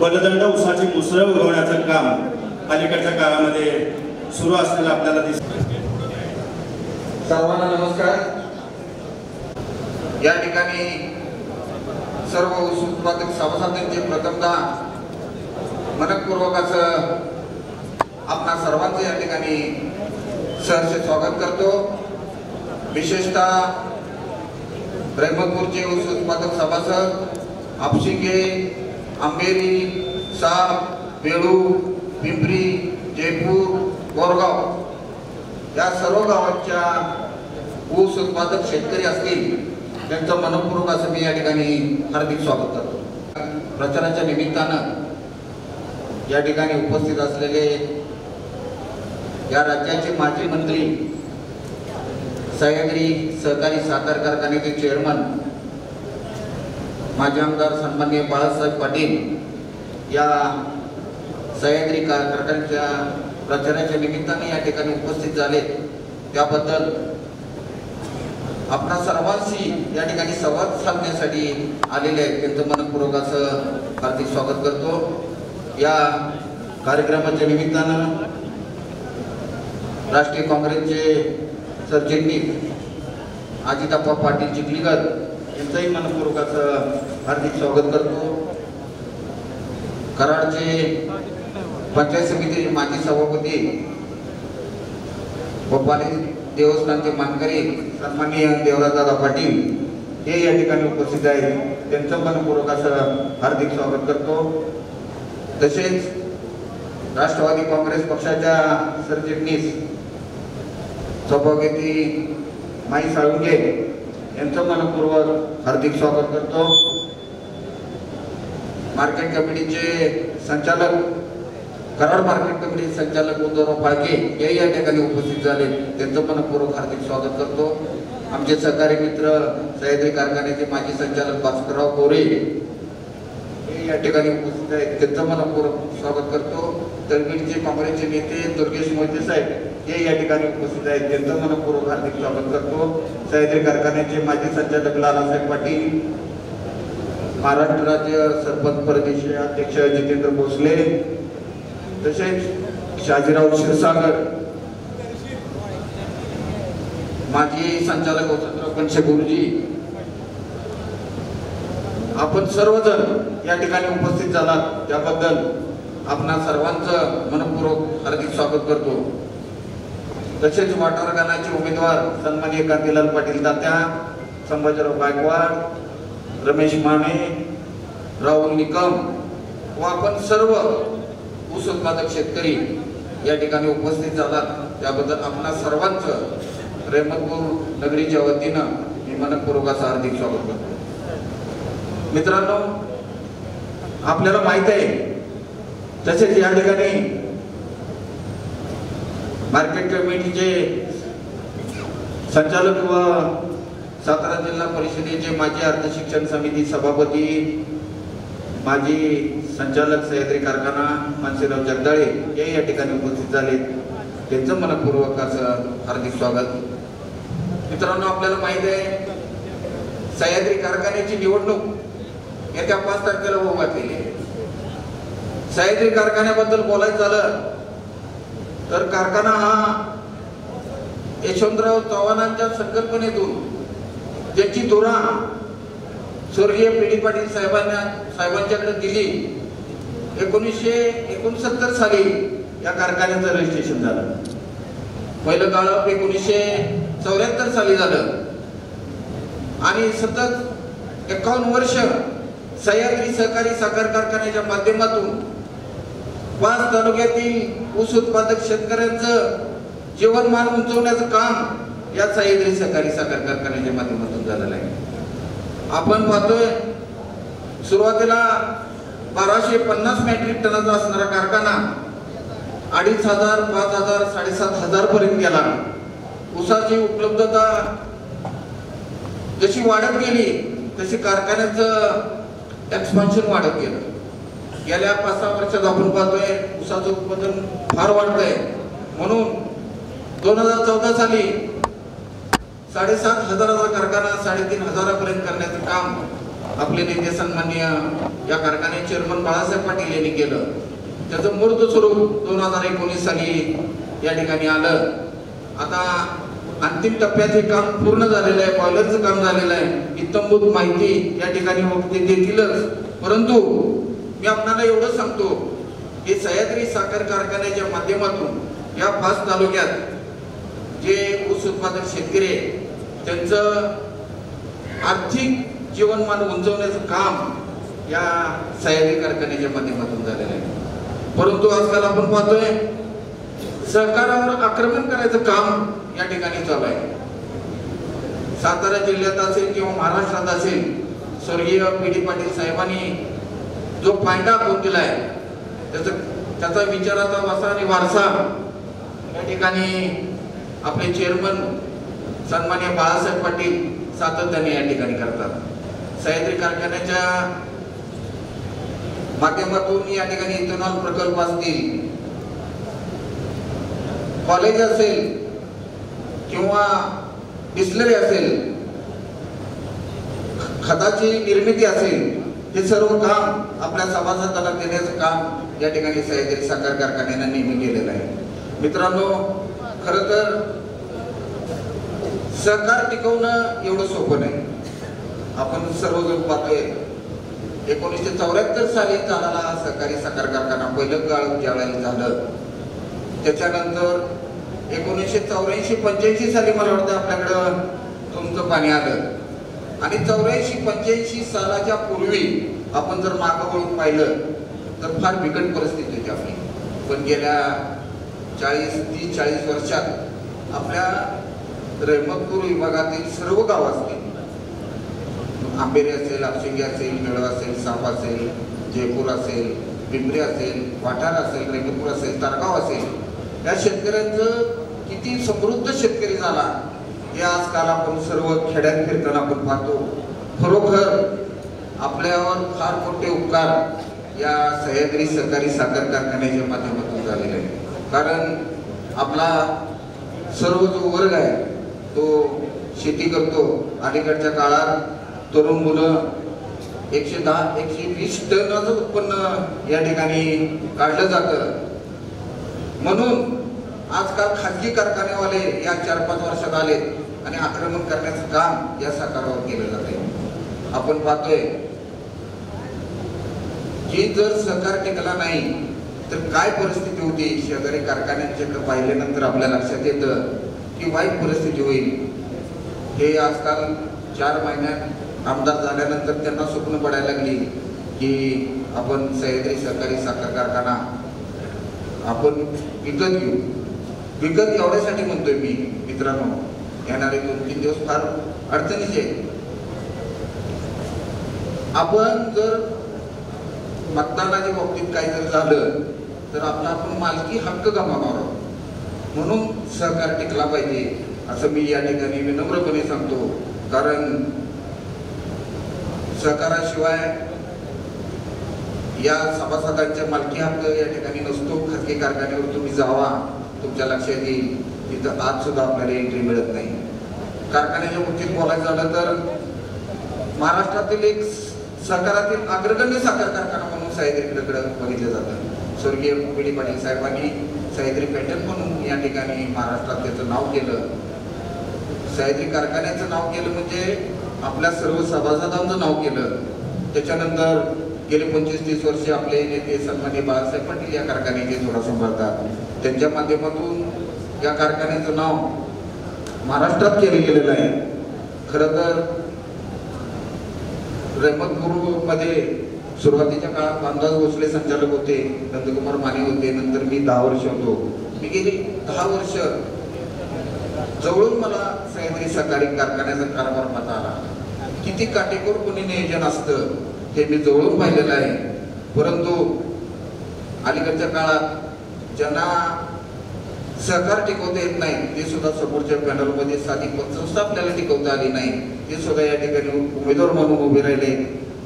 बलदंड ऊसाची मुसळ उगवण्याचं काम अलीकडच्या काळामध्ये सुरू असलेलं आपल्याला दिसतं। सर्वांना नमस्कार। या ठिकाणी सर्व ऊस उत्पादक सभासदांचे प्रथमतः मनपूर्वक असं आपणा सर्वांचं या ठिकाणी सहर्ष स्वागत करतो। विशेषतः ब्रह्मपूरचे ऊस उत्पादक सभासद आपशिंगे, आंबेरी, साप, वेळू, पिंपरी, जयपूर, बोरगाव या सर्व गावांच्या ऊस उत्पादक शेतकरी असतील त्यांचं मनपूर्वक असं मी या ठिकाणी हार्दिक स्वागत करतो। प्रचाराच्या निमित्तानं या ठिकाणी उपस्थित असलेले या राज्याचे माजी मंत्री, सह्याद्री सहकारी साखर कारखान्याचे चेअरमन माजी आमदार सन्माननीय बाळासाहेब पाटील या सह्याद्री कारखान्याच्या प्रचाराच्या निमित्ताने या ठिकाणी उपस्थित झाले, त्याबद्दल आपणा सर्वांशी या ठिकाणी संवाद साधण्यासाठी आलेले आहेत त्यांचं मनपूर्वक असं हार्दिक स्वागत करतो। या कार्यक्रमाच्या निमित्तानं राष्ट्रीय काँग्रेसचे सरचिटणीस अजिताप्पा पाटील चिखलीकर यांचंही मनपूर्वक असं हार्दिक स्वागत करतो। कराडचे पंचायत समितीचे माजी सभापती गोपाली देवस्थानचे मानकरी सन्माननीय देवराजदादा पाटील हे या ठिकाणी उपस्थित आहेत, त्यांचं मनपूर्वक असं हार्दिक स्वागत करतो। तसेच राष्ट्रवादी काँग्रेस पक्षाच्या सरचिटणीस सभापती माई साळुंगे यांचं मनपूर्वक हार्दिक स्वागत करतो। मार्केट कमिटीचे संचालक, कराड मार्केट कमिटी संचालक उद्धवराव फाळके हे या ठिकाणी उपस्थित झाले, त्यांचं मनपूर्वक हार्दिक स्वागत करतो। आमचे सहकारी मित्र सह्याद्री कारखान्याचे माजी संचालक भास्करराव कोरे हे या ठिकाणी उपस्थित आहेत, त्यांचं मनपूर्वक स्वागत करतो। तळबीडचे काँग्रेसचे नेते दुर्गेश मोहिते साहेब हे या ठिकाणी उपस्थित आहेत, त्यांचं मनपूर्वक हार्दिक स्वागत करतो। सह्याद्री कारखान्याचे माजी संचालक लालासाहेब पाटील, महाराष्ट्र राज्य सरपंच परदेशी अध्यक्ष जितेंद्र भोसले, तसेच शाजीराव क्षीरसागर, माजी संचालक वसंतराव कंशे गुरुजी, आपण सर्वजण या ठिकाणी उपस्थित झालात त्याबद्दल आपणा सर्वांचं मनपूर्वक हार्दिक स्वागत करतो। तसेच वाटारगानाचे उमेदवार सन्माननीय कांतीलाल पाटील तात्या, संभाजीराव गायकवाड, रमेश माने, राहुल निकम व आपण सर्व ऊस उत्पादक शेतकरी या ठिकाणी उपस्थित झालात त्याबद्दल आपणा सर्वांचं ब्रह्मपूर नगरीच्या वतीनं मी मनपूर्वक असं हार्दिक स्वागत करतो। मित्रांनो, आपल्याला माहित आहे तसेच या ठिकाणी मार्केट कमिटीचे संचालक व सातारा जिल्हा परिषदेचे माजी अर्ध शिक्षण समिती सभापती, माजी संचालक सह्याद्री कारखाना मनसेराव जगदाळे हे या ठिकाणी उपस्थित झाले, त्यांचं मनपूर्वक असं हार्दिक स्वागत। मित्रांनो, आपल्याला माहिती आहे सह्याद्री कारखान्याची निवडणूक येत्या 5 तारखेला होऊ घातलेली आहे। सह्याद्री कारखान्याबद्दल बोलायचं झालं तर कारखाना हा यशवंतराव चव्हाणांच्या संकल्पनेतून ज्याची धुरा स्वर्गीय पी.डी. पाटील साहेबांच्याकडे दिली 1969 साली या कारखान्याचं रजिस्ट्रेशन झालं। पहिलं काळप 1974 साली झालं आणि सतत 51 वर्ष सह्याद्री सहकारी साखर कारखान्याच्या माध्यमातून 5 तालुक्यातील ऊस उत्पादक शेतकऱ्यांचं जीवनमान उंचवण्याचं काम या सह्याद्री सहकारी साखर कारखान्याच्या माध्यमातून झालेलं आहे। आपण पाहतोय सुरुवातीला 1250 मेट्रिक टनाचा असणारा कारखाना 2500, 5000, 7500 पर्यंत गेला। ऊसाची उपलब्धता जशी वाढत गेली तशी कारखान्याचं एक्सपान्शन वाढत गेलं। गेल्या 5-6 वर्षात आपण पाहतोय ऊसाचं उत्पादन फार वाढतंय, म्हणून 2014 साली 7,500 कारखाना 3,500 पर्यंत करण्याचं काम आपले नेते सन्माननीय या कारखान्याचे चेअरमन बाळासाहेब पाटील यांनी केलं. त्याचं मूर्त स्वरूप 2019 साली या ठिकाणी आलं. आता अंतिम टप्प्यात हे काम पूर्ण झालेलं आहे, बॉयलरचं काम झालेलं आहे. इत्थंभूत माहिती या ठिकाणी ते देतीलच. परंतु मी आपल्याला एवढं सांगतो की सह्याद्री साखर कारखान्याच्या माध्यमातून या 5 तालुक्यात जे ऊस उत्पादक शेतकरी त्यांचं आर्थिक जीवनमान उंचवण्याचं काम या सह्याद्री कारखान्याच्या माध्यमातून झालेलं आहे. परंतु आजकाल आपण पाहतोय सहकारावर आक्रमण करायचं काम या ठिकाणी चालू आहे. सातारा जिल्ह्यात असेल किंवा महाराष्ट्रात असेल, स्वर्गीय पी.डी. पाटील साहेबांनी जो फायदा आखून दिलाय त्याचा विचाराचा वसा आणि वारसा या ठिकाणी आपले चेअरमन सन्माननीय बाळासाहेब पाटील सातत्याने या ठिकाणी करतात. सह्याद्री कारखान्याच्या माध्यमातून या ठिकाणी इथेनॉल प्रकल्प असतील, कॉलेज असेल किंवा डिस्टिलरी असेल, खताची निर्मिती असेल, हे सर्व काम आपल्या सभासदांना देण्याचं काम या ठिकाणी सह्याद्री साखर कारखान्याने नेहमी केलेलं आहे. मित्रांनो, खरं तर सहकार टिकवणं एवढं सोपं नाही. आपण सर्वजण पाहतोय 1974 साली झालेला हा सहकारी साखर कारखाना पहिलं काळ ज्यावेळेला झालं, त्याच्यानंतर 1984-85 साली मला वाटतं आपल्याकडं तुमचं पाणी आलं. आणि 84-85 सालाच्या पूर्वी आपण जर मागं वळून पाहिलं तर फार बिकट परिस्थिती होती आपली. पण गेल्या 30-40 वर्षात आपल्या रहमतपूर विभागातील सर्व गाव असतील, आंबेरी असेल, आपशिंगी असेल, मेळव असेल, साप असेल, जयपूर असेल, पिंपरी असेल, वाठार असेल, रहमतपूर असेल, तारगाव असेल, या शेतकऱ्यांचं किती समृद्ध शेतकरी झाला हे आजकाल आपण सर्व खेड्यात फिरताना आपण पाहतो. खरोखर आपल्यावर फार मोठे उपकार या सह्याद्री सहकारी साखर कारखान्याच्या माध्यमातून झालेले आहे. कारण आपला सर्व जो वर्ग आहे तो शेती करतो. अलीकडच्या काळात तरुण मुलं 110-120 टनाचं उत्पन्न या ठिकाणी काढलं जातं. म्हणून आजकाल खाजगी कारखानेवाले या 4-5 वर्षात आले आणि आक्रमण करण्याचं काम या साखरावर केलं जात आहे. आपण पाहतोय की जर सहकार टिकला नाही तर काय परिस्थिती होती. शेजारी कारखान्यांच्याकडे पाहिल्यानंतर आपल्या लक्षात येतं की वाईट परिस्थिती होईल. हे आजकाल 4 महिन्यात आमदार झाल्यानंतर त्यांना स्वप्न पडायला लागली की आपण सह्याद्री सहकारी साखर कारखाना आपण विकत घेऊ. विकत एवढ्यासाठी म्हणतोय मी मित्रांनो, येणारे 2-3 दिवस फार अडचणीचे आहेत. आपण जर मतदानाच्या बाबतीत काही जर झालं तर आपण मालकी हक्क गमावणार आहोत. म्हणून सहकार टिकला पाहिजे असं मी या ठिकाणी विनम्रपणे सांगतो. कारण सहकाराशिवाय या सभासदांच्या मालकी हक्क या ठिकाणी नसतो. खाजगी कारखान्यावर तुम्ही जावा, तुमच्या लक्षात येईल तिथं आज सुद्धा आपल्याला एंट्री मिळत नाही. कारखान्याच्या बाबतीत बोलायचं झालं तर महाराष्ट्रातील एक सहकारातील अग्रगण्य साखर कारखाना म्हणून सह्याद्रीकडे बघितलं जातं. स्वर्गीय पी.डी. पाटील साहेबांनी सह्याद्री पॅटर्न म्हणून या ठिकाणी महाराष्ट्रात त्याचं नाव केलं. सह्याद्री कारखान्याचं नाव केलं म्हणजे आपल्या सर्व सभासदांचं नाव केलं. त्याच्यानंतर गेले 25-30 वर्षे आपले नेते सन्माननीय बाळासाहेब पाटील या कारखान्याचे धोरण सांभाळतात. त्यांच्या माध्यमातून या कारखान्याचं नाव महाराष्ट्रात केलं गेलेलं आहे. खरं तर रहमतपूरमध्ये सुरुवातीच्या काळात रामदास भोसले संचालक होते, नंदकुमार माने होते, नंतर मी 10 वर्ष होतो. मी गेली 10 वर्ष जवळून मला सह्याद्री सहकारी कारखान्याचा कारभार पाहता आला. किती काटेकोरपणे नियोजन असतं हे मी जवळून पाहिलेलं आहे. परंतु अलीकडच्या काळात ज्यांना सहकार टिकवता येत नाही ते सुद्धा समोरच्या पॅनलमध्ये साधी पतसंस्था आपल्याला टिकवता आली नाही, ते सुद्धा या ठिकाणी उमेदवार म्हणून उभे राहिले.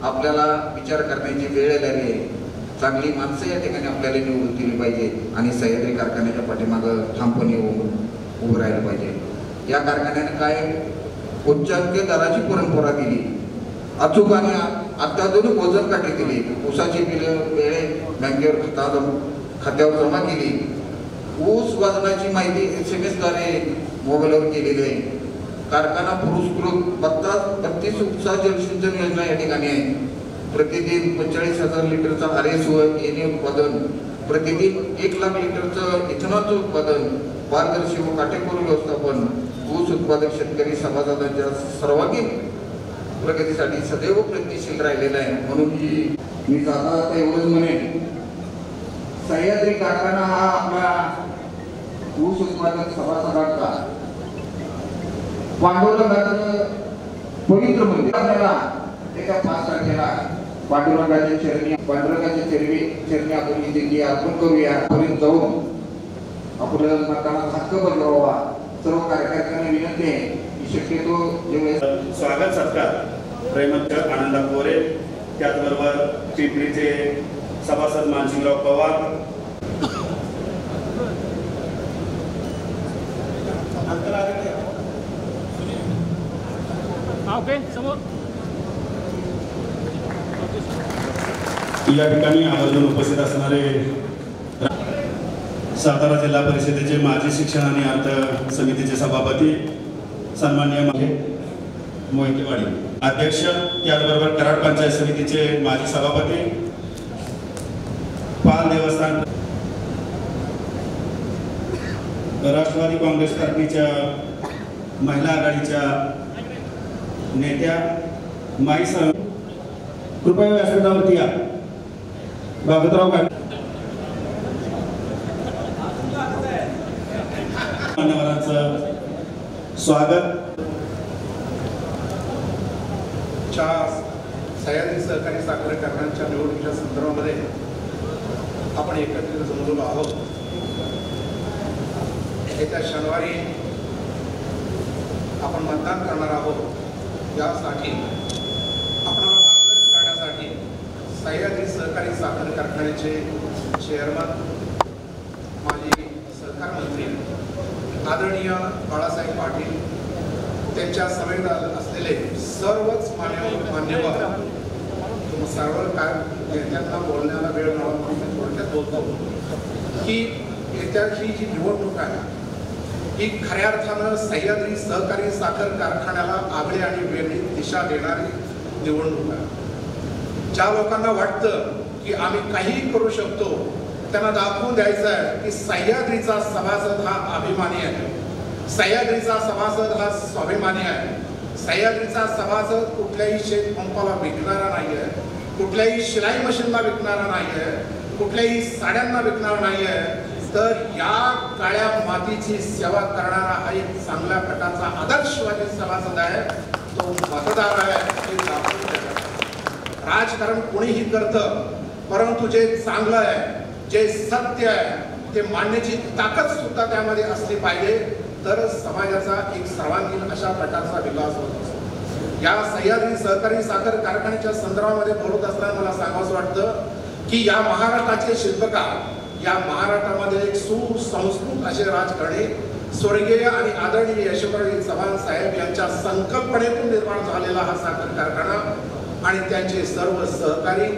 आपल्याला विचार करण्याची वेळ आलेली आहे. चांगली माणसं या ठिकाणी आपल्याला निवडून दिली पाहिजे आणि सह्याद्री कारखान्याच्या पाठीमागं ठामपणे उभं राहिलं पाहिजे. या कारखान्याने काय उच्चांक दराची परंपरा दिली. अचूक आणि अत्याधुनिक वजन काठी दिली, ऊसाची बिले वेळे बँकेवर खात्यावर जमा केली, ऊस वजनाची माहिती SMS द्वारे मोबाईलवर केलेली आहे. कारखाना पुरस्कृत 32 उपसा जलसिंचन योजना या ठिकाणी आहे. प्रतिदिन 45,000 लिटरचा RS व NA उत्पादन, प्रतिदिन 1 लाख लिटरचं इथेनॉलचं उत्पादन, पारदर्शी व काटेकोर व्यवस्थापन, ऊस उत्पादक शेतकरी समाजाच्या सर्वांगीण प्रगतीसाठी सदैव प्रयत्नशील राहिलेला आहे. म्हणून मी जाता एवढंच म्हणेन, सह्याद्री कारखाना हा आपला ऊस उत्पादक सभासदांचा पांडुरंगाचं पवित्र मंदिर. आपल्याला एका 5 तारखेला पांडुरंगाच्या चरणी आपण ही देणगी अर्पण करूया. पर्यंत जाऊन आपल्या मतदानाचा हक्क बजावावा. सर्व कार्यकर्त्यांना विनंती आहे की शक्यतो स्वागत सत्कार प्रेमंत आनंदा कोरे, त्याचबरोबर पिंपरीचे सभासद मानसिंगराव पवार, या ठिकाणी आवर्जून उपस्थित असणारे सातारा जिल्हा परिषदेचे माजी शिक्षण आणि अर्थ समितीचे सभापती सन्माननीय मोहितेवाडी अध्यक्ष, त्याचबरोबर कराड पंचायत समितीचे माजी सभापती, पाल देवस्थान राष्ट्रवादी काँग्रेस पार्टीच्या महिला आघाडीच्या नेत्या माई सर, कृपया व्यासपीठावरती या. बागतराव मान्यवरांचं स्वागत. सह्याद्री सहकारी साखर कारखान्याच्या निवडणुकीच्या संदर्भामध्ये आपण एकत्रित जमलेलो आहोत. येत्या शनिवारी आपण मतदान करणार आहोत. यासाठी आपल्याला मार्गदर्शन करण्यासाठी सह्याद्री सहकारी साखर कारखान्याचे चेअरमन, माजी सहकार मंत्री आदरणीय बाळासाहेब पाटील, त्यांच्या समेत असलेले सर्वच मान्यवर सर्व काय त्यांना बोलण्याला वेळ मिळाला म्हणून थोडक्यात बोलतो की येत्या ही जी निवडणूक आहे ही खऱ्या अर्थानं सह्याद्री सहकारी साखर कारखान्याला आगळी आणि वेगळी दिशा देणारी निवडणूक आहे. ज्या लोकांना वाटतं की आम्ही काहीही करू शकतो, त्यांना दाखवून द्यायचं आहे की सह्याद्रीचा सभासद हा अभिमानी आहे, सह्याद्रीचा सभासद हा स्वाभिमानी आहे. सह्याद्रीचा सभासद कुठल्याही शेतपंपाला विकणारा नाही आहे, कुठल्याही शिलाई मशीनला विकणारा नाही आहे, कुठल्याही साड्यांना विकणारा नाही आहे, तर या काळ्या मातीची सेवा करणारा हा एक चांगल्या प्रकारचा आदर्शवादी सभासद आहे. तो मतदार आहे. राजकारण कोणीही करतं, परंतु जे चांगलं आहे, जे सत्य आहे ते मांडण्याची ताकद सुद्धा त्यामध्ये असली पाहिजे, तर समाजाचा एक सर्वांगीण अशा प्रकारचा विकास होत असतो. या सह्याद्री सहकारी साखर कारखान्याच्या संदर्भामध्ये बोलत असताना मला सांगावंसं वाटतं की या महाराष्ट्राचे शिल्पकार, या महाराष्ट्रामध्ये एक सुसंस्कृत असे राजकारणी स्वर्गीय आणि आदरणीय यशोमती चव्हाण साहेब यांच्या संकल्पनेतून निर्माण झालेला हा साखर कारखाना आणि त्यांचे सर्व सहकारी,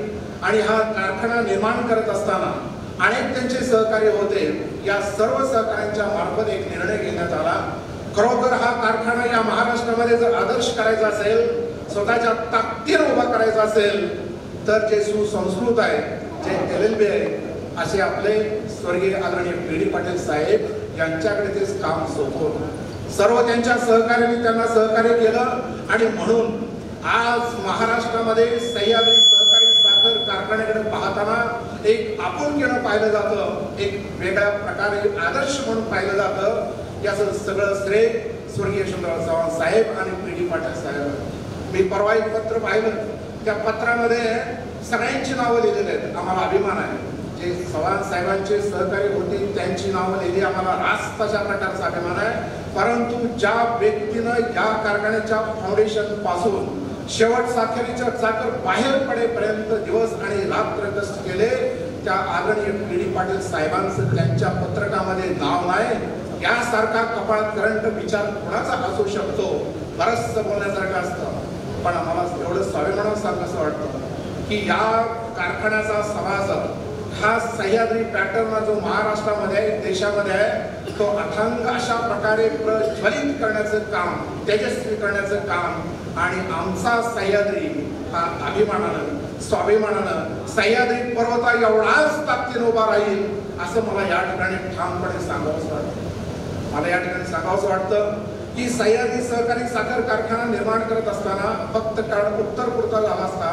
आणि हा कारखाना निर्माण करत असताना अनेक त्यांचे सहकारी होते. या सर्व सहकाऱ्यांच्या मार्फत एक निर्णय घेण्यात आला. खरोखर हा कारखाना या महाराष्ट्रामध्ये जर आदर्श करायचा असेल, स्वतःच्या ताकदीने उभा करायचा असेल, तर जे सुसंस्कृत आहे, जे LLB आहे, असे आपले स्वर्गीय आदरणीय PD पाटील साहेब यांच्याकडे तेच काम सोपवलं. सर्व त्यांच्या सहकार्याने त्यांना सहकार्य केलं आणि म्हणून आज महाराष्ट्रामध्ये सह्याद्री सहकारी साखर कारखान्याकडे पाहताना एक आपुलकीनं पाहिलं जातं, एक वेगळ्या प्रकारे आदर्श म्हणून पाहिलं जातं. याचं सगळं श्रेय स्वर्गीय यशवंतराव चव्हाण साहेब आणि PD पाटील साहेब. मी परवा एक पत्र पाहिलं, त्या पत्रामध्ये सगळ्यांची नावं लिहिलेली आहेत. आम्हाला अभिमान आहे, जे चव्हाण साहेबांचे सहकारी होते त्यांची नावं लिहिली, आम्हाला रास्त अशा प्रकारचा अभिमान आहे. परंतु ज्या व्यक्तीनं या कारखान्याच्या फाउंडेशन पासून शेवट साखरेच्या साखर बाहेर पडेपर्यंत दिवस आणि रात्र कष्ट केले, त्या आदरणीय PD पाटील साहेबांचं त्यांच्या पत्रकामध्ये नाव नाही. यासारखा कपाळात करंट विचार कोणाचा असू शकतो? बरंच बोलण्यासारखं असतं. पण आम्हाला एवढं स्वाभिमानानं सांगायचं वाटतं की या कारखान्याचा सभासद हा सह्याद्री पॅटर्न जो महाराष्ट्रामध्ये आहे, देशामध्ये आहे, तो अथांग अशा प्रकारे प्रज्वलित करण्याचं काम, तेजस्वी करण्याचं काम आणि आमचा सह्याद्री हा अभिमानानं स्वाभिमानानं सह्याद्री पर्वता एवढाच ताकदीने उभा राहील असं मला या ठिकाणी ठामपणे सांगावंसं वाटतं. मला या ठिकाणी सांगावंसं वाटतं की सह्याद्री सहकारी साखर कारखाना निर्माण करत असताना फक्त कराड उत्तर पुरता झाला असता,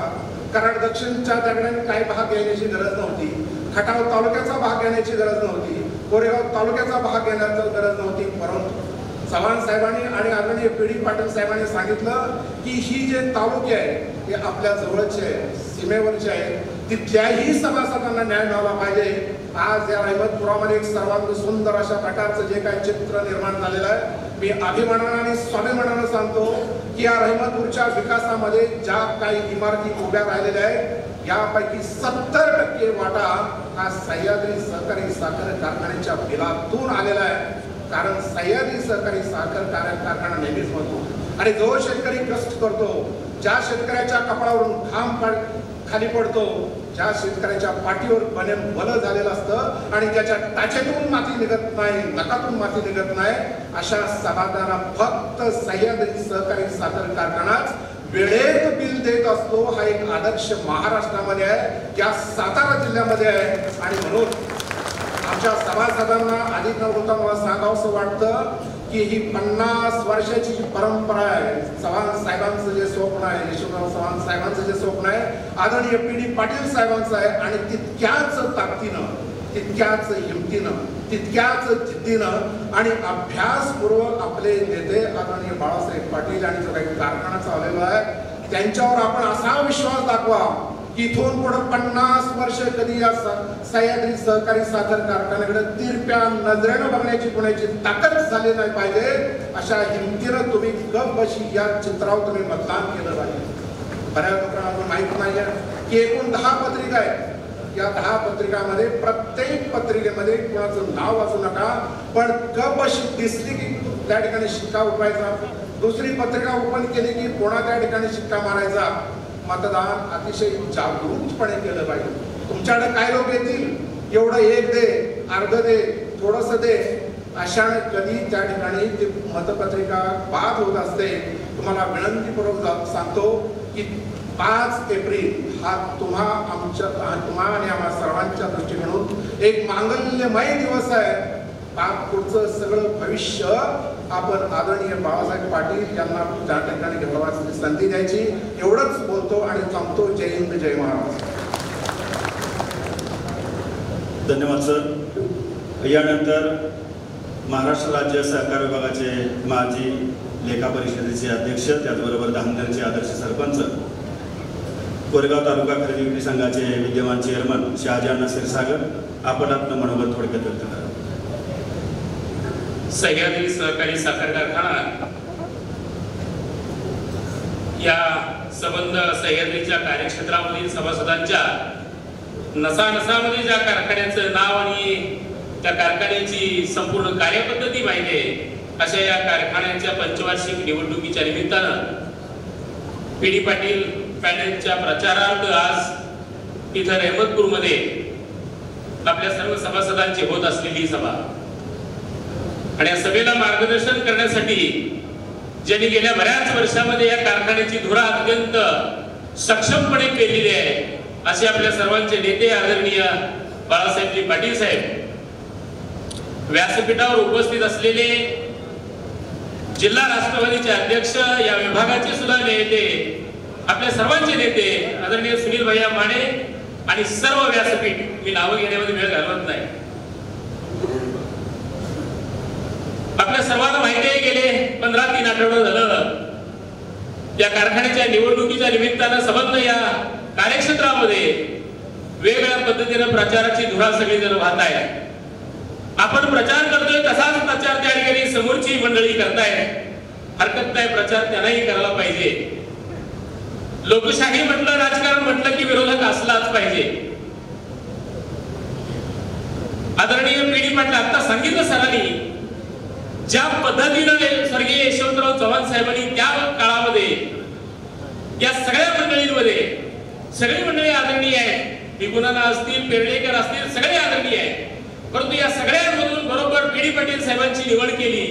कराड दक्षिणच्या दरम्यान काही भाग घेण्याची गरज नव्हती, खटाव तालुक्याचा भाग घेण्याची गरज नव्हती, कोरेगाव तालुक्याचा भाग घेण्याची गरज नव्हती. परंतु चव्हाण साहेबांनी आणि आदरणीय पी.डी. पाटील साहेबांनी सांगितलं की ही जे तालुके आहेत ते आपल्या जवळचे आहेत, सीमेवरचे आहेत, तिथल्याही सभासदांना न्याय मिळाला पाहिजे. आज या रहमतपुरामध्ये एक सर्वांत सुंदर अशा प्रकारचं जे काही चित्र निर्माण झालेलं आहे, मी अभिमानानं आणि स्वाभिमानानं सांगतो की या रहमतपूरच्या विकासामध्ये ज्या काही इमारती उभ्या राहिलेल्या आहेत यापैकी 70% वाटा हा सह्याद्री सहकारी साखर कारखान्याच्या बिलातून आलेला आहे. कारण सह्याद्री सहकारी साखर कारखाना नेहमीच म्हणतो आणि जो शेतकरी कष्ट करतो, ज्या शेतकऱ्याच्या कपाळावरून घाम खाली पडतो, ज्या शेतकऱ्याच्या पाठीवर बल झालेलं असतं आणि त्याच्या टाचेतून माती निघत नाही, नखातून माती निघत नाही, अशा सभासदांना फक्त सह्याद्री सहकारी साखर कारखानाच वेळेत बिल देत असतो. हा एक आदर्श महाराष्ट्रामध्ये आहे, या सातारा जिल्ह्यामध्ये आहे. आणि म्हणून आमच्या सभासदांना अधिक न बोलता मला सांगावंसं वाटतं की ही 50 वर्षाची जी परंपरा आहे, चव्हाण साहेबांचं जे स्वप्न आहे, यशवंतराव चव्हाण साहेबांचं जे स्वप्न आहे, आदरणीय पी.डी. पाटील साहेबांचं आहे आणि तितक्याच ताकदीनं, तितक्याच हिमतीनं, तितक्याच जिद्दीनं आणि अभ्यासपूर्वक आपले नेते आदरणीय बाळासाहेब पाटील आणि जो काही कारखाना चाललेला आहे त्यांच्यावर आपण असा विश्वास दाखवा की इथून पुढे 50 वर्ष कधी या सह्याद्री सहकारी साखर कारखान्याकडे तिरप्या नजरेनं बघण्याची कोणाची ताकद झाली नाही पाहिजे. अशा हिमतीनं तुम्ही गप बशी या चित्रावर तुम्ही मतदान केलं पाहिजे. बऱ्याच लोकांना माहित नाहीये की एकूण 10 पत्रिका आहेत. या 10 पत्रिकांमध्ये प्रत्येक पत्रिकेमध्ये कोणाचं नाव वाचू नका, पण गप बशी दिसली की त्या ठिकाणी शिक्का उठवायचा, दुसरी पत्रिका ओपन केली की कोणा त्या ठिकाणी शिक्का मारायचा. मतदान अतिशय जागरूकपणे केलं पाहिजे. तुमच्याकडे काय लोक येतील, एवढं एक दे, अर्ध दे, थोडंसं दे, अशाने कधी त्या ठिकाणी ती मतपत्रिका बाद होत असते. तुम्हाला विनंतीपूर्वक सांगतो की 5 एप्रिल हा तुम्हा आणि आम्हा सर्वांच्या दृष्टीकडून एक मांगल्यमय दिवस आहे. पुढचं सगळं भविष्य आपण आदरणीय बाळासाहेब पाटील यांना त्या ठिकाणी घडवायची संधी द्यायची. एवढंच बोलतो आणि थांबतो. जय हिंद, जय महाराष्ट्र. धन्यवाद सर. यानंतर महाराष्ट्र राज्य सहकार विभागाचे माजी लेखा परिषदेचे अध्यक्ष, त्याचबरोबर धामणेरचे आदर्श सरपंच, कोरेगाव तालुका खरेदी विक्री संघाचे विद्यमान चेअरमन शहाजान क्षीरसागर, आपण आपलं मनोगत थोडक्यात व्यक्त करा. सह्याद्री सहकारी साखर कारखाना या संबंध सह्याद्रीच्या कार्यक्षेत्रामधील सभासदांच्या नसानसामध्ये ज्या कारखान्याचं नाव आणि त्या कारखान्याची संपूर्ण कार्यपद्धती माहिती आहे, अशा या कारखान्याच्या पंचवार्षिक निवडणुकीच्या निमित्तानं पी.डी. पाटील पॅनेलच्या प्रचारार्थ आज इथं रहमतपूरमध्ये आपल्या सर्व सभासदांची होत असलेली सभा आणि या सभेला मार्गदर्शन करण्यासाठी ज्यांनी गेल्या बऱ्याच वर्षामध्ये या कारखान्याची धुरा अत्यंत सक्षमपणे पेललेली आहे असे आपल्या सर्वांचे नेते आदरणीय बाळासाहेबजी पाटील साहेब, व्यासपीठावर उपस्थित असलेले जिल्हा राष्ट्रवादीचे अध्यक्ष, या विभागाचे सुद्धा नेते, आपल्या सर्वांचे नेते आदरणीय सुनील भैया माने आणि सर्व व्यासपीठ, मी नावं घेण्यामध्ये वेळ घालवत नाही. आपल्या सर्वांना माहिती आहे गेले 15-3 आठवडे झालं या कारखान्याच्या निवडणुकीच्या निमित्तानं संबंध या कार्यक्षेत्रामध्ये वेगवेगळ्या पद्धतीने प्रचाराची धुरा सगळीजण वाहत आहे. आपण प्रचार करतोय तसाच प्रचार त्या ठिकाणी समोरची मंडळी करतायत. हरकत नाही, प्रचार त्यांनाही करायला पाहिजे. लोकशाही म्हटलं, राजकारण म्हटलं की विरोधक असलाच पाहिजे. आदरणीय पी.डी. पाटील आता सांगितलं सरांनी, ज्या पद्धतीने स्वर्गीय यशवंतराव चव्हाण साहेबांनी त्या काळामध्ये या सगळ्या मंडळींमध्ये सगळी मंडळी आदरणीय आहेत, विगुणाना असतील, पेरळेकर असतील, सगळे आदरणीय आहेत. परंतु या सगळ्यांमधून बरोबर पी.डी. पाटील साहेबांची निवड केली,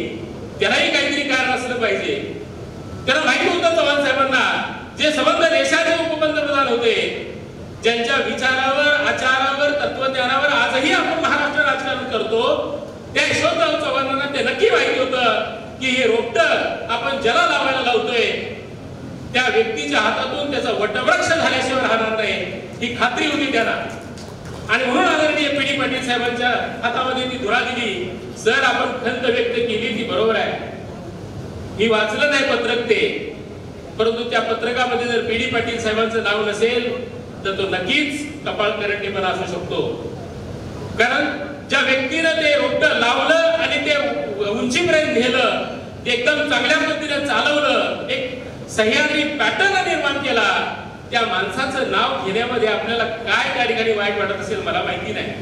त्यालाही काहीतरी कारण असलं पाहिजे. त्यांना माहिती होतं चव्हाण साहेबांना, जे संबंध देशाचे उपपंतप्रधान होते, ज्यांच्या विचारावर, आचारावर, तत्वज्ञानावर आजही आपण महाराष्ट्र राजकारण करतो, त्या यशवंतराव चव्हाणांना ते नक्की माहिती होतं की हे रोपटं आपण ज्याला लावायला लावतोय त्या व्यक्तीच्या हातातून त्याचा वटवृक्ष झाल्याशिवाय राहणार नाही, ही खात्री होती त्यांना. आणि म्हणून आदरणीय पी.डी. पाटील साहेबांच्या हातामध्ये ती धुरा दिली. सर, आपण खंत व्यक्त केली ती बरोबर आहे. मी वाचलं नाही पत्रक ते, परंतु त्या पत्रकामध्ये जर पी.डी. पाटील साहेबांचं नाव नसेल तर तो नक्कीच कपाळ करंटीपणा असू शकतो. कारण ज्या व्यक्तीनं ते रोपटं लावलं आणि ते उंचीपर्यंत नेलं, ते एकदम चांगल्या पद्धतीने चालवलं, एक सह्याद्री पॅटर्न निर्माण केला, त्या माणसाचं नाव घेण्यामध्ये आपल्याला काय त्या ठिकाणी वाईट वाटत असेल मला माहिती नाही.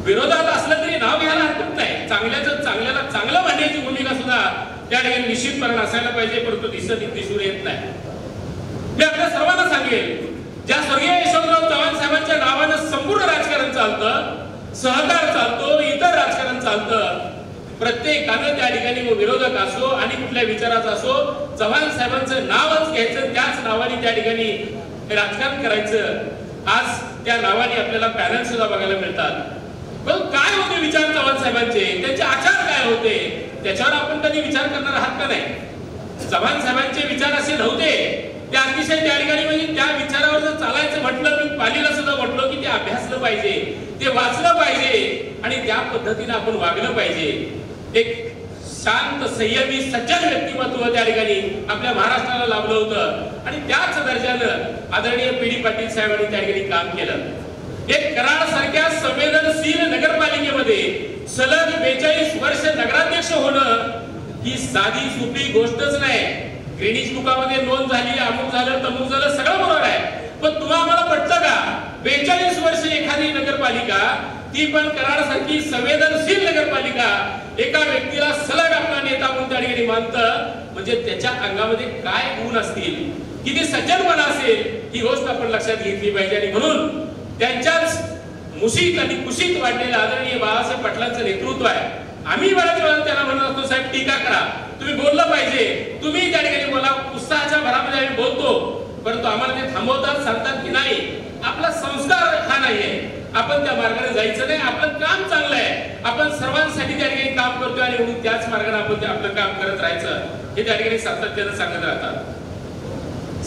विरोधात असलं तरी नाव घ्यायला हरकत नाही. चांगल्याचं चांगल्याला चांगलं म्हणण्याची भूमिका सुद्धा त्या ठिकाणी निश्चितपणे असायला पाहिजे, परंतु दिसून येत नाही. मी आपल्या सर्वांना सांगेल, ज्या स्वर्गीय यशवंतराव चव्हाण साहेबांच्या नावानं संपूर्ण राजकारण चालतं, सहकार चालतो, इतर राजकारण चालतं, प्रत्येकानं त्या ठिकाणी विरोधक असो आणि कुठल्या विचाराचा असो, चव्हाण साहेबांचं नावच घ्यायचं, त्याच नावाने त्या ठिकाणी राजकारण करायचं. आज त्या नावाने आपल्याला पॅनल सुद्धा बघायला मिळतात. पण काय होते विचार चव्हाण साहेबांचे, त्यांचे आचार काय होते, त्याच्यावर आपण कधी विचार करणार आहात का नाही? चव्हाण साहेबांचे विचार असे नव्हते, ते अतिशय त्या ठिकाणी म्हणजे त्या विचारावर जर चालायचं म्हटलं, मी पालीला सुद्धा म्हटलं की ते अभ्यासलं पाहिजे, ते वाचलं पाहिजे आणि त्या पद्धतीने आपण वागलं पाहिजे. एक शांत, संयमी, सज्जन व्यक्तिमत्व त्या ठिकाणी आपल्या महाराष्ट्राला लाभलं होतं आणि त्याच दर्जानं आदरणीय पी.डी. पाटील साहेबांनी त्या ठिकाणी काम केलं. एक कराड सारख्या संवेदनशील नगरपालिकेमध्ये सलग 42 वर्ष नगराध्यक्ष होणं ही साधी सोपी गोष्टच नाही. ग्रीनिज बुकामध्ये नोंद झाली, अमुक झालं, तमुक झालं, सगळं बरोबर आहे. पण तुम्हाला पटतं का 42 वर्ष एखादी नगरपालिका, ती पण कराड सारखी संवेदनशील नगरपालिका, एका व्यक्तीला सलग आपला नेता म्हणून त्या ठिकाणी मानतं, म्हणजे त्याच्या अंगामध्ये काय गुण असतील, किती सज्जनपणा असेल, ही गोष्ट आपण लक्षात घेतली पाहिजे. आणि म्हणून त्यांच्याच मुशीत आणि कुशीत वाढलेलं आदरणीय बाळासाहेब पाटलांचं नेतृत्व आहे. आम्ही बऱ्याच वेळा त्यांना म्हणत असतो, साहेब टीका करा, तुम्ही बोललं पाहिजे, तुम्ही त्या ठिकाणी बोला, उत्साहाच्या भरामध्ये आम्ही बोलतो, परंतु आम्हाला ते थांबवतात, सांगतात की नाही, आपला संस्कार हा नाहीये, आपण त्या मार्गाने जायचं नाही, आपलं काम चांगलं आहे, आपण सर्वांसाठी त्या ठिकाणी काम करतोय आणि म्हणून त्याच मार्गाने आपण आपलं काम करत राहायचं, हे त्या ठिकाणी सातत्यानं सांगत राहतात.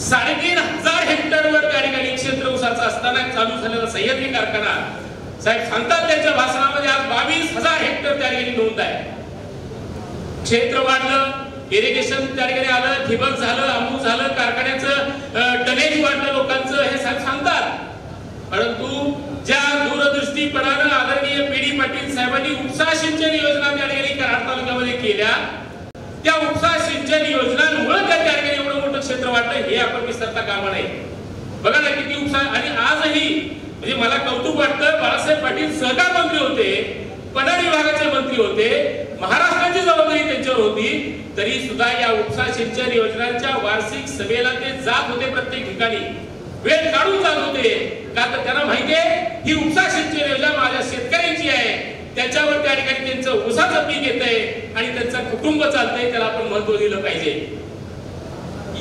3,500 हेक्टरवर त्या ठिकाणी क्षेत्र ऊसाचं असताना चालू झालेला सह्याद्री कारखाना, साहेब सांगतात त्यांच्या भाषणामध्ये, आज 22,000 हेक्टर त्या ठिकाणी नोंद आहे. क्षेत्र वाढलं, इरिगेशन त्या ठिकाणी आलं, ठिबक झालं, अमूक झालं, कारखान्याचं टनेज वाढलं लोकांचं, हे सांगतात. परंतु ज्या दूरदृष्टीपणानं आदरणीय पी.डी. पाटील साहेबांनी उपसा सिंचन योजना त्या ठिकाणी कराड तालुक्यामध्ये केल्या, त्या उपसा सिंचन योजनांमुळे त्या ठिकाणी एवढं मोठं क्षेत्र वाढलं, हे आपण विसरता कामा नये. बघा ना किती उपसा. आणि आजही म्हणजे मला कौतुक वाटतं, बाळासाहेब पाटील सहकार मंत्री होते, पणन विभागाचे मंत्री होते, महाराष्ट्राची जबाबदारी त्यांच्यावर होती, तरी सुद्धा या उपसा सिंचन योजनांच्या वार्षिक सभेला ते जात होते, प्रत्येक ठिकाणी वेळ काढून जात होते. का तर त्यांना माहितीये ही उपसा सिंचन योजना माझ्या शेतकऱ्यांची आहे, त्याच्यावर त्या ठिकाणी त्यांचं ऊसाचं पीक येतंय आणि त्यांचं कुटुंब चालतंय, त्याला आपण महत्व दिलं पाहिजे.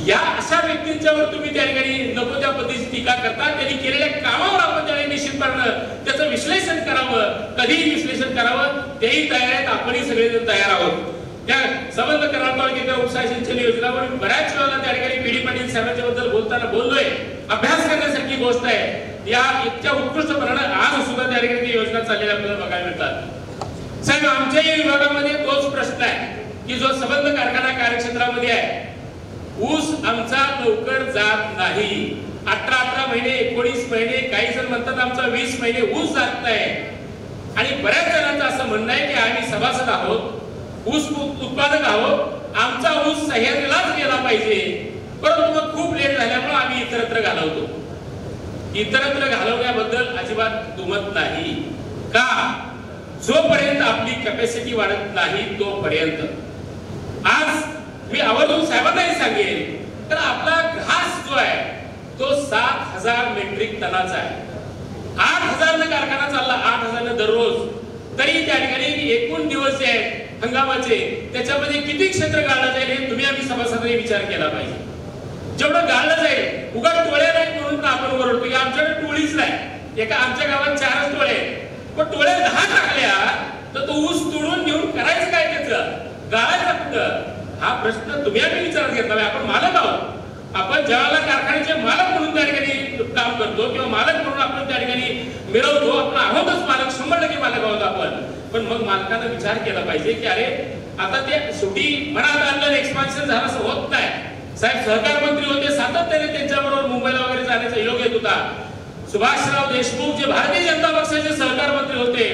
या अशा व्यक्तींच्यावर तुम्ही त्या ठिकाणी नको त्या पद्धतीची टीका करता. त्यांनी केलेल्या कामावर आपण त्या निश्चितपणे त्याचं विश्लेषण करावं, कधीही विश्लेषण करावं, तेही तयार आहेत, आपणही सगळेजण तयार आहोत. त्या संबंध कराड तालुक्याच्या उपसा सिंचन योजनावर बऱ्याच वेळा त्या ठिकाणी पी.डी. पाटील साहेबांच्या बद्दल बोलताना बोललोय. अभ्यास करण्यासारखी गोष्ट आहे. या इतक्या उत्कृष्टपणाने आज सुद्धा त्या ठिकाणी योजना चाललेल्या आपल्याला बघायला मिळतात. साहेब, आमच्या या विभागामध्ये तोच प्रश्न आहे की जो संबंध कारखाना कार्यक्षेत्रामध्ये आहे, ऊस आमचा लवकर जात नाही. 18 महिने, 19 महिने, काही जण म्हणतात आमचा 20 महिने ऊस जात नाही. आणि बऱ्याच जणांचं असं म्हणणं आहे की आम्ही सभासद आहोत, ऊस उत्पादक आहोत, आमचा ऊस सह्याद्रीलाच गेला पाहिजे, परंतु मग खूप लेट झाल्यामुळे आम्ही इतरत्र घालवतो. इतरत्र घालवण्याबद्दल अजिबात दुमत नाही. का? जोपर्यंत आपली कॅपॅसिटी वाढत नाही तोपर्यंत. आज मी आवर्जून साहेबांनाही सांगेन, तर आपला घास जो आहे तो 7,000 मेट्रिक टनाचा आहे. 8,000 ने कारखाना चालला, 8,000 ने दररोज. तरी त्या ठिकाणी एकूण दिवस जे आहेत हंगामाचे त्याच्यामध्ये किती क्षेत्र गाळलं जाईल हे तुम्ही आम्ही सभासदांनी विचार केला पाहिजे. जेवढं गाळलं जाईल उगा टोळ्या नाही म्हणून आपण ओरडतो की आमच्याकडे टोळीच नाही. एका आमच्या गावात 4च टोळे, पण टोळ्या 10 टाकल्या तर तो ऊस तोडून घेऊन करायचं काय त्याचं, गाळायचं कुठं, हा प्रश्न तुम्ही आम्ही विचारात घेतला. आपण मालक आहोत. आपण ज्यावेळेला कारखान्याचे मालक म्हणून त्या ठिकाणी काम करतो किंवा मालक म्हणून आपण त्या ठिकाणी मिळवतो, आपण आहोतच मालक, 100% मालक आहोत आपण. पण मग मालकानं विचार केला पाहिजे की अरे आता ते शेवटी मनात आणलं एक्सपान्शन झालं असं होत नाही. साहेब सहकार मंत्री होते, सातत्याने त्यांच्याबरोबर मुंबईला वगैरे जाण्याचा योग येत होता. सुभाषराव देशमुख जे भारतीय जनता पक्षाचे सहकार मंत्री होते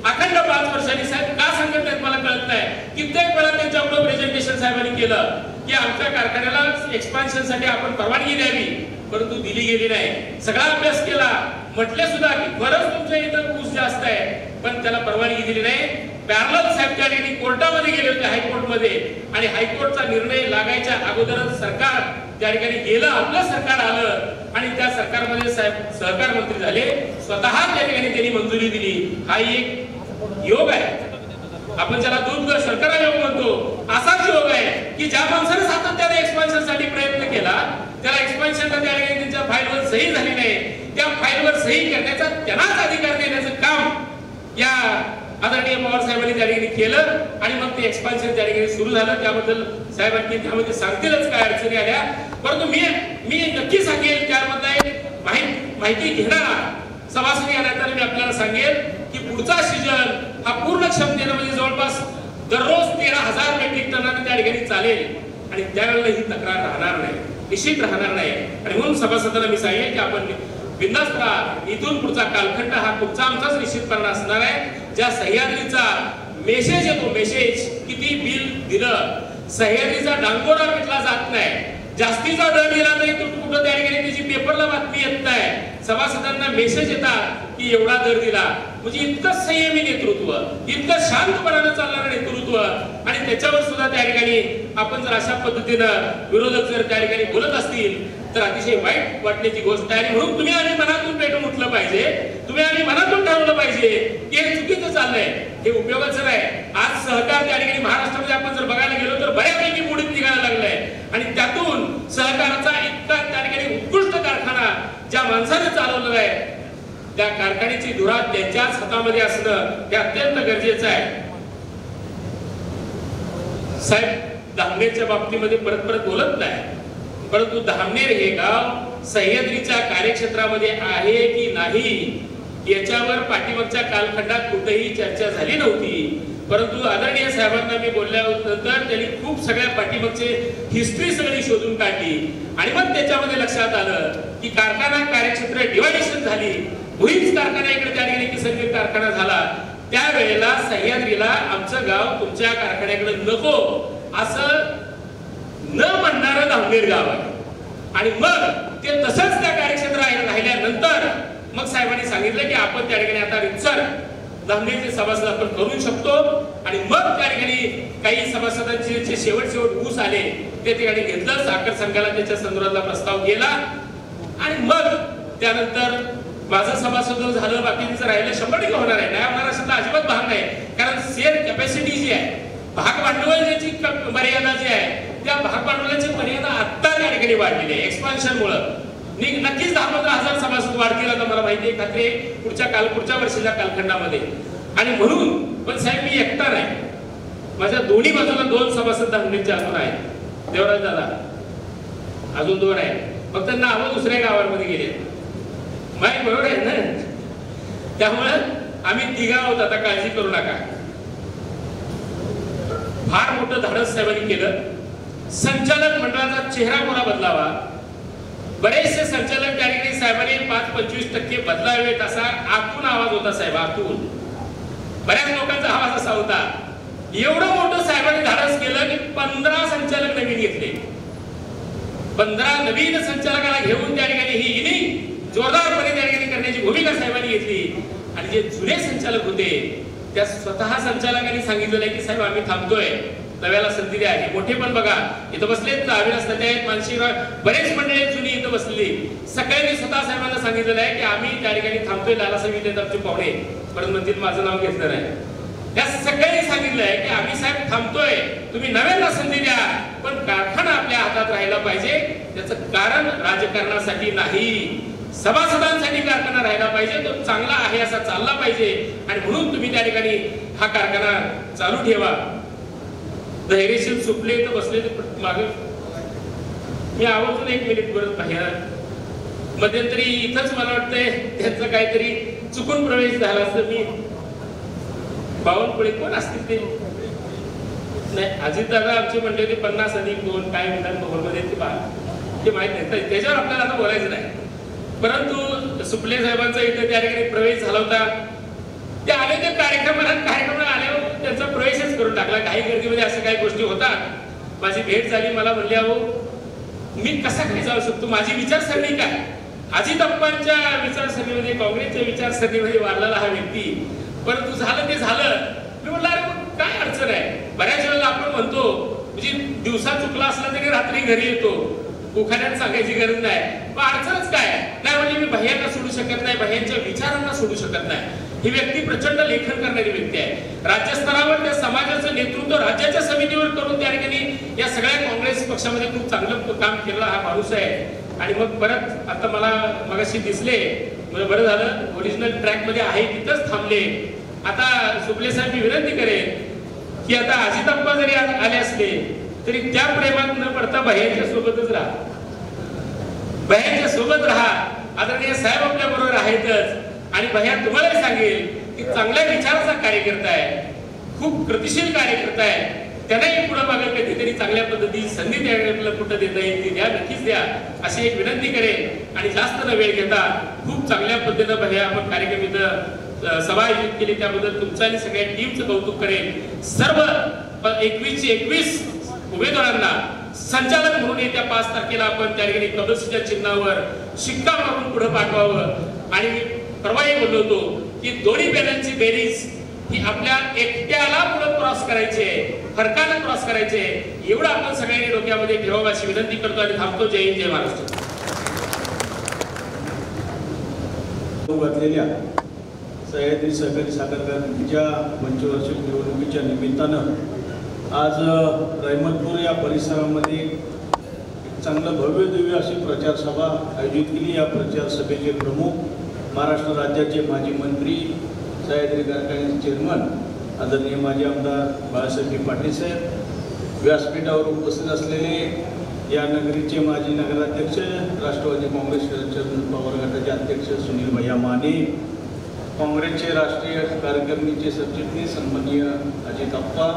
अखंड 5 वर्षांनी, साहेब का सांगत नाहीत मला कळत नाही. कित्येक वेळा त्यांच्याकडे प्रेझेंटेशन साहेबांनी केलं की आमच्या कारखान्याला एक्सपान्शन साठी आपण परवानगी द्यावी, परंतु दिली गेली नाही. सगळा अभ्यास केला, म्हटले सुद्धा की खरंच तुमच्या इथं ऊस जास्त आहे, पण त्याला परवानगी दिली नाही. पॅरलल साहेब त्या ठिकाणी कोर्टामध्ये गेले होते, हायकोर्टमध्ये, आणि हायकोर्टचा निर्णय लागायच्या अगोदरच सरकार त्या ठिकाणी गेलं, आपलं सरकार आलं आणि त्या सरकारमध्ये साहेब सहकार मंत्री झाले. स्वतः त्या ठिकाणी त्यांनी मंजुरी दिली. हा एक योग आहे. आपण ज्याला दूध शर्करा योग म्हणतो, असाच योग आहे की ज्या माणसाने सातत्याने एक्सपान्शन साठी प्रयत्न केला त्याला एक्सपान्शनला त्या ठिकाणी त्यांच्या फाईलवर सही झाली नाही, त्या फाईलवर सही करण्याचा त्यांनाच अधिकार देण्याचं काम या आदरणीय पवार साहेबांनी त्या ठिकाणी केलं आणि मग ते एक्सपान्शन त्या ठिकाणी सुरू झालं. त्याबद्दल साहेब आणखी त्यामध्ये सांगतीलच काय अडचणी आल्या, परंतु मी नक्की सांगेल त्यामधला माहिती घेणारा सभासद यानंतर मी आपल्याला सांगेल की पुढचा सीजन हा पूर्ण क्षमतेने म्हणजे जवळपास दररोज 13,000 मेट्रिक टनाने त्या ठिकाणी चालेल आणि त्यावेळेला ही तक्रार राहणार नाही, निश्चित राहणार नाही. आणि म्हणून सभासदांना मी सांगेल की आपण बिंदास्त राहा. इथून पुढचा कालखंड हा तुमचा आमचाच निश्चितपणे असणार आहे. ज्या सह्याद्रीचा मेसेज येतो, मेसेज किती बिल दिलं, सह्याद्रीचा डांगोरा मिटला जात नाही. जास्तीचा दर दिला तरी कुठं त्या ठिकाणी त्याची पेपरला बातमी येत नाही. सभासदांना मेसेज येतात की एवढा दर दिला, म्हणजे इतकं संयमी नेतृत्व, इतकं शांतपणानं चालणारं नेतृत्व, आणि त्याच्यावर सुद्धा त्या ठिकाणी आपण जर अशा पद्धतीनं विरोधक जर त्या ठिकाणी बोलत असतील तर अतिशय वाईट वाटण्याची गोष्ट आहे. म्हणून तुम्ही आम्ही मनातून पेटून उठलं पाहिजे, तुम्ही आम्ही मनातून ठरवलं पाहिजे की हे चुकीचं चाललंय, हे उपयोगाचं नाही. आज सहकार त्या ठिकाणी महाराष्ट्रामध्ये आपण जर बघायला गेलो तर बऱ्यापैकी बुडीत निघायला लागलाय आणि त्यातून सहकाराचा इतका त्या ठिकाणी उत्कृष्ट कारखाना ज्या माणसाने चालवलेला आहे त्या कारखान्याची धुरा त्यांच्याच हातामध्ये असणं हे अत्यंत गरजेचं आहे. साहेब धामणेरच्या बाबतीमध्ये परत बोलत नाही, परंतु धामणेर हे गाव सह्याद्रीच्या कार्यक्षेत्रामध्ये आहे की नाही याच्यावर पाठीमागच्या कालखंडात कुठेही चर्चा झाली नव्हती. परंतु आदरणीय साहेबांना मी बोलल्यानंतर त्यांनी खूप सगळ्या पाठीमागचे हिस्ट्री सगळी शोधून काढली आणि मग त्याच्यामध्ये लक्षात आलं की कारखाना कार्यक्षेत्र डिव्हायडेशन झाली. भुईंज कारखाना इकडे त्या ठिकाणी किसनगीर कारखाना झाला. त्यावेळेला सह्याद्रीला आमचं गाव तुमच्या कारखान्याकडे नको असं न म्हणणारं धामणेर गाव आहे. आणि मग ते तसंच त्या कार्यक्षेत्रात राहिल्यानंतर मग साहेबांनी सांगितलं की आपण त्या ठिकाणी आता रितसर धामणेरचे सभासद आपण करू शकतो. आणि मग त्या ठिकाणी काही सभासदांचे जे शेवट ऊस आले ते ठिकाणी घेतलं, साखर संघाला त्याच्या संदर्भातला प्रस्ताव केला आणि मग त्यानंतर माझं सभासद झालं, बाकीचं राहिलं 100% होणार आहे. नाही होणार असं तर अजिबात भाग नाही, कारण शेअर कॅपॅसिटी जी आहे, भाग भांडवलाची मर्यादा जी आहे त्या भाग भांडवलाची मर्यादा आत्ता त्या ठिकाणी वाढलेली आहे एक्सपान्शनमुळे. नक्कीच 10-15,000 सभासद वाढतील आता मला माहिती आहे, खात्री पुढच्या वर्षीच्या कालखंडामध्ये. आणि म्हणून पण साहेब मी एकटा नाही, माझ्या दोन्ही बाजूला 2 सभासद धामणेरचे अजून आहेत. देवराज दादा अजून 2 आहेत, फक्त नावं दुसऱ्या गावांमध्ये गेले. माहिती बरोबर आहे ना. त्यामुळं आम्ही 3 आहोत, आता काळजी करू नका. फार मोठं धाडस साहेबांनी केलं. संचालक मंडळाचा चेहरा कोणा बदलावा, बरेचसे संचालक त्या ठिकाणी साहेबांनी 5-25% बदलावेत असा आतून आवाज होता साहेब, आतून बऱ्याच लोकांचा आवाज असा होता. एवढं मोठं साहेबांनी धाडस केलं की 15 संचालक नवीन घेतले. 15 नवीन संचालकाला घेऊन त्या ठिकाणी ही इनिंग जोरदारपणे त्या ठिकाणी करण्याची भूमिका साहेबांनी घेतली. आणि जे जुने संचालक होते त्या स्वतः संचालकांनी सांगितलेलं की साहेब आम्ही थांबतोय, नव्याला संधी द्या. हे मोठे पण बघा, इथं बसलेत अविनाश तात्या आहेत, मानशीराव, बरेच मंडळी जुनी इथं बसलेली. सकाळी स्वतः साहेबांना सांगितलेलं आहे की आम्ही त्या ठिकाणी थांबतोय, लालासाहेब येतात आमचे पाहुणे, परत म्हणतील माझं नाव घेतलं नाही. त्या सगळ्यांनी सांगितलंय की आम्ही साहेब थांबतोय, तुम्ही नव्याला संधी द्या, पण कारखाना आपल्या हातात राहिला पाहिजे. त्याचं कारण राजकारणासाठी नाही, सभासदांसाठी कारखाना राहिला पाहिजे, तो चांगला आहे असा चालला पाहिजे, आणि म्हणून तुम्ही त्या ठिकाणी हा कारखाना चालू ठेवा. धैर्यशील सुपले तर बसले मागे, मी आवर्जून 1 मिनिट परत बाहेर. मध्यंतरी इथंच मला वाटतंय त्यांचं काहीतरी चुकून प्रवेश झाला असं, मी बावनकुळे कोण असतील ते नाही, अजितदादा आमचे म्हणले ते 50+2 काय विधान भवनमध्ये ते माहित नाही, त्याच्यावर आपल्याला आता बोलायचं नाही. परंतु सुपले साहेबांचा इथे त्या ठिकाणी प्रवेश झाला होता. ते आले ते कार्यक्रमाला आल्यावर त्यांचा प्रवेशच करून टाकला. काही गर्दीमध्ये अशा काही गोष्टी होतात. माझी भेट झाली, मला म्हणले अहो मी कसा काय जाऊ शकतो, माझी विचारसरणी काय. अजितप्पांच्या विचारसरणीमध्ये, काँग्रेसच्या विचारसरणीमध्ये वाढलेला हा व्यक्ती, परंतु झालं ते झालं. मी म्हटलं अरे काय अडचण आहे. बऱ्याच वेळेला आपण म्हणतो म्हणजे दिवसा चुकला असला तरी रात्री घरी येतो, उखाण्यात सांगायची गरज नाही, पण अडचणच काय नाही. म्हणजे मी भैयांना सोडू शकत नाही, भैयांच्या विचारांना सोडू शकत नाही. ही व्यक्ती प्रचंड लेखन करणारी व्यक्ती आहे. राज्यस्तरावर त्या समाजाचं नेतृत्व राज्याच्या समितीवर करून त्या ठिकाणी या सगळ्या काँग्रेस पक्षामध्ये खूप चांगलं काम केलेला हा माणूस आहे. आणि मग परत आता मला मगाशी दिसले, म्हणजे बरं झालं ओरिजिनल ट्रॅक मध्ये आहे तिथंच थांबले. आता सुपले साहेब मी विनंती करेन की आता अजितप्पा जरी आले असले तरी त्या प्रेमात न पडता भैयांच्या सोबतच राहा, भैयांच्या सोबत राहा. आदरणीय साहेब आपल्या बरोबर आहेतच. आणि भैया तुम्हालाही सांगेल की चांगल्या विचाराचा कार्यकर्ता आहे, खूप गतिशील कार्यकर्ता आहे. त्यांनाही पुढे मागे कधीतरी चांगल्या पद्धतीची संधी द्यायला कुठं देता येईल ती द्या, नक्कीच द्या अशी एक विनंती करेन. आणि जास्त न वेळ घेता खूप चांगल्या पद्धतीनं भैया आपण कार्यक्रम इथं सभा आयोजित केली, त्याबद्दल तुमचं आणि सगळ्या टीमचं कौतुक करेन. सर्व 21 उमेदवारांना संचालक म्हणून येत्या 5 तारखेला आपण त्या ठिकाणी कबलसीच्या चिन्हावर शिक्का मारून पुढे पाठवावं. आणि मी परवाही बोललो होतो की दोन्ही पॅनलची बेरीज ही आपल्या एकट्याला पुढे क्रॉस करायची आहे, फरकानं क्रॉस करायचे आहे, एवढं आपण सगळ्यांनी डोक्यामध्ये ठेवावं अशी विनंती करतो आणि थांबतो. जय हिंद, जय महाराष्ट्र. घातलेल्या सह्याद्री सहकारी साखर कारखान्याच्या पंचवार्षिक निवडणुकीच्या निमित्तानं आज रहमतपूर या परिसरामध्ये चांगलं भव्य दिव्य अशी प्रचार सभा आयोजित केली. या प्रचार सभेचे प्रमुख महाराष्ट्र राज्याचे माजी मंत्री, सह्याद्री कारखान्याचे चेअरमन आदरणीय माजी आमदार बाळासाहेब पाटील साहेब, व्यासपीठावर उपस्थित असलेले या नगरीचे माजी नगराध्यक्ष, राष्ट्रवादी काँग्रेस शरद पवार गटाचे अध्यक्ष सुनील भैया माने, काँग्रेसचे राष्ट्रीय कार्यकारिणीचे सरचिटणीस सन्माननीय अजित अप्पा,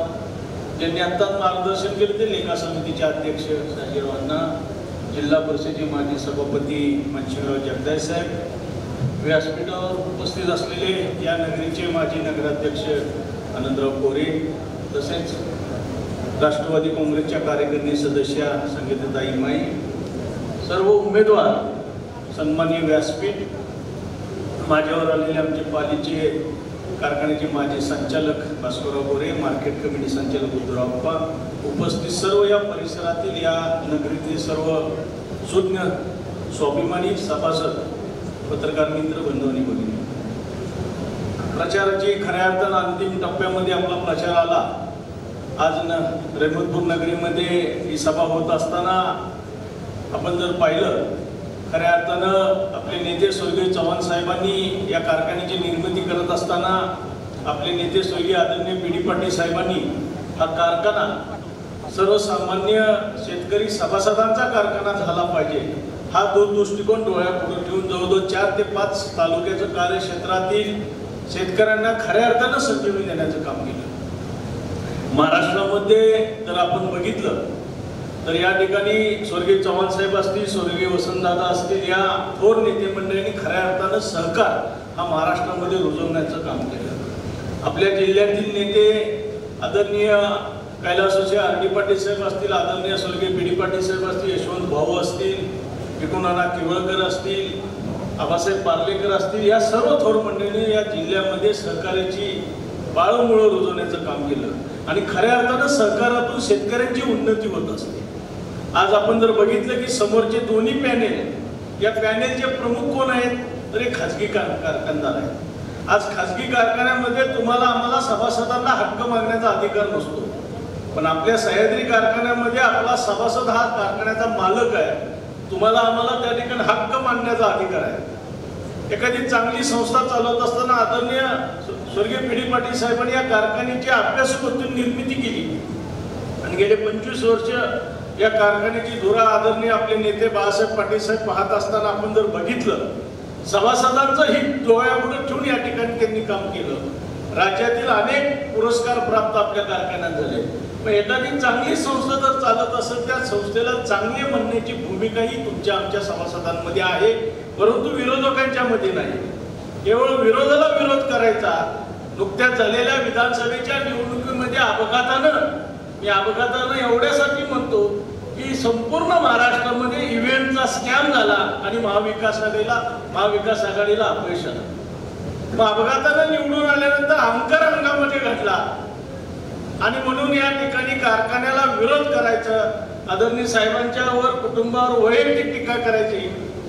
ज्यांनी आत्ताच मार्गदर्शन केले ते लेखा समितीचे अध्यक्ष शाजीराव अण्णा, जिल्हा परिषदेचे माजी सभापती मनशिंगराव जगदाय साहेब, व्यासपीठावर उपस्थित असलेले या नगरीचे माजी नगराध्यक्ष आनंदराव कोरे, तसेच राष्ट्रवादी काँग्रेसच्या कार्यकारिणी सदस्या संगीताताई माई, सर्व उमेदवार, सन्माननीय व्यासपीठ, माझ्यावर आलेले आमचे पालीचे कारखान्याचे माजी संचालक भास्करराव गोरे, मार्केट कमिटी संचालक उद्धवराप्पा, उपस्थित सर्व या परिसरातील या नगरीतील सर्व सुज्ञ स्वाभिमानी सभासद, पत्रकार मित्र, बंधू आणि भगिनी, प्रचाराची खऱ्या अर्थानं अंतिम टप्प्यामध्ये आपला प्रचार आला. आज रहमतपूर नगरीमध्ये ही सभा होत असताना आपण जर पाहिलं, खऱ्या अर्थानं आपले नेते स्वर्गीय चव्हाण साहेबांनी या कारखान्याची निर्मिती करत असताना आपले नेते स्वर्गीय आदरणीय पी.डी. पाटील साहेबांनी हा कारखाना सर्वसामान्य शेतकरी सभासदांचा कारखाना झाला पाहिजे हा दृष्टिकोन डोळ्यापुढे ठेवून जवळजवळ 4 ते 5 तालुक्याचं कार्यक्षेत्रातील शेतकऱ्यांना खऱ्या अर्थानं संजीवनी देण्याचं काम केलं. महाराष्ट्रामध्ये जर आपण बघितलं तर या ठिकाणी स्वर्गीय चव्हाण साहेब असतील, स्वर्गीय वसंतदादा असतील, या थोर नेते मंडळींनी खऱ्या अर्थानं सहकार हा महाराष्ट्रामध्ये रुजवण्याचं काम केलं. आपल्या जिल्ह्यातील नेते आदरणीय कैलासोचे आर.डी. पाटील साहेब असतील, आदरणीय स्वर्गीय पी.डी. पाटील साहेब असतील, यशवंत भाऊ असतील, विकुनाना केवळकर असतील, आबासाहेब पार्लेकर असतील, या सर्व थोर मंडळींनी या जिल्ह्यामध्ये सहकार्याची बाळमुळं रुजवण्याचं काम केलं. आणि खऱ्या अर्थानं सहकारातून शेतकऱ्यांची उन्नती होत असते. आज आपण जर बघितलं की समोरचे दोन्ही पॅनेल, या पॅनेलचे प्रमुख कोण आहेत तर हे खाजगी कारखानदार आहेत. आज खाजगी कारखान्यामध्ये तुम्हाला आम्हाला सभासदांना हक्क मागण्याचा अधिकार नसतो, पण आपल्या सह्याद्री कारखान्यामध्ये आपला सभासद हा कारखान्याचा मालक आहे. तुम्हाला आम्हाला त्या ठिकाणी हक्क मागण्याचा अधिकार आहे. एखादी चांगली संस्था चालवत असताना आदरणीय स्वर्गीय पी.डी. पाटील साहेबांनी या कारखान्याची अभ्यासकृतीतून निर्मिती केली आणि गेले 25 वर्ष या कारखान्याची धुरा आदरणीय आपले नेते बाळासाहेब पाटील साहेब पाहत असताना आपण जर बघितलं, सभासदांचं हित डोळ्यापुढे ठेवून या ठिकाणी त्यांनी काम केलं. राज्यातील अनेक पुरस्कार प्राप्त आपल्या कारखान्यात झाले. पण एखादी चांगली संस्था जर चालत असेल त्या संस्थेला चांगली म्हणण्याची भूमिकाही तुमच्या आमच्या सभासदांमध्ये आहे, परंतु विरोधकांच्या मध्ये नाही. केवळ विरोधाला विरोध करायचा. नुकत्याच झालेल्या विधानसभेच्या निवडणुकीमध्ये अपघातानं एवढ्यासाठी म्हणतो की संपूर्ण महाराष्ट्रामध्ये इव्हेंटचा स्कॅम झाला आणि महाविकास आघाडीला अपयश आलं. मग अपघातानं निवडून आल्यानंतर अहंकार अंगामध्ये घडला आणि म्हणून या ठिकाणी कारखान्याला विरोध करायचा, आदरणीय साहेबांच्यावर कुटुंबावर वैयक्तिक टीका करायची,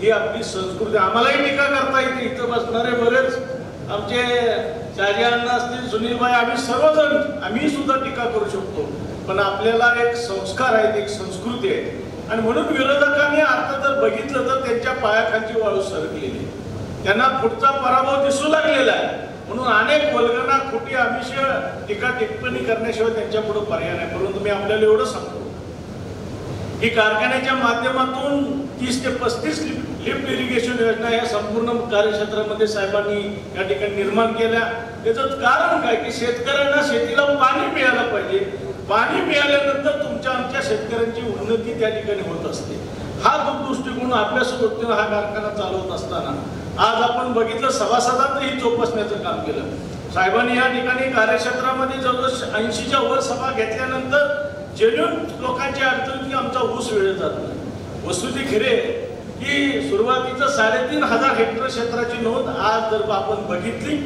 ही आपली संस्कृती. आम्हालाही टीका करता येते. इथं बसणारे बरेच आमचे चार्य अण्णा असतील, सुनीलबाई, आम्ही सुद्धा टीका करू शकतो, पण आपल्याला एक संस्कार आहेत, एक संस्कृती आहे. आणि म्हणून विरोधकांनी अर्थ जर बघितलं तर त्यांच्या पायाखालची वाळू सरकलेली, त्यांना पुढचा पराभव दिसू लागलेला आहे. म्हणून अनेक वल्गना, खोटी आमिष, टीका टिप्पणी करण्याशिवाय त्यांच्या पुढे पर्याय नाही. परंतु मी आपल्याला एवढं सांगतो की कारखान्याच्या माध्यमातून 30 ते 35 लिफ्ट इरिगेशन योजना या संपूर्ण कार्यक्षेत्रामध्ये साहेबांनी या ठिकाणी निर्माण केल्या. त्याचं कारण काय की शेतकऱ्यांना शेतीला पाणी मिळालं पाहिजे. पाणी मिळाल्यानंतर तुमच्या आमच्या शेतकऱ्यांची उन्नती त्या ठिकाणी होत असते. हा दृष्टिकोन अभ्यासवृत्तीनं हा कारखाना चालवत असताना आज आपण बघितलं सभासदांचंही जोपासण्याचं काम केलं. साहेबांनी या ठिकाणी कार्यक्षेत्रामध्ये जवळजवळ 80च्या वर सभा घेतल्यानंतर जेन्युन लोकांची अडचण की आमचा ऊस वेळ जात नाही. वस्तुती खरे की सुरुवातीचं 3500 हेक्टर क्षेत्राची नोंद आज जर आपण बघितली,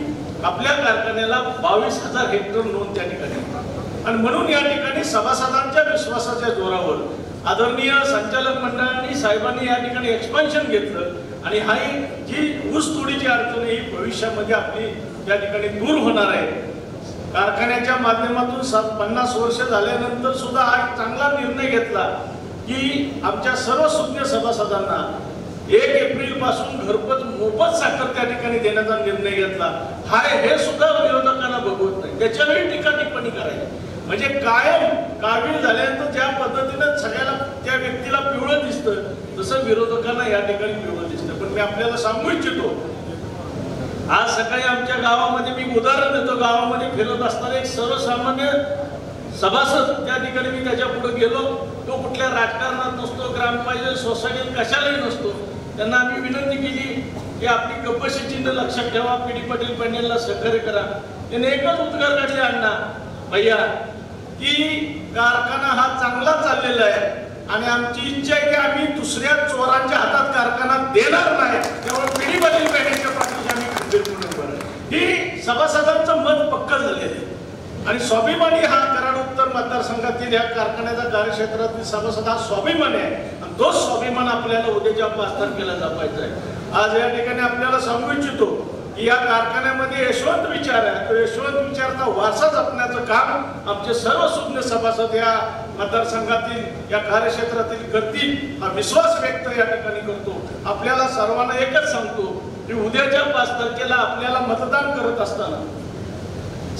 आपल्या कारखान्याला 22,000 हेक्टर नोंद त्या ठिकाणी. आणि म्हणून या ठिकाणी सभासदांच्या विश्वासाच्या जोरावर आदरणीय संचालक मंडळाने साहेबांनी या ठिकाणी एक्सपान्शन घेतलं आणि हा जी ऊस तोडीची अडचण ही भविष्यामध्ये आपली या ठिकाणी दूर होणार आहे. कारखान्याच्या माध्यमातून 50 वर्ष झाल्यानंतर सुद्धा हा चांगला निर्णय घेतला की आमच्या सर्व सुज्ञ सभासदांना 1 एप्रिल पासून घरपोच मोफत साखर त्या ठिकाणी देण्याचा निर्णय घेतला. हे सुद्धा विरोधकांना बघवत नाही, त्याच्यावेळी टीका टिप्पणी करायची. म्हणजे कायम कावीळ झाल्यानंतर ज्या पद्धतीनं सगळ्याला त्या व्यक्तीला पिवळं दिसतं तसं विरोधकांना या ठिकाणी पिवळं दिसतं. पण मी आपल्याला सांगू इच्छितो, आज सकाळी आमच्या गावामध्ये मी उदाहरण देतो, गावामध्ये फिरत असताना एक सर्वसामान्य सभासद त्या ठिकाणी मी त्याच्या पुढे गेलो. तो कुठल्या राजकारणात नसतो, ग्रामपंचायत सोसायटीत कशालाही नसतो. त्यांना आम्ही विनंती केली की आपली कपाशी चिन्ह लक्षात ठेवा, पी.डी. पाटील पॅनेलला सहकार्य करा. त्याने एकच उद्गार काढले, अण्णा भैया की कारखाना हा चांगला चाललेला आहे आणि आमची इच्छा आहे की आम्ही दुसऱ्या चोरांच्या हातात कारखाना देणार नाही, त्यामुळे पी.डी. पाटील पॅनेलच्या पाठीशी आम्ही ही सभासदांचं मत पक्क झालेलं आहे. आणि स्वाभिमानी हा कराड उत्तर मतदारसंघातील या कारखान्याचा कार्यक्षेत्रातील सभासद हा स्वाभिमान आहे आणि तो स्वाभिमान आपल्याला उद्याच्या 5 तारखेला जपायचा आहे. आज या ठिकाणी आपल्याला सांगू इच्छितो की या कारखान्यामध्ये यशवंत विचार आहे, तो यशवंत विचारचा वारसा जपण्याचं काम आमचे सर्व सुज्ञ सभासद या मतदारसंघातील या कार्यक्षेत्रातील करतील हा विश्वास व्यक्त या ठिकाणी करतो. आपल्याला सर्वांना एकच सांगतो की उद्याच्या 5 तारखेला आपल्याला मतदान करत असताना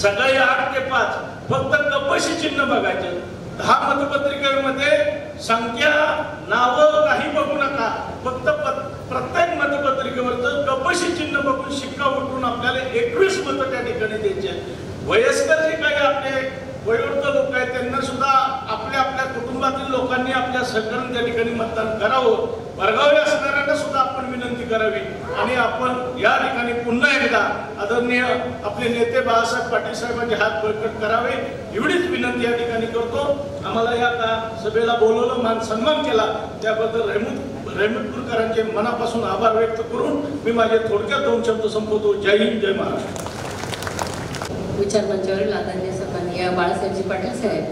सकाळी 8 ते 5 फक्त कपाशी चिन्ह बघायचं. 10 मतपत्रिकेमध्ये संख्या, नावं काही बघू नका. फक्त प्रत्येक मतपत्रिकेवर कपाशी चिन्ह बघून शिक्का उठवून आपल्याला 21 मतं त्या ठिकाणी द्यायचे. वयस्कर जे काही आपले वयोवृद्ध लोक आहेत त्यांना सुद्धा आपल्या कुटुंबातील लोकांनी आपल्या सहकार्याने त्या ठिकाणी मतदान करावं. वर्गावे असणाऱ्यांना सुद्धा आपण विनंती करावी आणि आपण या ठिकाणी पुन्हा एकदा आदरणीय आपले नेते बाळासाहेब पाटील साहेबांचे हात बळकट करावे एवढीच विनंती या ठिकाणी करतो. आम्हाला या सभेला बोलवलं, मान सन्मान केला त्याबद्दल रहमतपूरकरांचे मनापासून आभार व्यक्त करून मी माझे थोडक्यात 2 शब्द संपवतो. जय हिंद, जय महाराष्ट्र. विचार मंचावरील आदरणीय सन्माननीय माननीय बाळासाहेबजी पाटील साहेब,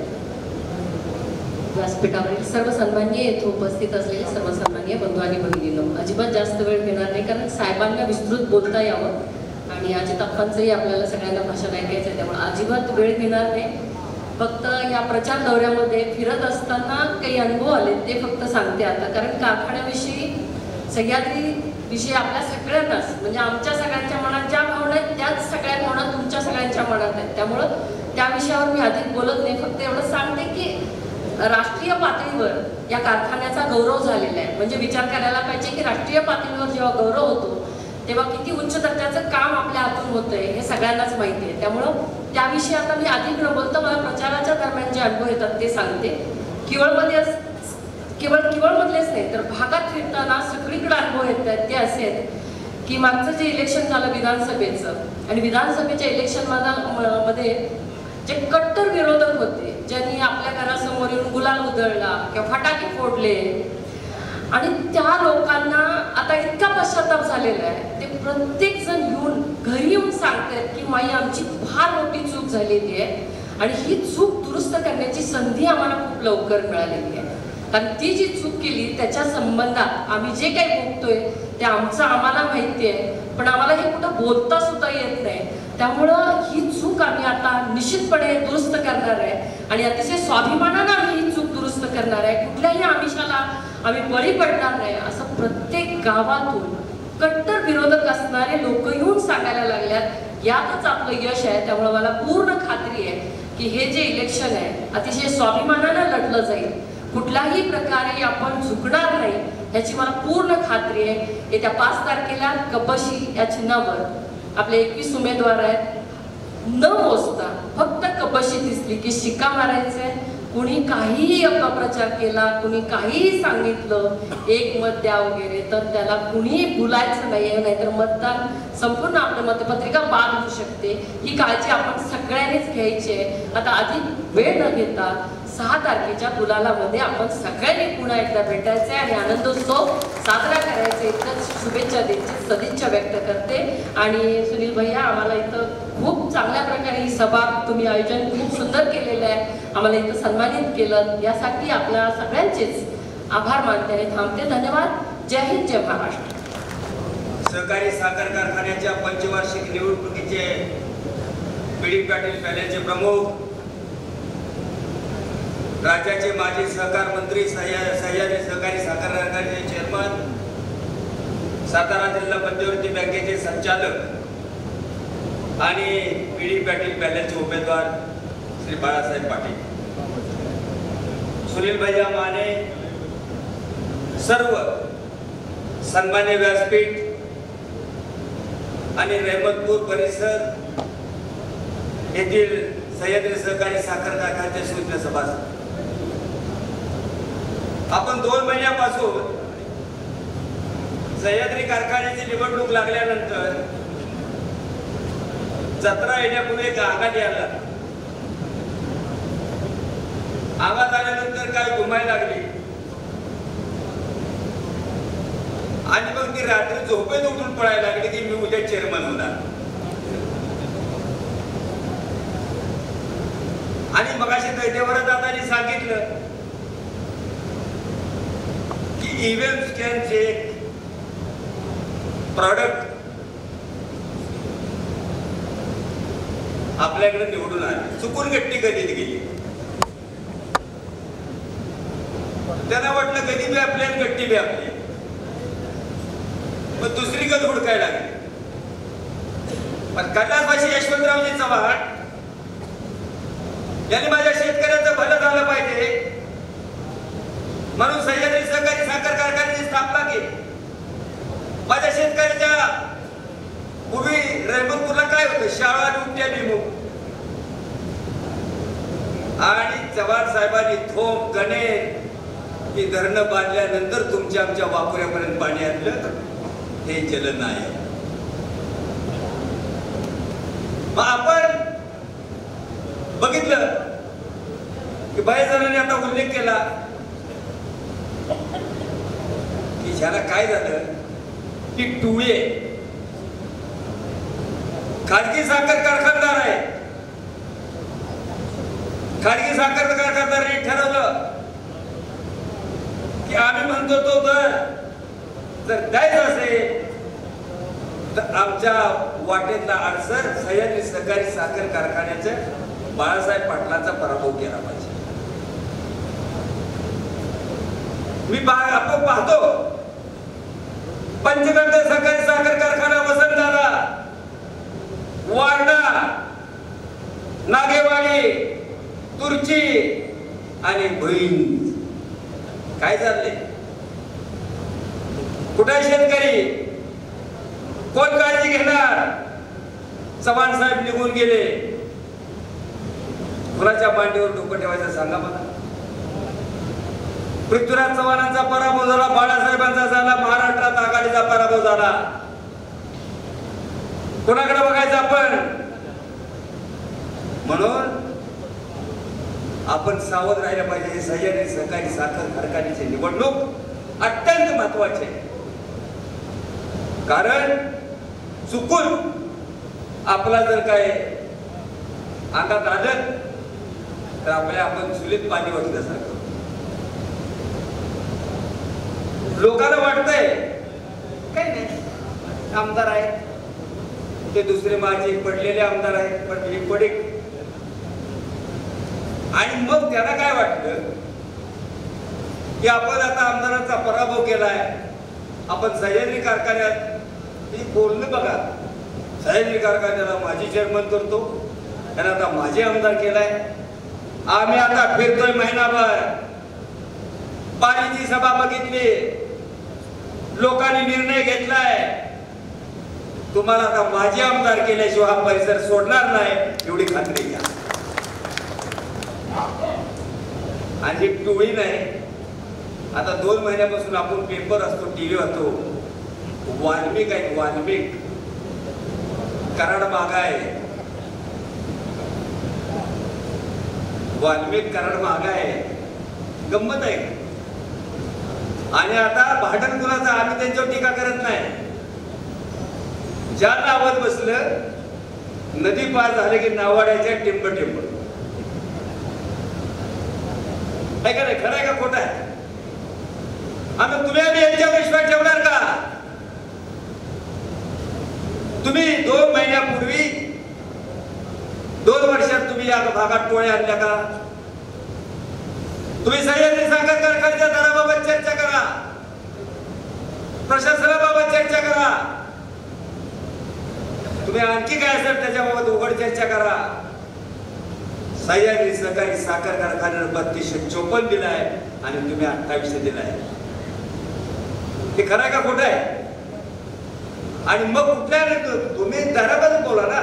व्यासपीठावरील सर्व सन्माननीय, येथे उपस्थित असलेले सर्व सन्माननीय बंधू आणि भगिनींनो, अजिबात जास्त वेळ घेणार नाही कारण साहेबांना विस्तृत बोलता यावं आणि अजिताप्पांचंही आपल्याला सगळ्यांना भाषण ऐकायचं आहे, त्यामुळे अजिबात वेळ घेणार नाही. फक्त या प्रचार दौऱ्यामध्ये फिरत असताना काही अनुभव आले ते फक्त सांगते आता, कारण कारखान्याविषयी सह्याद्री विषयी आपल्या सगळ्यांनाच म्हणजे आमच्या सगळ्यांच्या मनात ज्या भावना आहेत त्याच सगळ्या भावना तुमच्या सगळ्यांच्या मनात आहेत, त्यामुळं त्या विषयावर मी अधिक बोलत नाही. फक्त एवढं सांगते की राष्ट्रीय पातळीवर या कारखान्याचा गौरव झालेला आहे. म्हणजे विचार करायला पाहिजे की राष्ट्रीय पातळीवर जेव्हा गौरव होतो तेव्हा किती उच्च दर्जाचं काम आपल्या हातून होतंय हे सगळ्यांनाच माहिती आहे. त्यामुळं त्याविषयी आता मी अधिक न बोलतो मला प्रचाराच्या दरम्यान जे अनुभव येतात ते सांगते. केवळमधलेच नाही तर भागात फिरताना सगळीकडे अनुभव येत आहेत ते असे आहेत की मागचं जे इलेक्शन झालं विधानसभेचं आणि विधानसभेच्या इलेक्शन मध्ये जे कट्टर विरोधक होते, ज्यांनी आपल्या घरासमोर येऊन गुलाल उधळला किंवा फटाके फोडले आणि त्या लोकांना आता इतका पश्चाताप झालेला आहे, ते प्रत्येक जण येऊन घरी येऊन सांगतायत की माई आमची फार मोठी चूक झालेली आहे आणि ही चूक दुरुस्त करण्याची संधी आम्हाला खूप लवकर मिळालेली आहे. कारण ती जी चूक केली त्याच्या संबंधात आम्ही जे काही भोगतोय ते आमचं आम्हाला माहिती आहे, पण आम्हाला हे कुठं बोलता सुद्धा येत नाही. त्यामुळं ही चूक आम्ही आता निश्चितपणे दुरुस्त करणार आहे आणि अतिशय स्वाभिमानानं आम्ही ही चूक दुरुस्त करणार आहे. कुठल्याही आमिषाला आम्ही बळी पडणार नाही असं प्रत्येक गावातून कट्टर विरोधक असणारे लोक येऊन सांगायला लागल्यात. यातच आपलं यश आहे. त्यामुळे मला पूर्ण खात्री आहे की हे जे इलेक्शन आहे अतिशय स्वाभिमानानं लढलं जाईल, कुठल्याही प्रकारे आपण झुकणार नाही याची मला पूर्ण खात्री आहे. येत्या 5 तारखेला कपशी या चिन्हावर आपले 21 उमेदवार आहेत. न मोजता फक्त कपशी दिसली की शिक्का मारायचंय. कुणी काहीही अपप्रचार केला, कुणी काहीही सांगितलं एक मत द्या वगैरे तर त्याला कुणीही भुलायचं नाहीये, नाहीतर मतदान संपूर्ण आपल्या मतपत्रिका बाद होऊ शकते. ही काळजी आपण सगळ्यांनीच घ्यायची आहे. आता अधिक वेळ न घेता 6 तारखेच्या गुलालामध्ये आपण सगळ्यांनी पुन्हा एकदा भेटायचंय आणि आनंदोत्सव साजरा करायचा इतकंच शुभेच्छा द्यायची सदिच्छा व्यक्त करते. आणि सुनील भैया आम्हाला इथं खूप चांगल्या प्रकारे ही सभा तुम्ही आयोजन खूप सुंदर केलेलं आहे, आम्हाला इथं सन्मानित केलं, यासाठी आपल्या सगळ्यांचेच आभार मानते आणि थांबते. धन्यवाद. जय हिंद, जय महाराष्ट्र. सहकारी साखर कारखान्याच्या पंचवार्षिक निवडणुकीचे पीडी पाटील पॅनलचे प्रमुख, राज्याचे माजी सहकार मंत्री, सह्याद्री सहकारी साखर कारखान्याचे चेअरमन, सातारा जिल्हा मध्यवर्ती बँकेचे संचालक आणि पीडी पाटील पॅनलचे उमेदवार श्री बाळासाहेब पाटील, सुनील भैया माने, सर्व सन्मान्य व्यासपीठ आणि रहमतपूर परिसर येथील सह्याद्री सहकारी साखर कारखान्याचे सूत्र सभासद, आपण 2 महिन्यापासून सह्याद्री कारखान्याची निवडणूक लागल्यानंतर जत्रा येण्यापूर्वी एक आघात आला. आघात आल्यानंतर काय घुमायला लागली आणि मग ती रात्री झोपेत उठून पळायला लागली की मी उद्या चेअरमन होणार. आणि मगाशी दैत्यवर दादांनी सांगितलं की ईव्हीएम स्कॅनचे प्रॉडक्ट आपल्याकडे निवडून आले, चुकून गट्टी गणित गेली. त्यांना वाटलं गदी बी आपली आणि गट्टी बी आपली, मग दुसरी गद हुडकायला लागली. पण कैलासवासी यशवंतरावजी चव्हाण यांनी माझ्या शेतकऱ्यांचं भलं झालं पाहिजे म्हणून सह्याद्री सहकारी साखर कारखान्याची स्थापना केली. माझ्या शेतकऱ्याच्या उभी रहमतपूरला काय होतं, शाळा उठत्या भीमुख, आणि चव्हाण साहेबांनी थोप गणेश की धरणं बांधल्यानंतर तुमच्या आमच्या वापुऱ्यापर्यंत पाणी आणलं, हे जलन आहे. मग आपण बघितलं की बाहेर जणांनी आता उल्लेख केला की ह्याला काय झालं की टुळे खाजगी साखर कारखानदार आहे खाजगी साखर कारखानदारांनी ठरवलं की आम्ही म्हणतो तो जर द्यायचं असेल तर आमच्या वाटेतला अडसर सह्याद्री सहकारी साखर कारखान्याचं बाळासाहेब पाटलांचा पराभव केला पाहिजे. आपण पाहतो पंचगंगा सहकारी साखर कारखाना वसंतदादा, वारणा, नागेवाडी, तुर्ची आणि भुईंज काय चालले? कुठे शेतकरी? कोण काळजी घेणार? चव्हाण साहेब निघून गेले. कुणाच्या मांडीवर डोकं ठेवायचं सांगा मला. पृथ्वीराज चव्हाणांचा पराभव झाला, बाळासाहेबांचा झाला, महाराष्ट्रात आघाडीचा पराभव झाला. कोणाकडे बघायचं आपण? म्हणून आपण सावध राहिलं पाहिजे. सह्याद्री सहकारी साखर कारखान्याची निवडणूक अत्यंत महत्वाची आहे. कारण चुकून आपला जर काय अंगात आलं तर आपण चुलीत पाणी वाटल्यासारखं. लोकांना वाटतंय काही नाही, आमदार आहेत ते दुसरे माझे पडलेले आमदार आहेत, पण हे पडे. आणि मग त्यांना काय वाटतं की आपण आता आमदारांचा पराभव केलाय, आपण सह्याद्री कारखान्यात बोलणं बघा, सह्याद्री कारखान्याला माजी चेअरमन करतो, त्यांना आता माझे आमदार केलाय. आम्ही आता फिरतोय महिनाभर, पालीची सभा बघितली, लोकांनी निर्णय घेतलाय, तुम्हाला आता माझे आमदार केल्याशिवाय हा परिसर सोडणार नाही एवढी खात्री घ्या. आणि टोळी नाही. आता 2 महिन्यापासून आपण पेपर असतो, टीव्ही असतो, वाल्मिक आहे, वाल्मिक कराड मागा आहे, वाल्मिक कराड मागा आहे. गंमत आहे. आणि आता भांडण कुणाचं? आम्ही त्यांच्यावर टीका करत नाही. ज्या नावात बसलं नदी पार झाले की नावाड्याच्या टिंब टिंब. काय का नाही? खरं आहे का खोटं आहे? आम्ही तुम्ही यांच्यावर विश्वास ठेवणार का? तुम्ही 2 महिन्यापूर्वी 2 वर्षात तुम्ही या भागात टोळ्या आणल्या का? तुम्ही सह्याद्री साखर कारखान्याच्या दराबाबत चर्चा करा, प्रशासनाबाबत चर्चा करा, तुम्ही आणखी काय असेल त्याच्याबाबत उघड चर्चा करा. सह्याद्री सहकारी साखर कारखान्यानं 3254 दिलाय आणि तुम्ही 28 दिलाय. हे खरं आहे का खोटं आहे? आणि मग कुठल्या तुम्ही दराबद्दल बोला ना.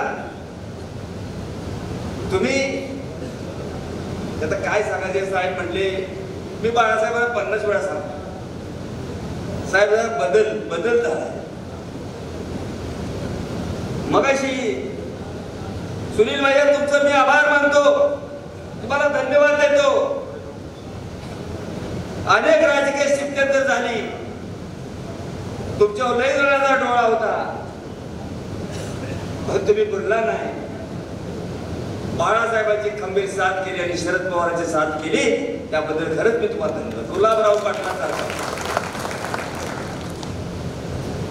तुम्ही आता काय सांगायचे? साहेब म्हणले, मी बाळासाहेबांना 50 वेळा सांगतो, साहेब बदल झाला. मगाशी सुनील भैया तुमचं मी आभार मानतो, तुम्हाला धन्यवाद देतो. अनेक राजकीय स्थित्यंतर झाली, तुमच्यावर लय जणांचा डोळा होता, पण तुम्ही बोलला नाही. बाळासाहेबांची खंबीर साथ केली आणि शरद पवारांची साथ केली, त्याबद्दल खरंच मी तुम्हाला धन्यवाद. गुलाबराव पाटलांचा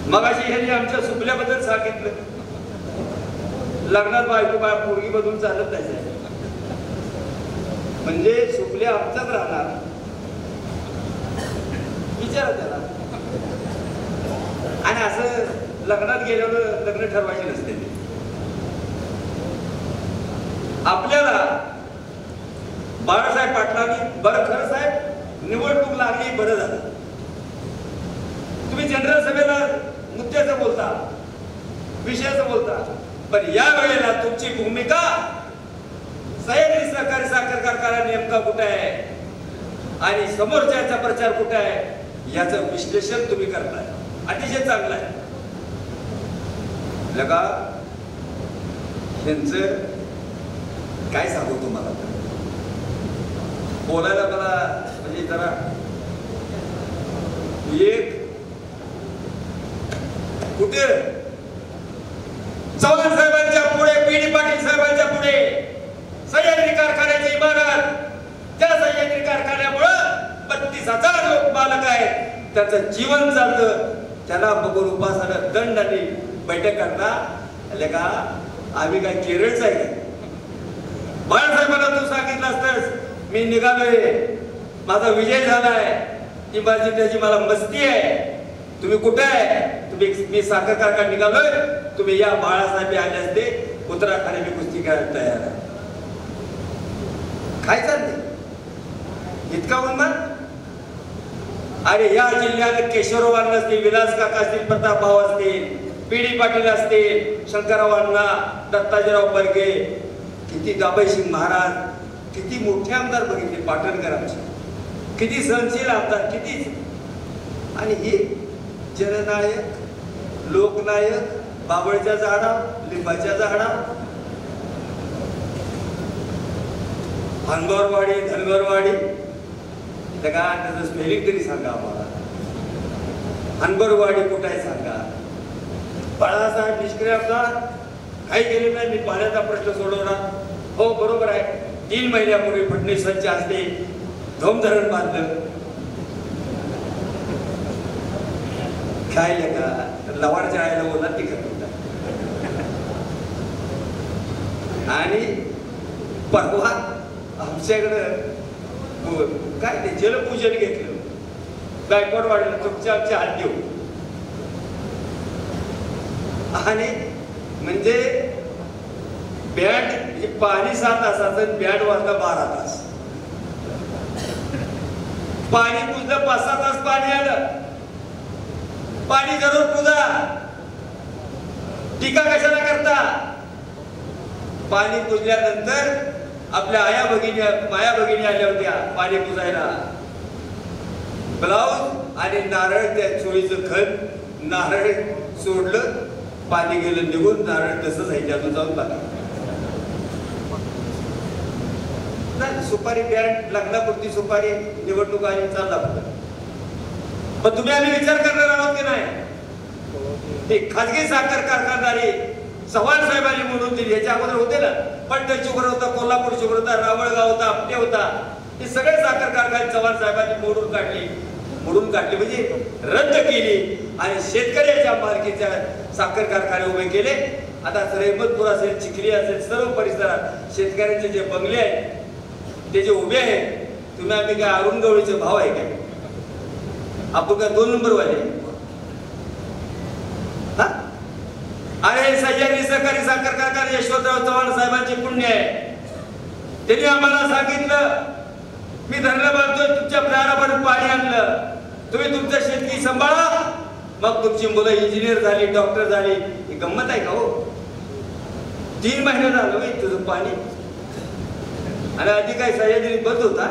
मगाशी ह्यांनी आमच्या सुपल्याबद्दल सांगितलं. लग्नात बायको बाय पोरगी बदलून चालत नाही, म्हणजे सुपल्या आमचाच राहणार. विचारा त्याला. आणि असं लग्नात गेल्यावर लग्न ठरवायचे नसते. आपल्याला बाळासाहेब पाटलांनी बरं, खरं साहेब निवडणूक लागली, बरं झालं. तुम्ही जनरल सभेला मुद्द्याचं बोलता, विषयाचं बोलता, पण या वेळेला तुमची भूमिका सह्याद्री सहकारी साखर कारखाना नेमका कुठे आहे आणि समोरच्याचा प्रचार कुठे आहे याचं विश्लेषण तुम्ही करताय. अतिशय चांगलं आहे. लगा त्यांचं काय सांगू तुम्हाला, बोलायला मला म्हणजे जरा एक कुठे चव्हाण साहेबांच्या पुढे, पी डी पाटील साहेबांच्या पुढे सह्याद्री कारखान्याची इमारत त्याचं जीवन चालतं, त्याला बघून उपासना दंड आणि बैठक करता आले का? आम्ही काय केरळच आहे का? बाळासाहेबांना तू सांगितलं असतंस मी निघालोय, माझा विजय झालाय, ती माझी त्याची मला मस्ती आहे, तुम्ही कुठे आहे? तुम्ही मी साखर कारखाना निघालोय, तुम्ही या बाळासाहेब आले असते, उत्तराखंड मी कुस्ती करायला तयार आहे. काय चाललंय इतका उन्माद? अरे या जिल्ह्यात केशवराव अण्णा असतील, विलास काका असतील, प्रताप भाऊ असतील, पी.डी. पाटील असतील, शंकरराव अण्णा, दत्ताजीराव बर्गे, किती दाबाईसिंग महाराज, किती मोठे आमदार बघितले पाटणकरांचे, किती सहनशील आमदार, किती. आणि ही जननायक, लोकनायक, बाबळच्या झाडा, लिंबाच्या झाडा, हनगरवाडी, धनगरवाडी, का त्याचं स्पेलिंग तरी सांगा आम्हाला. हनगरवाडी कुठे आहे सांगा. बाळासाहेब निष्क्रिय आमदार काही केले नाही. मी पाण्याचा प्रश्न सोडवणार. हो बरोबर आहे, 3 महिन्यापूर्वी फडणवीसांच्या हस्ते धोम धरण बांधलं. काय का लवाडच्या आईला ओला तिखट होता. आणि परवा आमच्याकडं काय ते जलपूजन घेतलं, गायकवाड वाढलं तुमच्या आमच्या हात देऊ. आणि म्हणजे बँड पाणी 7 तासाचं, बँड वाजला 12 तास. पाणी पुजलं, 5-6 तास पाणी आलं. पाणी जरूर पुजा, टीका कशाला करता? पाणी पुजल्यानंतर आपल्या आया भगिनी, माया भगिनी आल्या होत्या पाणी पुजायला. ब्लाऊज आणि नारळ, त्या चोळीचं खण, नारळ सोडलं, पाणी गेलं निघून, नारळ तसंच आहे त्यातून जाऊन बाकी. सुपारी बँड, लग्नापुरती सुपारी, निवडणूक आणि चालला होता. पण तुम्ही आम्ही विचार करणार आहोत की नाही? ते खाजगी साखर कारखानदारी चव्हाण साहेबांनी म्हणून दिली. याच्या अगोदर होते ना, पट्टण शुगर होता, कोल्हापूर शुगर होता, रावळगाव होता, आपटे होता, हे सगळे साखर कारखाने चव्हाण साहेबांनी मोडून काढली म्हणजे रद्द केली आणि शेतकऱ्याच्या मालकीच्या साखर कारखाने उभे केले. आता रहमतपूर असेल, चिखली असेल, सर्व परिसरात शेतकऱ्यांचे जे बंगले आहेत ते जे उभे आहेत, तुम्ही आम्ही काय अरुण गवळीचे भाव आहे काय? आपण काय 2 नंबर वाले? अरे सह्याद्री सहकारी साखर कारखाना यशवंतराव चव्हाण साहेबांचे पुण्य आहे. त्यांनी आम्हाला सांगितलं मी धरण बांधतोय, तुमच्या प्राणापर्यंत पाणी आणलं, तुम्ही तुमचं शेतकी सांभाळा, मग तुमची मुलं इंजिनियर झाली, डॉक्टर झाली. ही गंमत आहे का हो? 3 महिने झालं तुझं पाणी. आणि आधी काय सह्याद्री बंद होता.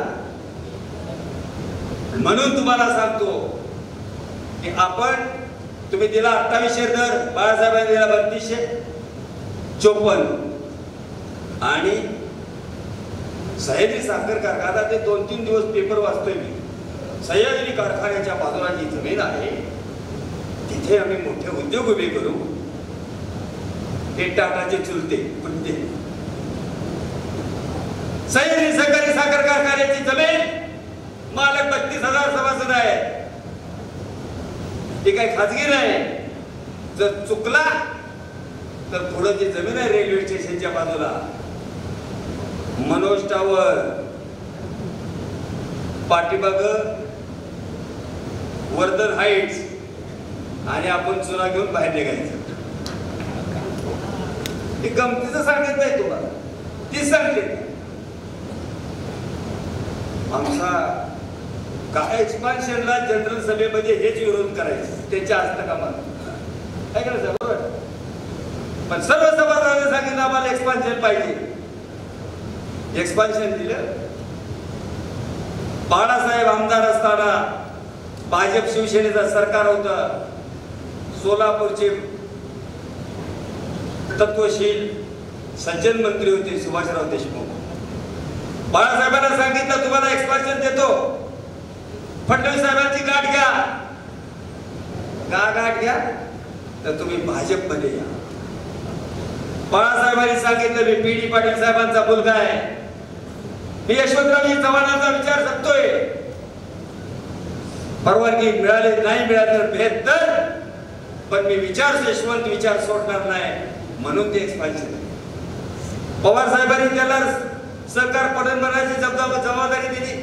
म्हणून तुम्हाला सांगतो की आपण, तुम्ही दिला 2800 दर, बाळासाहेबांनी दिला 3254. आणि सह्याद्री साखर कारखाना ते 2-3 दिवस पेपर वाचतोय मी. सह्याद्री कारखान्याच्या बाजूला जी जमीन आहे तिथे आम्ही मोठे उद्योग उभे करू. ते टाटाचे चुलते पुणते. सह्याद्री सहकारी साखर कारखान्याची जमीन मालक 32,000 सभासद आहे. ते काही खाजगी नाही. जर चुकला तर थोडं जी जमीन आहे रेल्वे स्टेशनच्या बाजूला, मनोज टावर, पाठीमाग वर्धन हाइट्स, आणि आपण चुना घेऊन बाहेर निघायचं. ते गमतीचं सांगत नाही तुम्हाला, तीच सांगते. आमचा काय एक्सपान्शनला जनरल सभेमध्ये हेच विरोध करायचे त्यांच्या हस्तकामाला. काय करायचं बरोबर? पण सर्व सभासदांनी सांगितलं आम्हाला एक्सपान्शन पाहिजे. एक्सपान्शन दिलं. बाळासाहेब आमदार असताना भाजप शिवसेनेचं सरकार होतं. सोलापूरचे तत्वशील सज्जन मंत्री होते सुभाषराव देशमुख. बाळासाहेबांना सांगितलं तुम्हाला एक्सपान्शन देतो, फडणवीस साहेबांची गाठ घ्या. गाठ घ्या तर तुम्ही भाजपमध्ये या. बाळासाहेबांनी सांगितलं मी पी.डी. पाटील साहेबांचा मुलगा आहे, मी यशवंतराव चव्हाणांचा विचार जपतोय, परवानगी मिळाली नाही मिळाली तर बेहतर, पण मी विचार यशवंत विचार सोडणार नाही म्हणून ते एक्सपान्शन. पवार साहेबांनी त्याला सहकार पडण बनायची जबाबदारी दिली,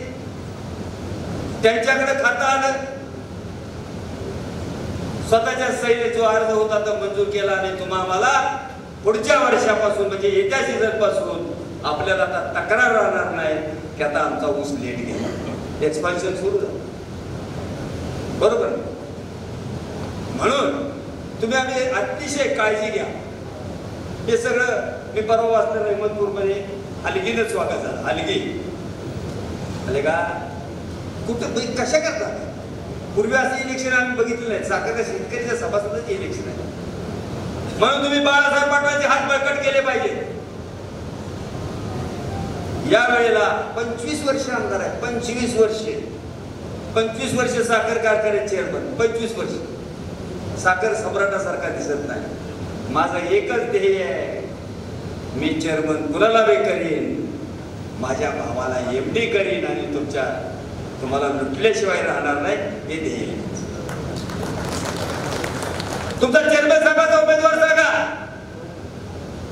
त्यांच्याकडे खातं आलं, स्वतःच्या सहीने जो अर्ज होता तो मंजूर केला आणि तुम्हाला पुढच्या वर्षापासून म्हणजे येत्या सीझन पासून आपल्याला आता तक्रार राहणार नाही की आता आमचा ऊस लेट गेला, एक्सपान्शन सुरू झालं. बरोबर. म्हणून तुम्ही आम्ही अतिशय काळजी घ्या. हे सगळं मी परवा वाचलं अहमदपूरमध्ये हलगीनंच वागत झालं. हलगी आले का कुठं कशा करतात. पूर्वी असं इलेक्शन आम्ही बघितलं नाही. साखर शेतकऱ्याच्या सभासदाचे इलेक्शन आहे म्हणून तुम्ही बाळासाहेब पाटलांचे हात बळकट केले पाहिजे. या वेळेला 25 वर्ष आमदार आहे. 25 वर्ष साखर कारखान्याचे चेअरमन. 25 वर्ष साखर सम्राटासारखा दिसत नाही. माझं एकच ध्येय आहे, मी चेअरमन कुणाला बी करीन, माझ्या भावाला एमडी करीन आणि तुम्हाला लुटल्याशिवाय राहणार नाही हे ध्येय. तुमचा चेअरमन सांगा, उमेदवार सांगा,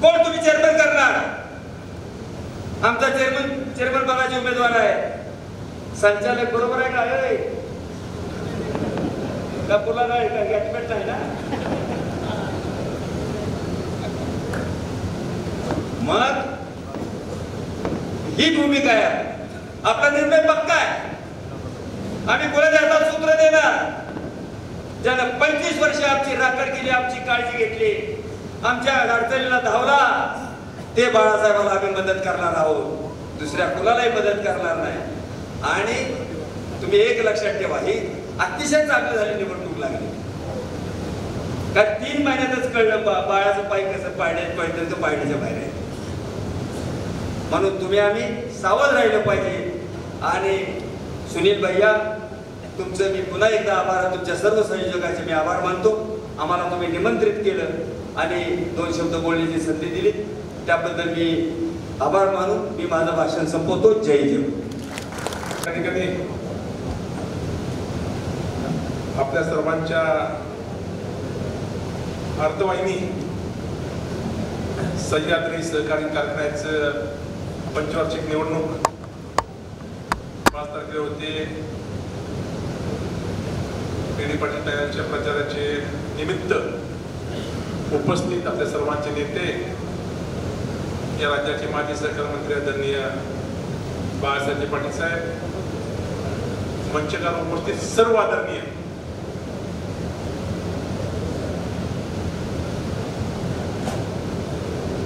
कोण तुम्ही चेअरमन करणार. आमचा चेअरमन पदाचे उमेदवार आहे. संचालक बरोबर आहे का पुला नाही का गॅटमेट नाही ना. मग ही भूमिका आहे. आपला निर्णय पक्का आहे. आम्ही कोणाच्या हातात सूत्र देणार. ज्यानं 25 वर्ष आमची राखण केली, आमची काळजी घेतली, आमच्या अडचणीला धावला, ते बाळासाहेबाला आम्ही मदत करणार आहोत. दुसऱ्या कुणालाही मदत करणार नाही. आणि तुम्ही एक लक्षात ठेवा, ही अतिशय चांगली झाली निवडणूक लागली. कारण 3 महिन्यातच कळलं बाळाचं पाय कसं पायण्याच्या बाहेर आहे. म्हणून तुम्ही आम्ही सावध राहिलं पाहिजे. आणि सुनील भैया, तुमचं मी पुन्हा एकदा आभार, तुमच्या सर्व संयोजकांचे मी आभार मानतो. आम्हाला तुम्ही निमंत्रित केलं आणि 2 शब्द बोलण्याची संधी दिली, त्याबद्दल मी आभार मानून मी माझं भाषण संपवतो. जय देव. कधी कधी आपल्या सर्वांच्या अर्धवाहिनी सह्याद्री सहकारी कारखान्याचं पंचवार्षिक निवडणूक 5 तारखेला होते. पेढी पाटील यांच्या प्रचाराचे निमित्त उपस्थित आपल्या सर्वांचे नेते, या राज्याचे माजी सहकार मंत्री आदरणीय बाळासाहेब पाटील साहेब, मंचकार उपस्थित सर्व आदरणीय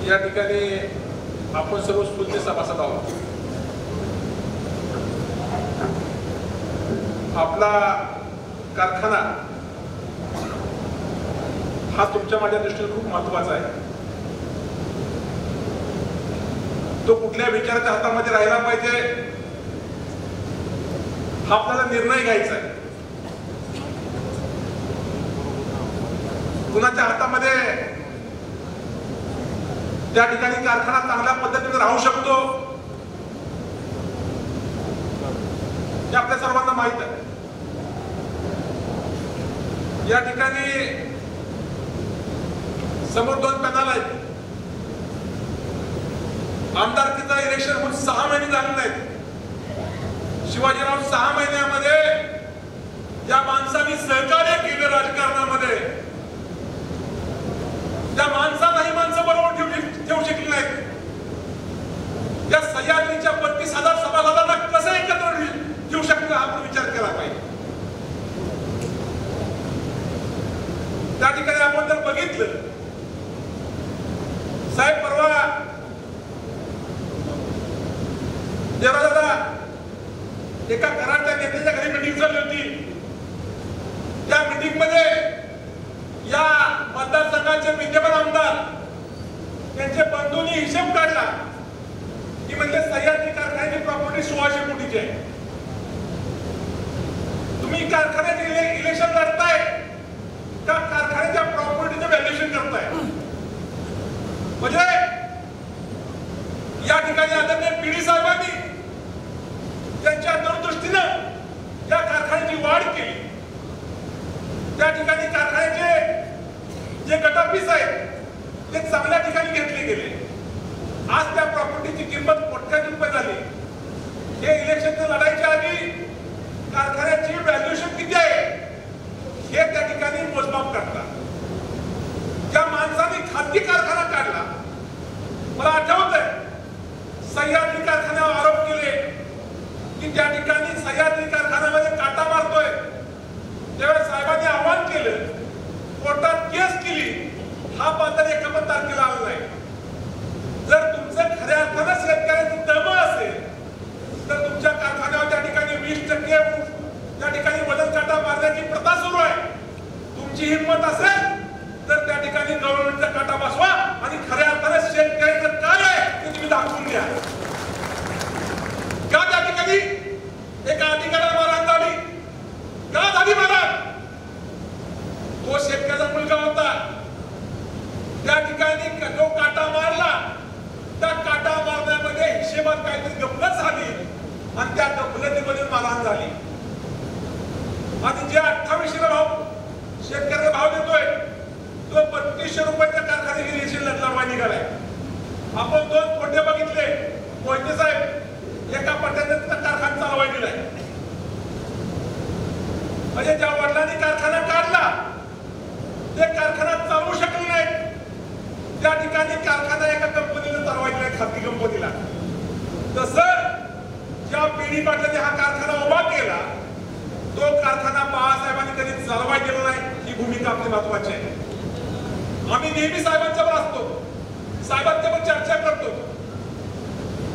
या ठिकाणी आपण सर्व स्फूर्ती सभासद आहोत. आपला कारखाना हा तुमच्या माझ्या दृष्टीने खूप महत्वाचा आहे. तो कुठल्या विचाराच्या हातामध्ये राहिला पाहिजे हा आपल्याला निर्णय घ्यायचा आहे. कुणाच्या हातामध्ये त्या ठिकाणी कारखाना चांगल्या पद्धतीने राहू शकतो हे आपल्या सर्वांना माहित आहे. या ठिकाणी समोर 2 पॅनल आहेत. आमदारकीचा इलेक्शन होऊन 6 महिने झाले नाहीत. शिवाजीराव 6 महिन्यामध्ये या माणसांनी सहकार्य केलं राजकारणामध्ये. त्या माणसाला ही माणसं बरोबर ठेवू शकली नाहीत. या सह्याद्रीच्या 32,000 सभासदांना कसं एकत्र ठेवू शकतो हा आपण विचार केला पाहिजे. त्या ठिकाणी आपण जर बघितलं, साहेब परवा देवराजाला एका कराडच्या नेत्याच्या घरी मीटिंग झाली होती. त्या मीटिंग मध्ये या मतदारसंघाचे विद्यमान आमदार त्यांचे बंधूंनी हिशेब काढला की म्हणजे सह्याद्री कारखान्याची प्रॉपर्टी 1600 कोटीची आहे. तुम्ही कारखान्याचे इलेक्शन लढताय का कारखान्याच्या प्रॉपर्टीचं व्हॅल्युएशन करताय? म्हणजे या ठिकाणी आदरणीय पीडी साहेबांनी त्यांच्या दूरदृष्टीनं या कारखान्याची वाढ केली. महाबाजार एका पण तारखेला आलं नाही. जर तुमचं खऱ्या अर्थानं शेतकऱ्याचं दम असेल तर तुमच्या कारखान्यावर त्या ठिकाणी 20% त्या ठिकाणी वजन काटा मारण्याची प्रथा सुरू आहे. तुमची हिंमत असेल तर त्या ठिकाणी गव्हर्नमेंटचा काटा बसवा आणि खऱ्या अर्थानं शेतकऱ्याचं काय आहे ते तुम्ही दाखवून द्या. का त्या ठिकाणी एका अधिकाऱ्याला मारहाण झाली? का झाली मारहाण? तो शेतकऱ्याचा मुलगा होता. त्या ठिकाणी जो काटा मारला त्या काटा मारण्यामध्ये हिशेबात काहीतरी गफलत झाली आणि त्या गफलतीमध्ये मारहाण झाली. आणि जे 2800 भाव शेतकऱ्याला भाव देतोय तो 3200 रुपयाच्या कारखान्याची रेशील लढवा निघालाय. आपण 2 फोटे बघितले. मोहिते साहेब एका पट्ट्याने कारखाना चालवाय दिलाय. म्हणजे ज्या वडिलांनी कारखाना काढला ते कारखाना चालवू शकले नाही. त्या ठिकाणी कारखाना एका कंपनीला चालवायचा आहे, खाजगी कंपनीला. तसं ज्या पिढी पाटलांनी हा कारखाना उभा केला तो कारखाना बाळासाहेबांनी कधी चालवाय गेला नाही. ही भूमिका आपली महत्वाची आहे. आम्ही नेहमी साहेबांच्यावर असतो, साहेबांच्यावर चर्चा करतो.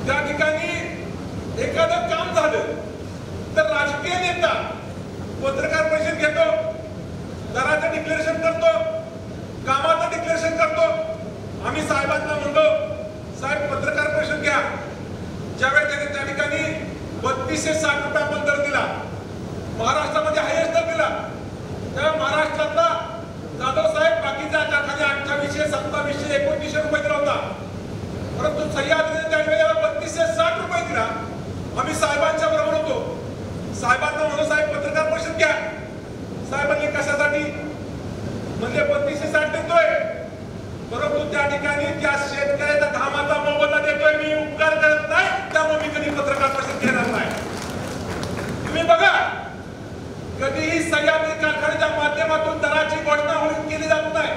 त्या ठिकाणी एखादं काम झालं तर राजकीय नेता पत्रकार परिषद घेतो, दराचं डिक्लेरेशन करतो, कामाचं डिक्लेरेशन करतो. आम्ही साहेबांना म्हणतो साहेब पत्रकार परिषद घ्या. ज्यावेळी त्यांनी त्या ठिकाणी 3260 रुपये आपण दर दिला, महाराष्ट्रामध्ये हायेस्ट दर दिला, त्या महाराष्ट्रातला जाधव साहेब बाकीच्या कारखाने 2800, 2700, 2900 रुपये दिला होता. परंतु सह्याद्रीने त्यावेळेला 3260 रुपये दिला. आम्ही साहेबांच्या बरोबर होतो. साहेबांना म्हणून साहेब पत्रकार परिषद घ्या. साहेबांनी कशासाठी म्हणजे 3260 देतोय, परंतु त्या ठिकाणी त्या शेतकऱ्याचा घामाचा मोबदला देतोय. मी उपकार करत नाही, त्यामुळे मी कधी पत्रकार परिषद घेणार नाही. तुम्ही बघा कधीही सह्याद्री कारखान्याच्या माध्यमातून दराची घोषणा केली जात नाही.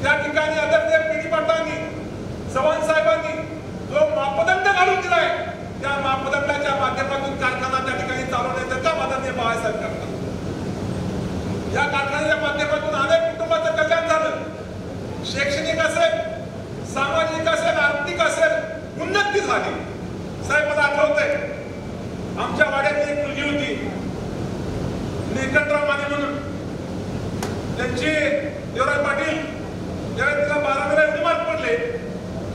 त्या ठिकाणी आदरणीय पिढी पाटलांनी, चव्हाण साहेबांनी जो मापदंड घालून दिलाय त्या मापदंडाच्या माध्यमातून कारखाना त्या ठिकाणी चालवण्याचं काम आदरणीय बाळासाहेब करतात. या कारखान्याच्या माध्यमातून अनेक कुटुंबाचं कल्याण झालं. शैक्षणिक असेल, सामाजिक असेल, आर्थिक असेल, उन्नती झाली. साहेब मला आठवतंय आमच्या वाड्यातली एक मुलगी होती निकटराव माने म्हणून, त्यांची देवराज पाटील ज्यावेळी तिला 12वीला एवढे मार्क पडले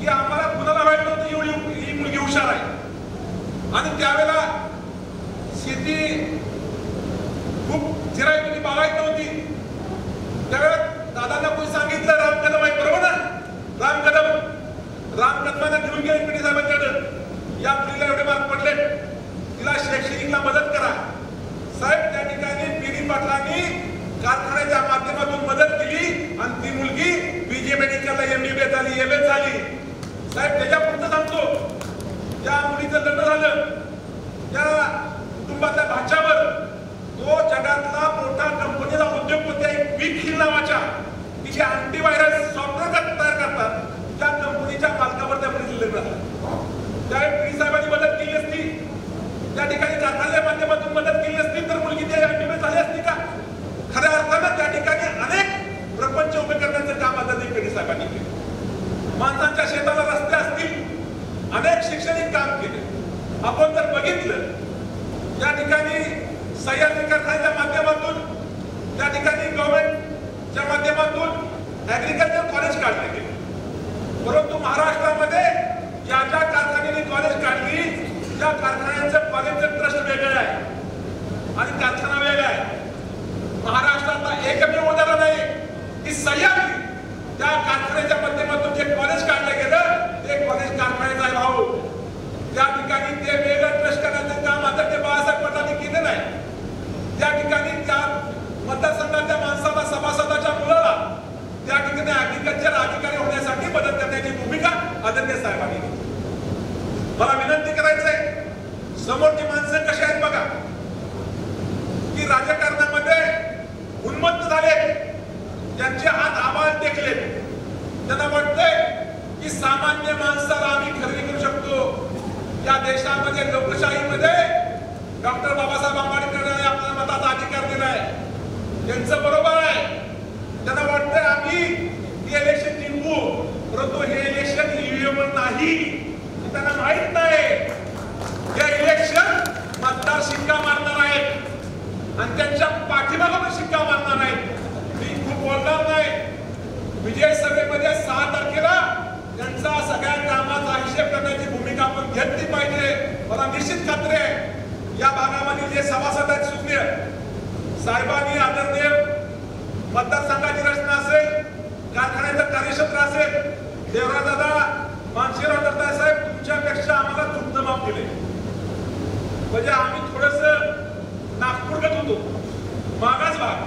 की आम्हाला कुणाला वाईट नव्हतं एवढी ही मुलगी हुशार आहे. आणि त्यावेळेला शेती खूप चिरायची बागायत नव्हती. त्यावेळेला दादांना कोणी सांगितलं राम कदम आहे, बरोबर ना? राम कदमांना घेऊन गेले पिढी साहेबांच्याकडे. या मुलीला एवढे मार्क पडले, तिला शैक्षणिकला मदत करा. साहेब त्या ठिकाणी पिढी पाटलांनी कारखान्याच्या माध्यमातून मदत केली आणि ती मुलगी बीजे मेडिकलला MBBS झाली, MS झाली. साहेब त्याच्या पुढचं सांगतो, त्या मुलीचं लग्न झालं त्या कुटुंबातल्या भाच्यावर तो जगातला मोठा कंपनीला उद्योगपती आहे बिग हिल नावाच्या, की जे अँटीव्हायरस सॉफ्टवेअर तयार करतात, त्या कंपनीच्या मालकावर त्या मुलीचं लग्न झालं. त्यावेळी पिढी साहेबांनी मदत केली असती, त्या ठिकाणी कारखान्याच्या माध्यमातून मदत केली असती तर मुलगी त्या MBBS झाली असती का? खऱ्या अर्थानं त्या ठिकाणी अनेक प्रपंच उभे करण्याचं काम आदरणीय पिढी साहेबांनी केलं. माणसांच्या शेताला रस्ते असतील, अनेक शैक्षणिक काम केले. आपण जर बघितलं त्या ठिकाणी सह्याद्री कारखान्याच्या माध्यमातून त्या ठिकाणी गव्हर्नमेंटच्या माध्यमातून ऍग्रिकल्चर कॉलेज काढले गेले. परंतु महाराष्ट्रामध्ये ज्या ज्या कारखान्याने कॉलेज काढली त्या कारखान्याचं कॉलेजचं ट्रस्ट वेगळं आहे आणि कारखाना वेगळा आहे. महाराष्ट्रातला एकमेव उदाहरण आहे की सह्याद्री त्या कारखान्याच्या माध्यमातून जे कॉलेज काढलं गेलं ते कॉलेज कारखान्याचा आहे भाऊ. त्या ठिकाणी ते वेगळं ट्रस्ट करण्याचं काम आता ते बाळासाहेब पाटलांनी केलं नाही. त्या ठिकाणी त्या मतदारसंघाच्या माणसाला, सभासदाच्या मुलाला त्या ठिकाणी ऍग्रिकल्चर अधिकारी होण्यासाठी मदत करण्याची भूमिका आदरणीय साहेबांनी घेतली. मला विनंती करायचंय, समोरची माणसं कशी आहेत बघा, की राजकारणामध्ये उन्मत्त झाले, त्यांचे हात आबाळ टेकले. त्यांना वाटतंय की सामान्य माणसाला आम्ही खरेदी करू शकतो. या देशामध्ये लोकशाहीमध्ये डॉक्टर बाबासाहेब आंबेडकरांनी आपल्याला मताचा अधिकार दिलाय, त्यांचं बरोबर आहे. त्यांना वाटतंय आम्ही गेले म्हणजे 6 तारखेला त्यांचा सगळ्या कामाचा हिशेब करण्याची भूमिका आपण घेतली पाहिजे. मला निश्चित खात्री आहे या भागामध्ये जे सभासद आहेत सुज्ञ साहेबांनी आदरणीय मतदारसंघाची रचना असेल, कारखान्याचं कार्यक्षेत्र असेल, देवराज दादा मानशीराव दत्ता साहेब तुमच्यापेक्षा आम्हाला चुकतं माफ केले. म्हणजे आम्ही थोडस नागपूरगत होतो, मागास भाग.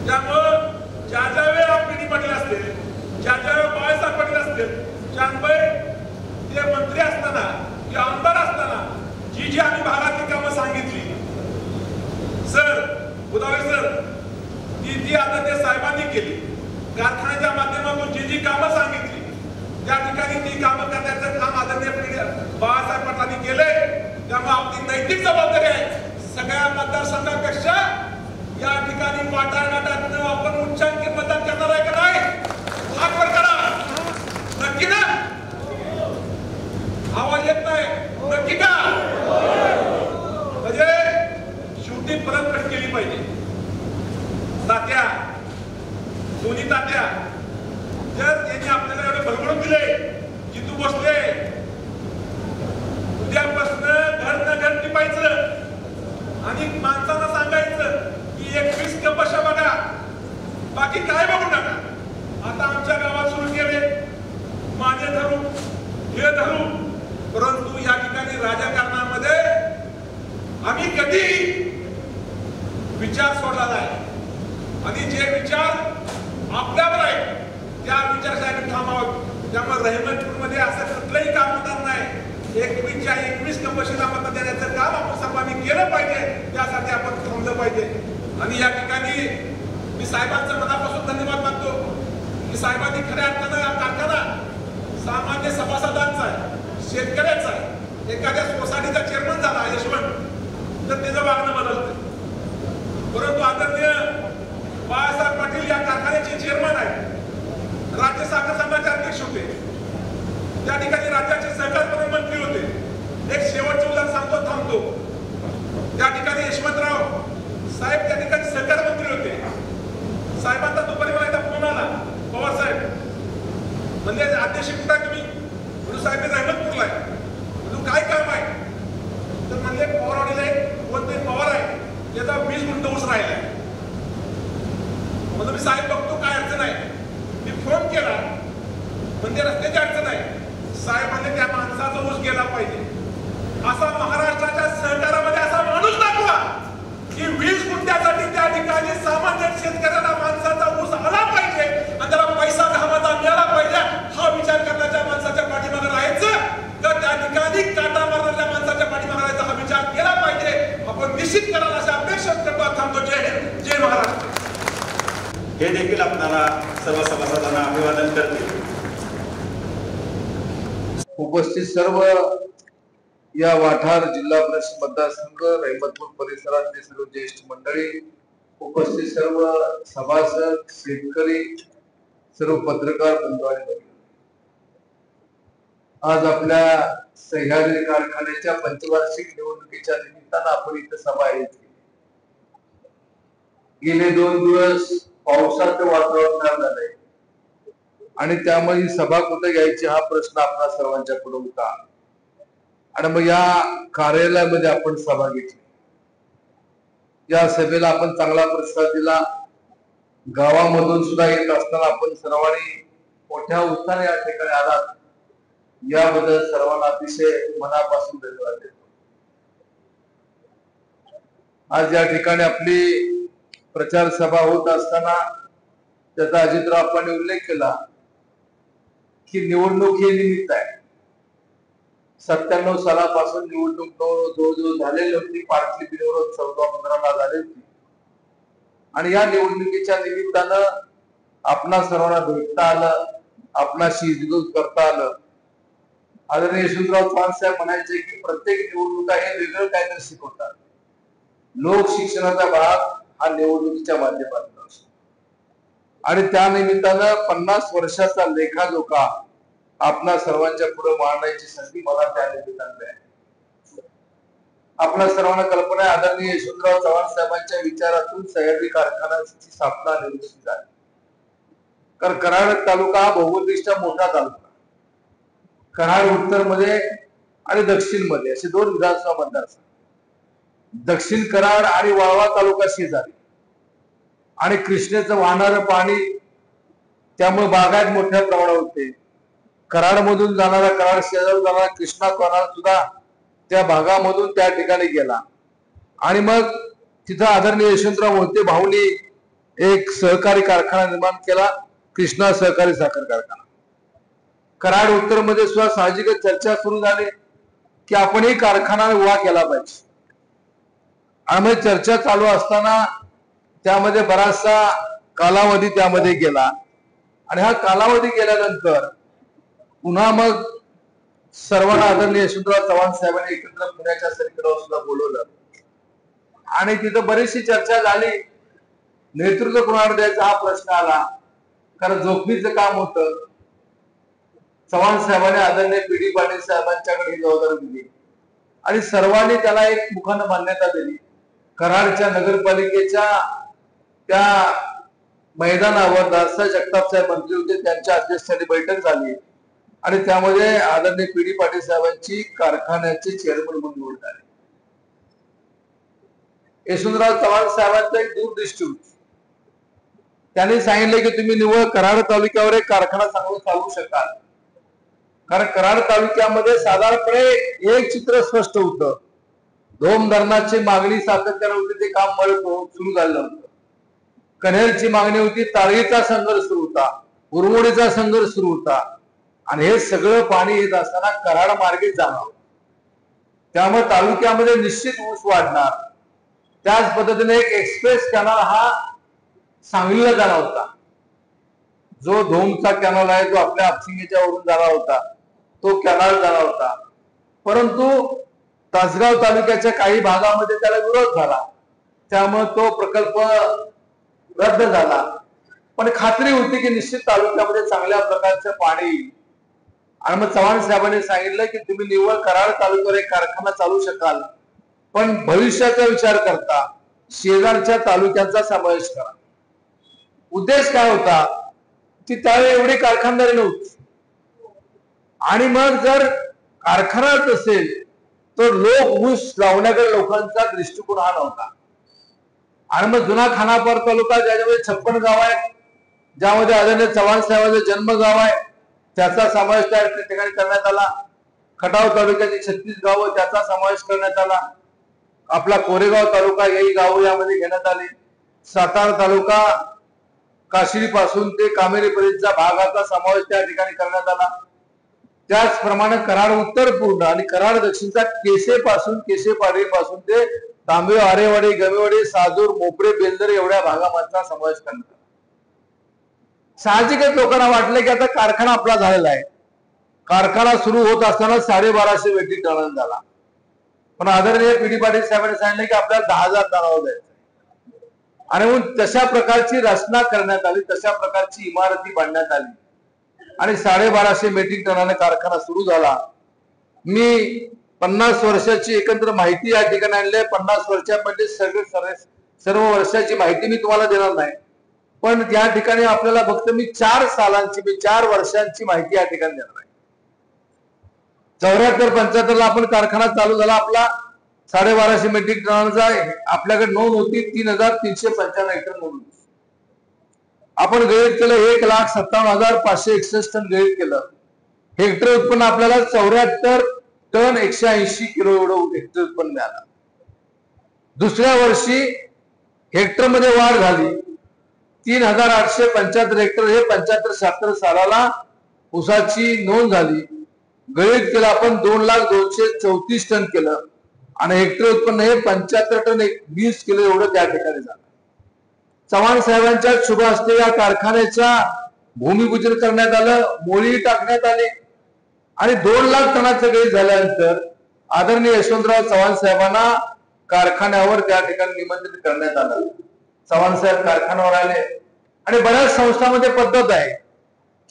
त्यामुळं ज्या ज्या वेळी आपली पटेल असतील, ज्या ज्या वेळी बाळासाहेब पटेल असतील, ज्यामुळे ते मंत्री असताना ते आमदार असताना जी जी आम्ही भागातली कामं सांगितली सर उदाहरण सर ती आता ते साहेबांनी केली. कारखान्याच्या माध्यमातून जी जी कामं सांगितली त्या ठिकाणी ती कामं करण्याचं काम आदरणीय बाळासाहेब पाटलांनी केलंय. त्यामुळे आपली नैतिक जबाबदारी आहे सगळ्या मतदारसंघापेक्षा या ठिकाणी वाटाघाटातनं आपण उच्चांकी मतदान करणार आहे का नाही? हात वर करा. नक्की ना? आवाज येत नाही नक्की का? म्हणजे शेवटी परतफेड केली पाहिजे. तात्या दोन्ही तात्या जर त्यांनी आपल्याला एवढे भरभरून दिले जितू बसले उद्यापासून घर न घर टिपायचं आणि माणसांना सांगायचं की 21 कपशा बघा बाकी काय बघू नका. आता आमच्या गावात सुरू केले माने धरू हे धरू, परंतु या ठिकाणी राजकारणामध्ये आम्ही कधी विचार सोडला नाही आणि जे विचार आपल्यावर आहे त्या विचारासाठी थांबावं. त्यामुळे रहमतपूरमध्ये असं कुठलंही काम होणार नाही. 21 कपशीला मत देण्याचं काम आपण सर्वांनी केलं पाहिजे. त्यासाठी आपण थांबलं पाहिजे. आणि या ठिकाणी मी साहेबांचं मनापासून धन्यवाद मानतो की साहेबांनी खऱ्या अर्थानं हा कारखाना सामान्य सभासदांचा आहे, शेतकऱ्याचा आहे. एखाद्या सोसायटीचा चेअरमन झाला यशवंत तर त्याचं वागणं बदलतं. परंतु आदरणीय बाळासाहेब पाटील या कारखान्याचे चेअरमन आहेत, राज्य साखर संघाचे अध्यक्ष होते, त्या ठिकाणी राज्याचे सहकार मंत्री होते. एक शेवटचं उदाहरण सांगतो थांबतो. त्या ठिकाणी यशवंतराव साहेब त्या ठिकाणी सहकार मंत्री होते. साहेबांचा दुपारी मला एकदा फोन आला, पवार साहेब म्हणजे अध्यक्ष कुठे आहे तुम्ही? म्हणून साहेब रहमतपूरला आहे. म्हणून काय काम आहे? तर म्हणले पवारवाडीला एक कोणते पवार आहे त्याचा 20 गुंठ ऊस राहिला आहे. म्हणून मी साहेब बघतो काय अडचण आहे. मी फोन केला म्हणजे रस्त्याची अडचण आहे. साहेब म्हणले त्या माणसाचा ऊस गेला पाहिजे. असा महाराष्ट्राच्या सहकारामध्ये असा माणूस दाखवा की 20 गुंठ्यासाठी त्या ठिकाणी सामान्य शेतकऱ्याला माणसाचा ऊस आला पाहिजे आणि त्याला पैसा घामाचा मिळाला पाहिजे. हा विचार करण्याच्या माणसाच्या पाठीमागे राहायचं तर त्या ठिकाणी काटा मारणाऱ्या माणसाच्या पाठीमागे राहायचा हा विचार केला पाहिजे. आपण निश्चित करायला अशा अपेक्षा करतो. थांबतो. जय हिंद, जय महाराष्ट्र. हे देखील आपल्याला सर्व सभासदांना अभिवादन करते. उपस्थित सर्व या वाठार जिल्हा परिषद मतदारसंघ रहमतपूर परिसरातले सर्व ज्येष्ठ मंडळी, उपस्थित सर्व सभासद, शेतकरी, सर्व पत्रकार बंधू आणि भगिनी, आज आपल्या सह्याद्री कारखान्याच्या पंचवार्षिक निवडणुकीच्या निमित्तानं आपण इथं सभा आयोजित केली. गेले 2 दिवस पावसाचं वातावरण तयार झालंय आणि त्यामुळे ही सभा कुठे घ्यायची हा प्रश्न आपल्या सर्वांच्या पुढे होता. आणि मग या कार्यालयामध्ये आपण सभा घेतली. या सभेला आपण चांगला प्रतिसाद दिला. गावामधून सुद्धा येत असताना आपण सर्वांनी मोठ्या उत्साहाने या ठिकाणी आलात, याबद्दल सर्वांना अतिशय मनापासून धन्यवाद देतो. आज या ठिकाणी आपली प्रचार सभा होत असताना त्याचा अजितरावांनी उल्लेख केला की निवडणूक हे निमित्त आहे. 97 सालापासून निवडणूक जो झालेली होती, पार्टी बिनविरोध 14-15 झाली होती आणि या निवडणुकीच्या निमित्तानं आपणा सर्वांना भेटता आलं, आपणाशी विरोध करता आलं. आदरणीय यशवंतराव चव्हाण साहेब म्हणायचे की प्रत्येक निवडणुका हे वेगळं काहीतरी शिकवतात. लोक शिक्षणाचा भाग हा निवडणुकीच्या माध्यमातून असतो आणि त्या निमित्तानं 50 वर्षाचा लेखाजोखा आपल्या सर्वांच्या पुढे मांडण्याची संधी मला त्या निमित्तानं आहे. आपल्या सर्वांना कल्पना आहे, आदरणीय यशवंतराव चव्हाण साहेबांच्या विचारातून सह्याद्री कारखान्याची स्थापना निवडणुकीत झाली. कारण कराड तालुका हा भौगोलिकदृष्ट्या मोठा तालुका. कराड उत्तर मध्ये आणि दक्षिण मध्ये असे 2 विधानसभा मतदारसंघ. दक्षिण कराड आणि वाळवा तालुका शेजारी आणि कृष्णेचं वाहणारं पाणी, त्यामुळे बागायत मोठ्या प्रमाणावर होते. कराड मधून जाणारा, कराड शेजारून जाणारा कृष्णा कोणाला सुद्धा त्या भागामधून त्या ठिकाणी गेला. आणि मग तिथं आदरणीय यशवंतराव मोहिते भाऊनी एक सहकारी कारखाना निर्माण केला, कृष्णा सहकारी साखर कारखाना. कराड उत्तर मध्ये सुद्धा साहजिकच चर्चा सुरू झाली की आपणही कारखाना उभा केला पाहिजे. आणि मग चर्चा चालू असताना त्यामध्ये बराचसा कालावधी त्यामध्ये गेला. आणि हा कालावधी गेल्यानंतर पुन्हा मग सर्वांना आदरणीय यशवंतराव चव्हाण साहेबांनी एकत्र पुण्याच्या सर्किटवर सुद्धा बोलवलं आणि तिथं बरीचशी चर्चा झाली. नेतृत्व कोणाला द्यायचा हा प्रश्न आला, कारण जोखमीचं काम होतं. चव्हाण साहेबांनी आदरणीय पी.डी. पाटील साहेबांच्याकडे ही जबाबदारी दिली आणि सर्वांनी त्याला एक मुखानं मान्यता दिली. कराडच्या नगरपालिकेच्या त्या मैदानावर दासरा जगताप साहेब मंत्री होते, त्यांच्या अध्यक्षतेखाली बैठक झाली आणि त्यामध्ये आदरणीय पी.डी. पाटील साहेबांची कारखान्याचे चेअरमन म्हणून निवड झाली. यशवंतराव चव्हाण साहेबांचं एक दूरदृष्टी होती. त्यांनी सांगितलं की तुम्ही निव्वळ कराड तालुक्यावर एक कारखाना चांगला चालवू शकाल, कारण कराड तालुक्यामध्ये साधारणपणे एक चित्र स्पष्ट होतं. धोम धरणाची मागणी सातत्याने होती, ते काम सुरू झालं होतं. कन्हेरची मागणी होती, ताळीचा संघर्ष सुरू होता, उरमोडीचा संघर्ष सुरू होता आणि हे सगळं पाणी येत असताना कराड मार्गे जाणार. त्यामुळे तालुक्यामध्ये निश्चित ऊस वाढणार. त्याच पद्धतीने एक एक्सप्रेस कॅनल हा सांगलीला जाणार होता. जो धोमचा कॅनल आहे जो आपल्या आपसिंगेच्या वरून जाणार होता, तो कॅनल जाणार होता. परंतु तासगाव तालुक्याच्या काही भागामध्ये त्याला विरोध झाला, त्यामुळे तो प्रकल्प रद्द झाला. पण खात्री होती की निश्चित तालुक्यामध्ये चांगल्या प्रकारचं पाणी. आणि मग चव्हाण साहेबांनी सांगितलं की तुम्ही निव्वळ कराड तालुक्यावर एक कारखाना चालू शकाल, पण भविष्याचा विचार करता शेजारच्या तालुक्यांचा समावेश करा. उद्देश काय होता की त्यावेळी एवढी कारखानदारी नव्हती. आणि मग जर कारखानाच असेल तर लोक ऊस लावण्याकडे लोकांचा दृष्टिकोन हा नव्हता. आणि मग जुना खानापूर तालुका ज्याच्यामध्ये 56 गाव आहेत, ज्यामध्ये आदरणीय चव्हाण साहेबांचं जन्मगाव आहे, त्याचा समावेश त्या ठिकाणी करण्यात आला. खटाव तालुक्याची 36 गावं, त्याचा समावेश करण्यात आला. आपला कोरेगाव तालुका, ही गावं यामध्ये घेण्यात आली. सातारा तालुका काशिरी पासून ते कामेरीपर्यंतच्या भागाचा समावेश त्या ठिकाणी करण्यात आला. त्याचप्रमाणे कराड उत्तर पूर्ण आणि कराड दक्षिणचा केसेपाडी पासून ते तांबे, आरेवाडी, गमेवाडी, साजूर, मोपडे, बेलदर एवढ्या भागाचा समावेश करण्यात आला. साहजिकच लोकांना वाटलं की आता कारखाना आपला झालेला आहे. कारखाना सुरू होत असताना 1250 मेट्रिक टन झाला. पण आदरणीय पी.डी. पाटील साहेबांनी सांगितलं की आपल्याला 10,000 टनावर जायचं. आणि मग तशा प्रकारची रचना करण्यात आली, तशा प्रकारची इमारती बांधण्यात आली आणि 1250 मेट्रिक टनाने कारखाना सुरू झाला. मी 50 वर्षाची एकंदर माहिती या ठिकाणी आणली आहे. 50 वर्षामध्ये सर्व वर्षाची माहिती मी तुम्हाला देणार नाही, पण या ठिकाणी आपल्याला फक्त मी 4 वर्षांची माहिती या ठिकाणी देणार आहे. 74-75 ला आपण कारखाना चालू झाला आपला 1250 मेट्रिक टनांचा. आपल्याकडे नोंद होती 3,395 हेक्टर नोंद. आपण गळीत केलं 1,57,561 टन गळीत केलं. हेक्टर उत्पन्न आपल्याला 74 टन 180 किलो एवढं हेक्टर उत्पन्न मिळालं. दुसऱ्या वर्षी हेक्टर मध्ये वाढ झाली, 3,875 हेक्टर हे 75-76 सालाला ऊसाची नोंद झाली. गळीत केलं आपण 2,02,34 टन केलं आणि हेक्टर उत्पन्न हे 75 टन 20 किलो एवढं त्या ठिकाणी झालं. चव्हाण साहेबांच्या शुभ हस्ते या कारखान्याच्या भूमिपूजन करण्यात आलं, मोळी टाकण्यात आली आणि 2 लाख टनाचं गळीत झाल्यानंतर आदरणीय यशवंतराव चव्हाण साहेबांना कारखान्यावर त्या ठिकाणी निमंत्रित करण्यात आलं. चव्हाण साहेब कारखान्यावर आले आणि बऱ्याच संस्थांमध्ये पद्धत आहे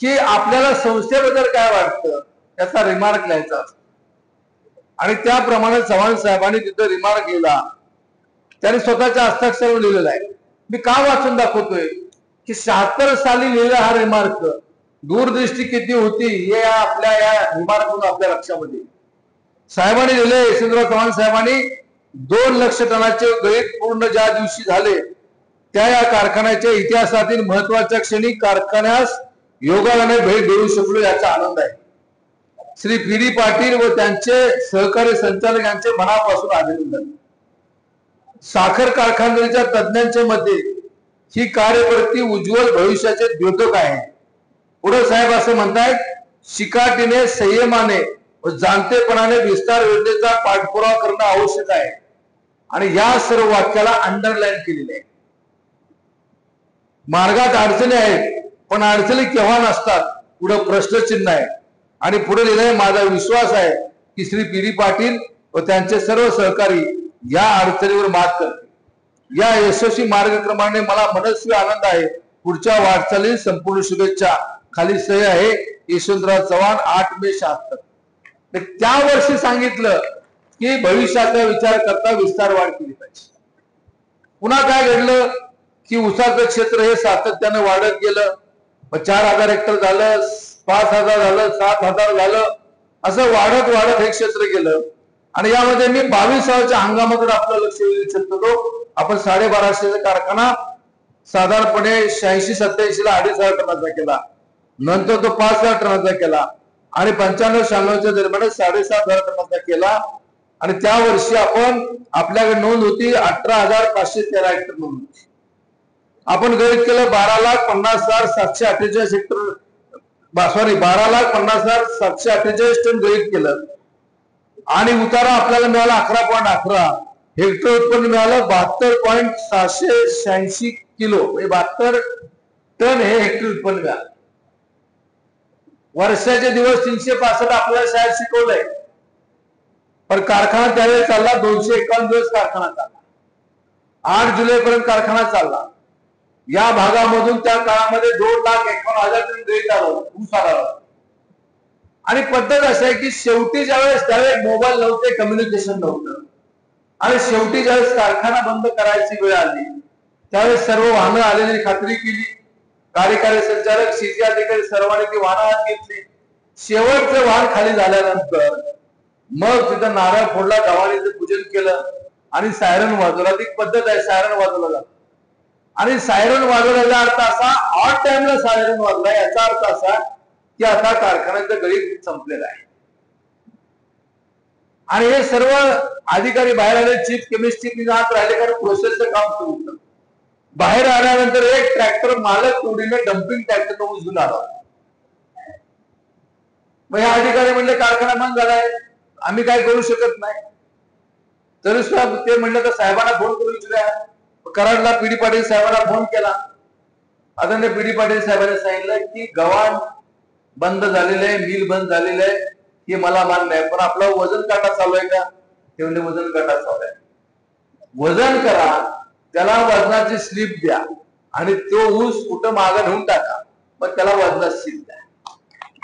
की आपल्याला संस्थेबद्दल काय वाटतं त्याचा रिमार्क लिहायचा असतो आणि त्याप्रमाणे चव्हाण साहेबांनी तिथं रिमार्क लिहिला. त्यांनी स्वतःच्या हस्ताक्षरावर लिहिलेला आहे. मी का वाचून दाखवतोय की 76 साली लिहिला हा रिमार्क, दूरदृष्टी किती होती हे आपल्या या रिमार्कमधून आपल्या लक्षामध्ये. साहेबांनी लिहिले, यशवंतराव चव्हाण साहेबांनी 2 लाख टनाचे गळीत पूर्ण ज्या दिवशी झाले त्या या कारखान्याच्या इतिहासातील महत्वाच्या क्षणी कारखान्यास योगाने भेट देऊ शकलो याचा आनंद आहे. श्री पी.डी. पाटील व त्यांचे सहकारी संचालक यांचे मनापासून अभिनंदन. साखर कारखानदारीच्या तज्ञांच्या मते ही कार्यपद्धती उज्ज्वल भविष्याचे द्योतक आहे. पुढे साहेब असं म्हणतायत, शिकाटीने, संयमाने व जाणतेपणाने विस्तार योजनेचा पाठपुरावा करणं आवश्यक आहे. आणि या सर्व वाक्याला अंडरलाईन केलेले आहे. मार्गात अडचणी आहेत, पण अडचणी केव्हा नसतात पुढे प्रश्नचिन्ह आहे. आणि पुढे लिहिलंय, माझा विश्वास आहे की श्री पी.डी. पाटील व त्यांचे सर्व सहकारी या अडचणीवर मात करतील. या यशस्वी मार्गक्रमाने मला मनस्वी आनंद आहे. पुढच्या वाटचालीत संपूर्ण शुभेच्छा. खाली सही आहे यशवंतराव चव्हाण, 8 मे 76. त्या वर्षी सांगितलं की भविष्याचा विचार करता विस्तार वाढ केली पाहिजे. पुन्हा काय घडलं की ऊसाचं क्षेत्र हे सातत्यानं वाढत गेलं. 4,000 हेक्टर झालं, 5,000 झालं, 7,000 झालं, असं वाढत वाढत हे क्षेत्र गेलं. आणि यामध्ये मी 22 हंगामाकडे आपलं लक्ष देऊ इच्छितो. आपण 1250 कारखाना साधारणपणे 86-87 ला 2,500 टनाचा केला, नंतर तो 5,000 टनाचा केला आणि 95-96 दरम्यान 7,500 टनाचा केला. आणि त्या वर्षी आपण आपल्याकडे नोंद होती 18,513 हेक्टर नोंद होती. आपण गळीत केलं 12,50,748 हेक्टर, 12,50,748 टन गळीत केलं. आणि उतारा आपल्याला मिळाला 11.11 हेक्टर. उत्पन्न मिळालं 72.686 किलो, 72 टन हे हेक्टर उत्पन्न मिळालं. वर्षाचे दिवस 365 आपल्याला शाळेत शिकवलंय, पण कारखाना त्यावेळेस चालला 251 दिवस कारखाना चालला. 8 जुलैपर्यंत कारखाना चालला. या भागामधून त्या काळामध्ये 2,51,000 टन गळीत आलं, ऊस आला. आणि पद्धत अशी आहे की शेवटी ज्यावेळेस त्यावेळेस मोबाईल नव्हते, कम्युनिकेशन नव्हतं, आणि शेवटी ज्यावेळेस कारखाना बंद करायची वेळ आली त्यावेळेस सर्व वाहनं आलेली खात्री केली. कार्यकारी संचालक, शेती अधिकारी सर्वांनी ती वाहनं हात घेतली. शेवटचं वाहन खाली झाल्यानंतर मग तिथं नारळ फोडला, गव्हाणीचं पूजन केलं आणि सायरन वाजवला. ती पद्धत आहे, सायरन वाजवला जातो. आणि सायरन वाजवल्याचा अर्थ असा, ऑड टाइमला सायरन वाजला याचा अर्थ असा की आता कारखान्याचं गळीत संपलेलं आहे. आणि हे सर्व अधिकारी बाहेर आले, चीफ केमिस्ट्री आत राहिले, कारण प्रोसेसचं काम सुरू होतं. बाहेर आल्यानंतर एक ट्रॅक्टर मालक तोडीने डम्पिंग ट्रॅक्टर उचलून आला. मग हे अधिकारी म्हणले कारखाना बंद झालाय, आम्ही काय करू शकत नाही. तरी सुद्धा ते म्हणलं तर साहेबांना फोन करून विचारा. कराडला पी.डी. पाटील साहेबांना फोन केला. आदरणीय पी.डी. पाटील साहेबांनी सांगितलं की गव्हाण बंद झालेलं आहे, मिल बंद झालेलं आहे, हे मला मान्य आहे, पण आपला वजन काटा चालू आहे का? ते म्हणजे वजन काटा चालू आहे. वजन करा, त्याला वजनाची स्लिप द्या आणि तो ऊस कुठं मागे नेऊन टाका, मग त्याला वजनाची स्लिप द्या.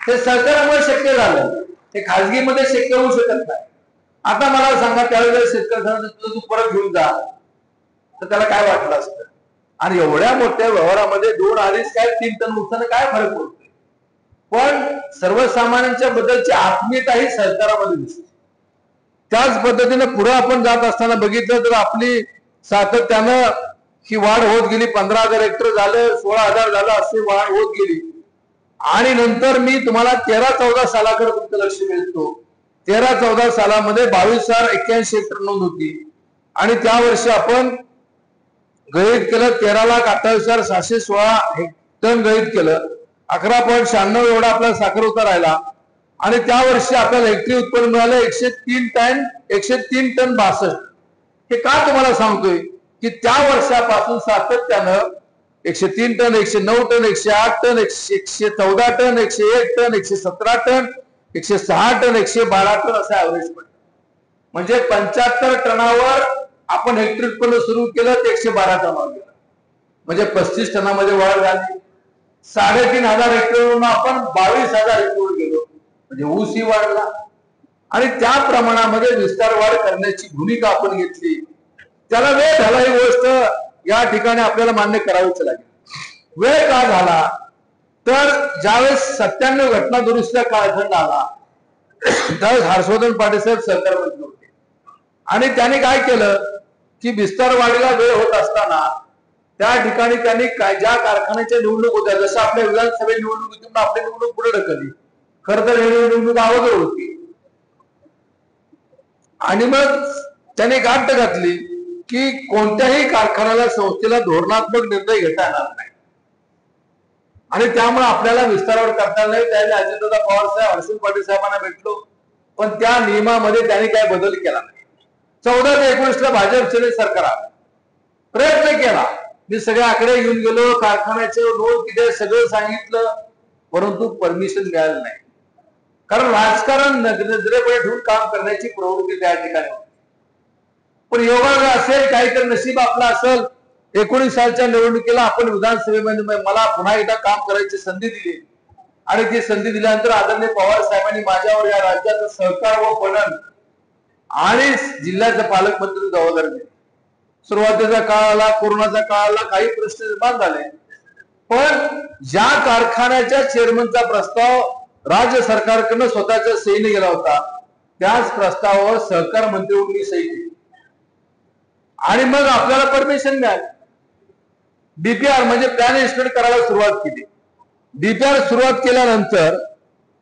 हे सरकारमुळे शक्य झालं, हे खाजगीमध्ये शक्य होऊ शकत नाही. आता मला सांगा, त्यावेळेस शेतकऱ्यांना तू परत घेऊन जा तर त्याला काय वाटलं असतं? आणि एवढ्या मोठ्या व्यवहारामध्ये 2, 2.5 काय 3 टन ऊसानं काय फरक पडतोय? पण सर्वसामान्यांच्या बद्दलची आत्मीयता ही सरकारामध्ये दिसते. त्याच पद्धतीने पुढे आपण जात असताना बघितलं तर आपली सातत्यानं ही वाढ होत गेली. 15,000 हेक्टर झालं, 16,000 झालं, अशी वाढ होत गेली. आणि नंतर मी तुम्हाला 13-14 सालाकडे तुमचं लक्ष मिळतो. 13-14 सालामध्ये 22,081 हेक्टर नोंद होती. आणि त्या वर्षी आपण गळीत केलं 13,28,716 टन गळीत केलं. 11.96 एवढा आपला साखर उतार राहिला. आणि त्या वर्षी आपल्याला हेक्टरी उत्पन्न मिळालं 103 टन 62. हे का तुम्हाला सांगतोय की त्या वर्षापासून सातत्यानं 103 ton, 109 ton, 108 ton, 114 ton, 101 ton, 117 ton, 106 ton, 112 ton असं ऍव्हरेज पडलं. म्हणजे 75 टनावर आपण हेक्टरी उत्पन्न सुरू केलं ते 112 टनावर गेलं. म्हणजे 35 टनामध्ये वाढ झाली. 3,500 हेक्टरवरून आपण 22,000 हेक्टरवर गेलो. म्हणजे ऊसही वाढला. आणि त्या प्रमाणामध्ये विस्तार वाढ करण्याची भूमिका आपण घेतली. त्याला वेळ झाला, ही गोष्ट या ठिकाणी आपल्याला मान्य करावीच लागेल. वेळ का झाला तर ज्यावेळेस 97 घटना दुरुस्तीचा कालखंड आला त्यावेळेस हर्षवर्धन पाटील साहेब सहकार मंत्री होते आणि त्यांनी काय केलं की विस्तारवाढीला वेळ होत असताना त्या ठिकाणी त्यांनी ज्या कारखान्याच्या निवडणूक होत्या, जसं आपल्या विधानसभा निवडणुकीतून आपली निवडणूक पुढे ढकलली, खरं तर ही निवडणूक अगोदर होती आणि मग त्याने गाठ घातली की कोणत्याही कारखान्याला संस्थेला धोरणात्मक निर्णय घेता येणार नाही आणि त्यामुळे आपल्याला विस्तारावर करता नाही. त्याने अजितदादा पवार साहेब हर्षवर्धन पाटील साहेबांना भेटलो पण त्या नियमामध्ये त्यांनी काय बदल केला नाही. 14 ते 19 भाजपचे सरकार आलं, प्रयत्न केला, मी सगळे आकडे घेऊन गेलो, कारखान्याचे नोंद किती सगळं सांगितलं, परंतु परमिशन मिळालं नाही. कारण राजकारण नजरेपुढे ठेवून काम करण्याची प्रवृत्ती त्या ठिकाणी होती. पण योगायोग असेल, काहीतरी नशीब आपला असेल, 19 सालच्या निवडणुकीला आपण विधानसभेमध्ये मला पुन्हा एकदा काम करायची संधी दिली आणि ती संधी दिल्यानंतर आदरणीय पवार साहेबांनी माझ्यावर या राज्याचं सहकार व पणन आणि जिल्ह्याचं पालकमंत्री जबाबदारी दिली. सुरुवातीचा काळ आला, कोरोनाचा काळ आला, काही प्रश्न निर्माण झाले, पण ज्या कारखान्याच्या चेअरमनचा प्रस्ताव राज्य सरकारकडनं स्वतःच्या सहीने गेला होता त्याच प्रस्तावावर सहकार मंत्री म्हणून मी सही केली आणि मग आपल्याला परमिशन मिळाली. डीपीआर म्हणजे प्लॅन एस्टिमेट करायला सुरुवात केली. डीपीआर सुरुवात केल्यानंतर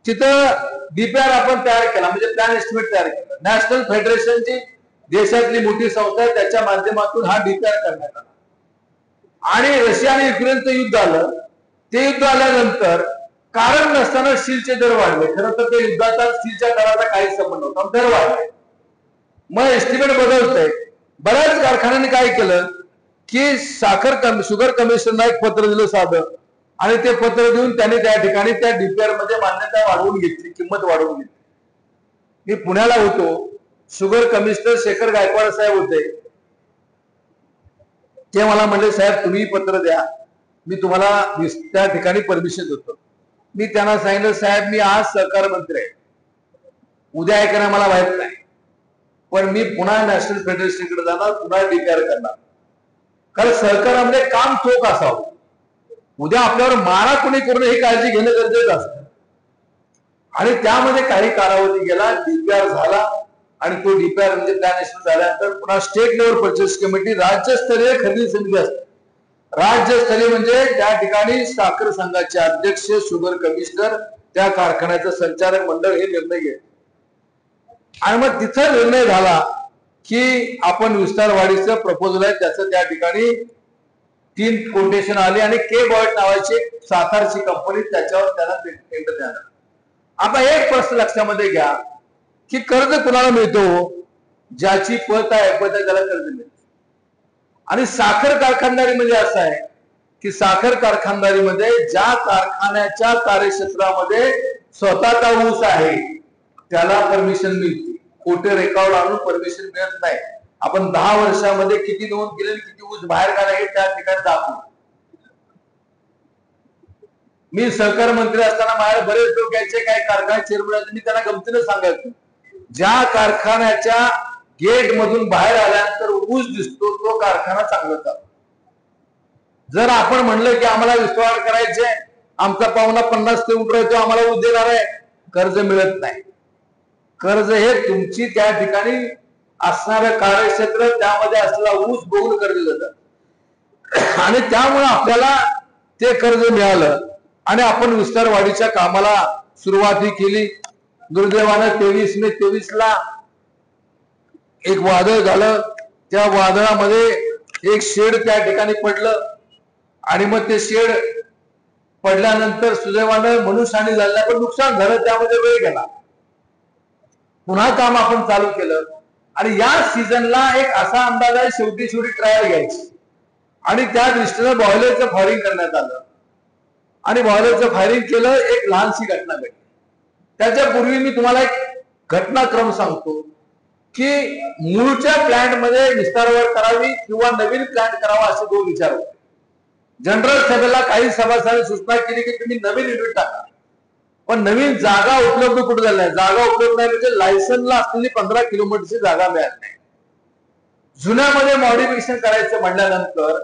तिथं डीपीआर आपण तयार केला, म्हणजे प्लॅन एस्टिमेट तयार केला. नॅशनल फेडरेशनची देशातली मोठी संस्था आहे, त्याच्या माध्यमातून हा डीपीआर करण्यात आला आणि रशिया आणि युक्रेनचं युद्ध आलं. ते युद्ध आल्यानंतर कारण नसताना स्टीलचे दर वाढले. खरं तर ते युद्धाचा स्टीलच्या दराचा काही संबंध नव्हता, दर वाढले. मग एस्टिमेट बदलतंय. बऱ्याच कारखान्यांनी काय केलं की शुगर कमिशनला एक पत्र दिलं साधं आणि ते पत्र देऊन त्यांनी त्या ठिकाणी त्या डीपीआर मध्ये मान्यता वाढवून घेतली, किंमत वाढवून घेतली. मी पुण्याला होतो, शुगर कमिशनर शेखर गायकवाड साहेब होते. ते मला म्हणले साहेब तुम्ही पत्र द्या, मी तुम्हाला त्या ठिकाणी परमिशन देतो. मी त्यांना सांगितलं साहेब मी आज सहकार मंत्री आहे, उद्या ऐकणं मला माहित नाही, पण मी पुन्हा नॅशनल फेडरेशनकडे जाणार, पुन्हा डीपीआर करणार. कारण सहकारामध्ये काम चोख असावं, उद्या आपल्यावर मारा कोणी करू नये ही काळजी घेणं गरजेचं असतं आणि त्यामध्ये काही कालावधी गेला, डीपीआर झाला आणि तो डीपीआर म्हणजे प्लॅन एस्टिमेट झाल्यानंतर पुन्हा स्टेट लेवल परचेस कमिटी, राज्यस्तरीय खरेदी समिती असते. राज्यस्तरीय म्हणजे त्या ठिकाणी साखर संघाचे अध्यक्ष, शुगर कमिशनर, त्या कारखान्याचं संचालक मंडळ हे निर्णय घेत आणि मग तिथं निर्णय झाला की आपण विस्तारवाढीचं प्रपोजल आहे त्याचं त्या ठिकाणी 3 कोटेशन आले आणि के बॉयट नावाची सातारची कंपनी त्याच्यावर त्याला टेंडर देणार. आता एक प्रश्न लक्षामध्ये घ्या की कर्ज कुणाला मिळतो, ज्याची पत आहे त्याला कर्ज मिळतं. आणि साखर कारखानदारी म्हणजे असं आहे की साखर कारखानदारीमध्ये ज्या कारखान्याच्या कार्यक्षेत्रामध्ये स्वतःचा ऊस आहे त्याला परमिशन मिळते, खोटे रेकॉर्ड आणून परमिशन मिळत नाही. आपण 10 वर्षामध्ये किती नोंद केली, किती ऊस बाहेर काढला हे त्या ठिकाणी दाखवू. मी सहकार मंत्री असताना माझ्या बरेच लोक यायचे, काही कारखाने चेअरमन, मी त्यांना गमतीनं सांगायचो ज्या कारखान्याच्या गेट मधून बाहेर आल्यानंतर ऊस दिसतो तो कारखाना चांगला चालतो. जर आपण म्हणलं की आम्हाला विस्तार करायचे, आमचा पाहुणा 50 ते उठवायचो, आम्हाला ऊस देणार आहे, कर्ज मिळत नाही. कर्ज हे तुमची त्या ठिकाणी असणारं कार्यक्षेत्र, त्यामध्ये असलेला ऊस बघून कर्ज देतात आणि त्यामुळे आपल्याला ते कर्ज मिळालं आणि आपण विस्तार वाढीच्या कामाला सुरुवात केली. दुर्दैवानं 23 मे 23 एक वादळ झालं. त्या वादळामध्ये एक शेड त्या ठिकाणी पडलं आणि मग ते शेड पडल्यानंतर सुदैवानं मनुष्यहानी झाली, पण नुकसान झालं, त्यामध्ये वेळ गेला. पुन्हा काम आपण चालू केलं आणि या सीझनला एक असा अंदाज आहे शेवटी ट्रायल घ्यायची आणि त्या दृष्टीनं बॉयलरचं फायरिंग करण्यात आलं आणि बॉयलरचं फायरिंग केलं. एक लहानशी घटना घडली. त्याच्यापूर्वी मी तुम्हाला एक घटनाक्रम सांगतो की मूळच्या प्लॅन्ट मध्ये विस्तारवाढ करावी किंवा नवीन प्लॅन्ट करावा असे 2 विचार होते. जनरल सभेला काही सभासदांनी सूचना केली की तुम्ही नवीन युनिट टाका, पण नवीन जागा उपलब्ध कुठे झाल्या, जागा उपलब्ध नाही म्हणजे लायसनला असलेली 15 किलोमीटरची जागा मिळत नाही. जुन्यामध्ये मॉडिफिकेशन करायचं म्हटल्यानंतर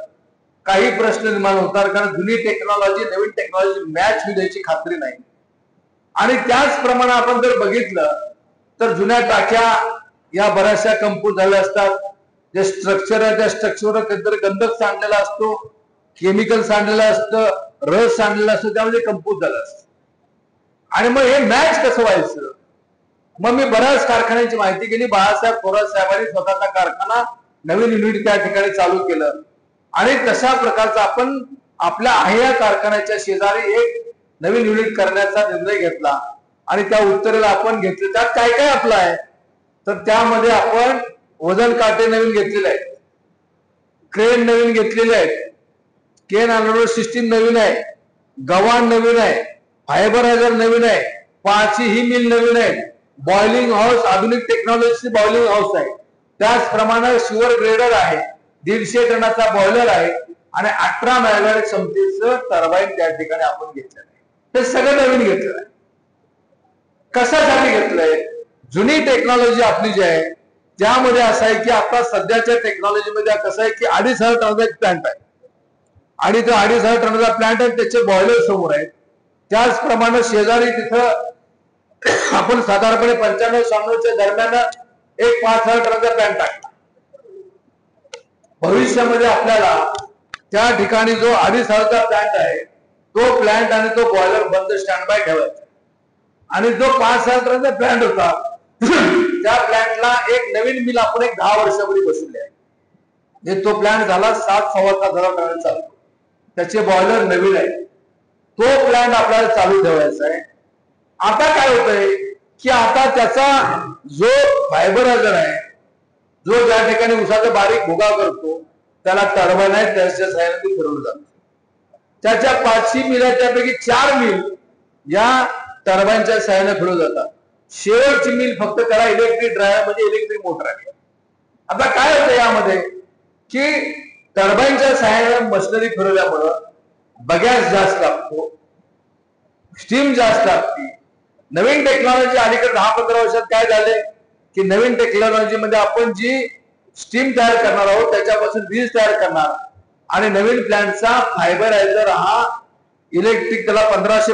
काही प्रश्न निर्माण होतात, कारण जुनी टेक्नॉलॉजी नवीन टेक्नॉलॉजी मॅच होईल याची खात्री नाही. आणि त्याचप्रमाणे आपण जर बघितलं तर जुन्या टाक्या या बऱ्याचशा कमकुवत झाल्या असतात. जे स्ट्रक्चर आहे त्या स्ट्रक्चरवर कधीतरी गंधक सांडलेला असतो, केमिकल सांडलेलं असतं, रस सांडलेला असतो, त्यामध्ये कमकुवत झालं असतं. आणि मग हे मॅच कसं व्हायचं? मग मी बऱ्याच कारखान्यांची माहिती केली. बाळासाहेब थोरात साहेबांनी स्वतःचा कारखाना नवीन युनिट त्या ठिकाणी चालू केलं आणि तशा प्रकारचा आपण आपल्या आहे या कारखान्याच्या शेजारी एक नवीन युनिट करण्याचा निर्णय घेतला आणि त्या उत्तरेला आपण घेतले. त्यात काय काय आपलं आहे तर त्यामध्ये आपण वजन काटे नवीन घेतलेले आहेत, क्रेन नवीन घेतलेले आहेत, केन अनलोड सिस्टीम नवीन आहे, गव्हाण नवीन आहे, फायबरायझर नवीन आहे, 5 ही मिल नवीन आहे, बॉइलिंग हाऊस आधुनिक टेक्नॉलॉजीची बॉइलिंग हाऊस आहे, त्याचप्रमाणे शुअर ग्रेडर आहे, 150 टनाचा बॉयलर आहे आणि 18 मेगावॅट क्षमतेचं टर्बाईन त्या ठिकाणी आपण घेतलेलं आहे. हे सगळं नवीन घेतलेलं आहे. कशासाठी घेतलंय? जुनी टेक्नॉलॉजी आपली जी आहे त्यामध्ये असं आहे की आता सध्याच्या टेक्नॉलॉजीमध्ये कसं आहे की 2,500 टनाचा एक प्लांट आहे आणि तो 2,500 टनाचा प्लांट आहे, त्याचे बॉयलर समोर आहेत. त्याचप्रमाणे शेजारी तिथं आपण साधारणपणे 95-96 दरम्यान एक 5,000 टनाचा प्लांट टाकला. भविष्यामध्ये आपल्याला त्या ठिकाणी जो 2,500चा प्लांट आहे तो प्लांट आणि तो बॉयलर बंद स्टँड बाय ठेवायचा आणि जो 5,000 टनाचा प्लांट होता त्या प्लांटला एक नवीन मिल आपण एक 10 वर्षापूर्वी बसवली आहे. तो प्लांट झाला 7-7,500 टनाचा चालतो, त्याचे बॉयलर नवीन आहे, तो प्लांट आपल्याला चालू ठेवायचा आहे. आता काय होतंय की आता त्याचा जो फायबरायझर आहे, जो ज्या ठिकाणी उसाचा बारीक भुगा करतो त्याला टर्बाईन आहे, त्याच्या सहाय्याने फिरवलं जातं. त्याच्या 5 मिल आहे त्यापैकी 4 मिल या टर्बाईनच्या सहाय्याने फिरवलं जातात. शेवटची मिल फक्त त्याला इलेक्ट्रिक ड्रायव्हर म्हणजे इलेक्ट्रिक मोटर आहे. आता काय होतं यामध्ये की टर्बाईनच्या सहाय्याने मशिनरी फिरवल्यामुळं बगॅस जास्त लागतो, स्टीम जास्त लागते. नवीन टेक्नॉलॉजी अलीकडे 10-15 वर्षात काय झाले की नवीन टेक्नॉलॉजी मध्ये आपण जी स्टीम तयार करणार आहोत त्याच्यापासून वीज तयार करणार आणि नवीन प्लांटचा फायबरायझर हा इलेक्ट्रिक, त्याला 1500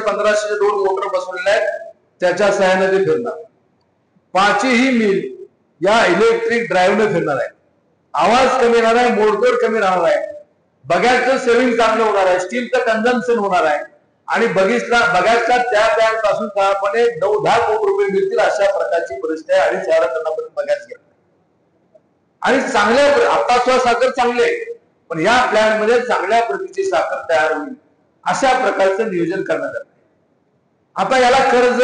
2 मोटर बसवलेले आहेत, त्याच्या सहाय्याने ते फिरणार. 5 ही मिल या इलेक्ट्रिक ड्राईव्हने फिरणार आहे. आवाज कमी राहणार आहे, मोडतोड कमी राहणार आहे, बगॅसचं सेव्हिंग चांगलं होणार आहे, स्टीलचं कन्झम्पशन होणार आहे आणि बगॅसच्या त्या प्लॅन्ट पासून साधारणपणे 9-10 कोटी रुपये मिळतील अशा प्रकारची परिस्थिती आहे. 2,500 टनापर्यंत बगॅस घेतला आणि चांगल्या आता सुद्धा साखर चांगली आहे पण या प्लॅन मध्ये चांगल्या प्रतीची साखर तयार होईल अशा प्रकारचं नियोजन करण्यात आलं. आता याला कर्ज